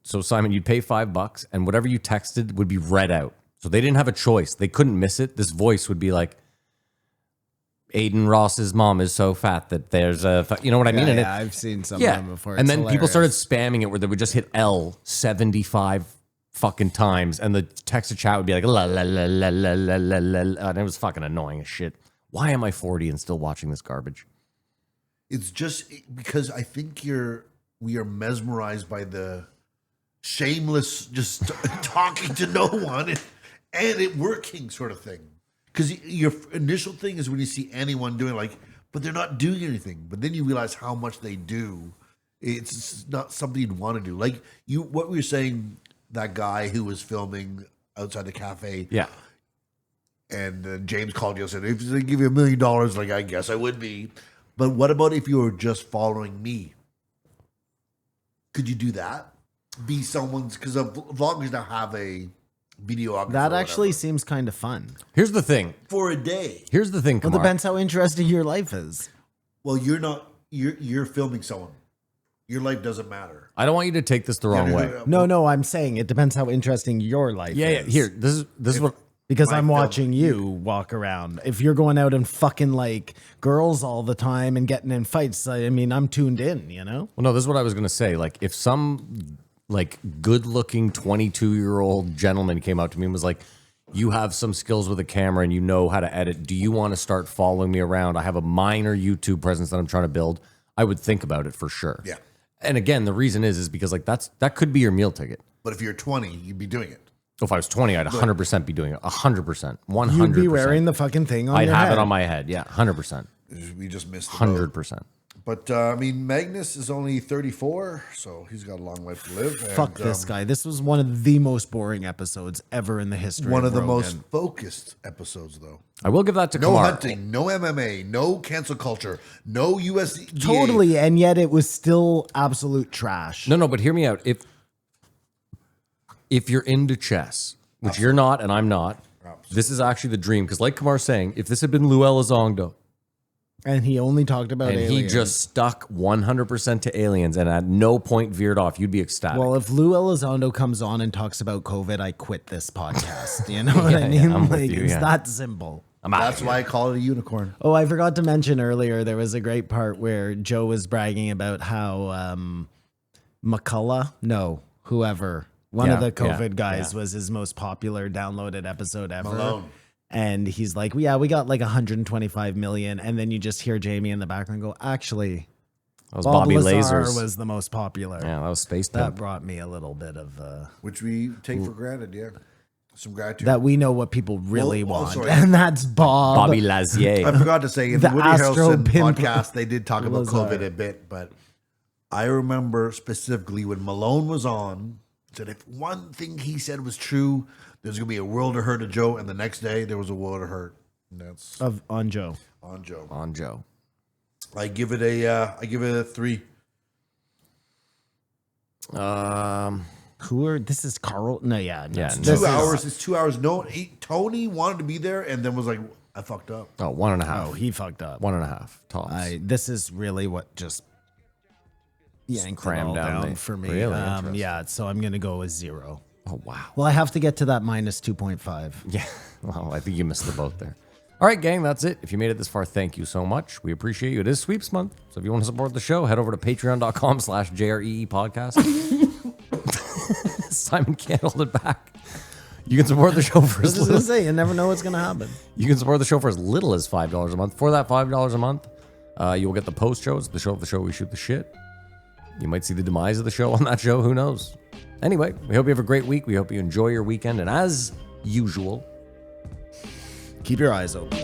so Simon, you'd pay $5 and whatever you texted would be read out. So they didn't have a choice. They couldn't miss it. This voice would be like, Aiden Ross's mom is so fat that there's a, you know what I mean? And yeah, I've seen some yeah. of them before. And It's then people hilarious. started spamming it where they would just hit L 75 fucking times and the text to chat would be like, la la la la la la la la. And it was fucking annoying as shit. Why am I 40 and still watching this garbage? It's just because I think we are mesmerized by the shameless just talking to no one and it working sort of thing. Because your initial thing is when you see anyone doing like, but they're not doing anything. But then you realize how much they do. It's not something you'd want to do. Like what we were saying, that guy who was filming outside the cafe. Yeah. And James called you and said, if they give you $1 million, like, I guess I would be. But what about if you were just following me? Could you do that? Be someone's, because vloggers now have a videographer. That or actually whatever. seems kind of fun. Here's the thing. For a day. Here's the thing, Well, Kamar. depends how interesting your life is. Well, you're filming someone. Your life doesn't matter. I don't want you to take this the wrong way. No, I'm saying it depends how interesting your life Yeah, yeah. is. Here, this is what. Because My I'm film. watching you walk around. If you're going out and fucking like girls all the time and getting in fights, I mean, I'm tuned in, you know? Well, no, this is what I was gonna say. Like, if some like good-looking 22-year-old gentleman came out to me and was like, "You have some skills with a camera and you know how to edit. Do you want to start following me around? I have a minor YouTube presence that I'm trying to build." I would think about it for sure. Yeah. And again, the reason is because like that could be your meal ticket. But if you're 20, you'd be doing it. If I was 20, I'd 100% be doing it. 100%. 100%. You'd be wearing the fucking thing on I'd your have head. it on my head. Yeah, 100%. We just missed the boat. 100%. But, I mean, Magnus is only 34, so he's got a long life to live. Fuck and, this guy. This was one of the most boring episodes ever in the history One of of the Rogan. most focused episodes, though. I will give that to No Kamar. hunting, no MMA, no cancel culture, no USDA. Totally, and yet it was still absolute trash. No, but hear me out. If you're into chess, which you're not and I'm not, this is actually the dream. Because like Kamar's saying, if this had been Lou Elizondo And he only talked about and aliens. he just stuck 100% to aliens and at no point veered off, you'd be ecstatic. Well, if Lou Elizondo comes on and talks about COVID, I quit this podcast. You know what I mean? I'm with Like, you, it's yeah. that simple. I'm out. That's why I call it a unicorn. Oh, I forgot to mention earlier, there was a great part where Joe was bragging about how whoever One of Yeah, the COVID yeah, guys yeah. was his most popular downloaded episode ever. Malone. And he's like, yeah, we got like 125 million. And then you just hear Jamie in the background go, actually, That was Bob Bobby Lazar Lasers. was the most popular. Yeah, that was Space That Pimp. brought me a little bit of Which we take for granted, yeah. Some gratitude. that we know what people really Well, want. sorry. And that's Bob. Bobby Lazier. I forgot to say, in The the Woody Astro Harrelson Pimp podcast, they did talk about Lazar. COVID a bit, but I remember specifically when Malone was on, said if one thing he said was true, there's going to be a world of hurt of Joe, and the next day there was a world of hurt. And that's On Joe. on Joe. On Joe. I give it a 3. This is Carl? No, yeah. No, Yeah, this no. 2 is- hours. It's 2 hours. No, Tony wanted to be there, and then was like, I fucked up. Oh, 1.5. Oh, he fucked up. 1.5 tops. This is really what just yanked it crammed all down down the- for me. Really interesting. Yeah, so I'm gonna go with 0. Oh, wow. Well, I have to get to that minus 2.5. Yeah. Well, I think you missed the boat there. All right, gang, that's it. If you made it this far, thank you so much. We appreciate you. It is sweeps month. So if you want to support the show, head over to patreon.com/JREE podcast. Simon can't hold it back. You can support the show for I was as just gonna little. say, you never know what's gonna happen. You can support the show for as little as $5 a month. For that $5 a month, you will get the post shows, the show of the show we shoot the shit. You might see the demise of the show on that show. Who knows? Anyway, we hope you have a great week. We hope you enjoy your weekend. And as usual, Keep your eyes open.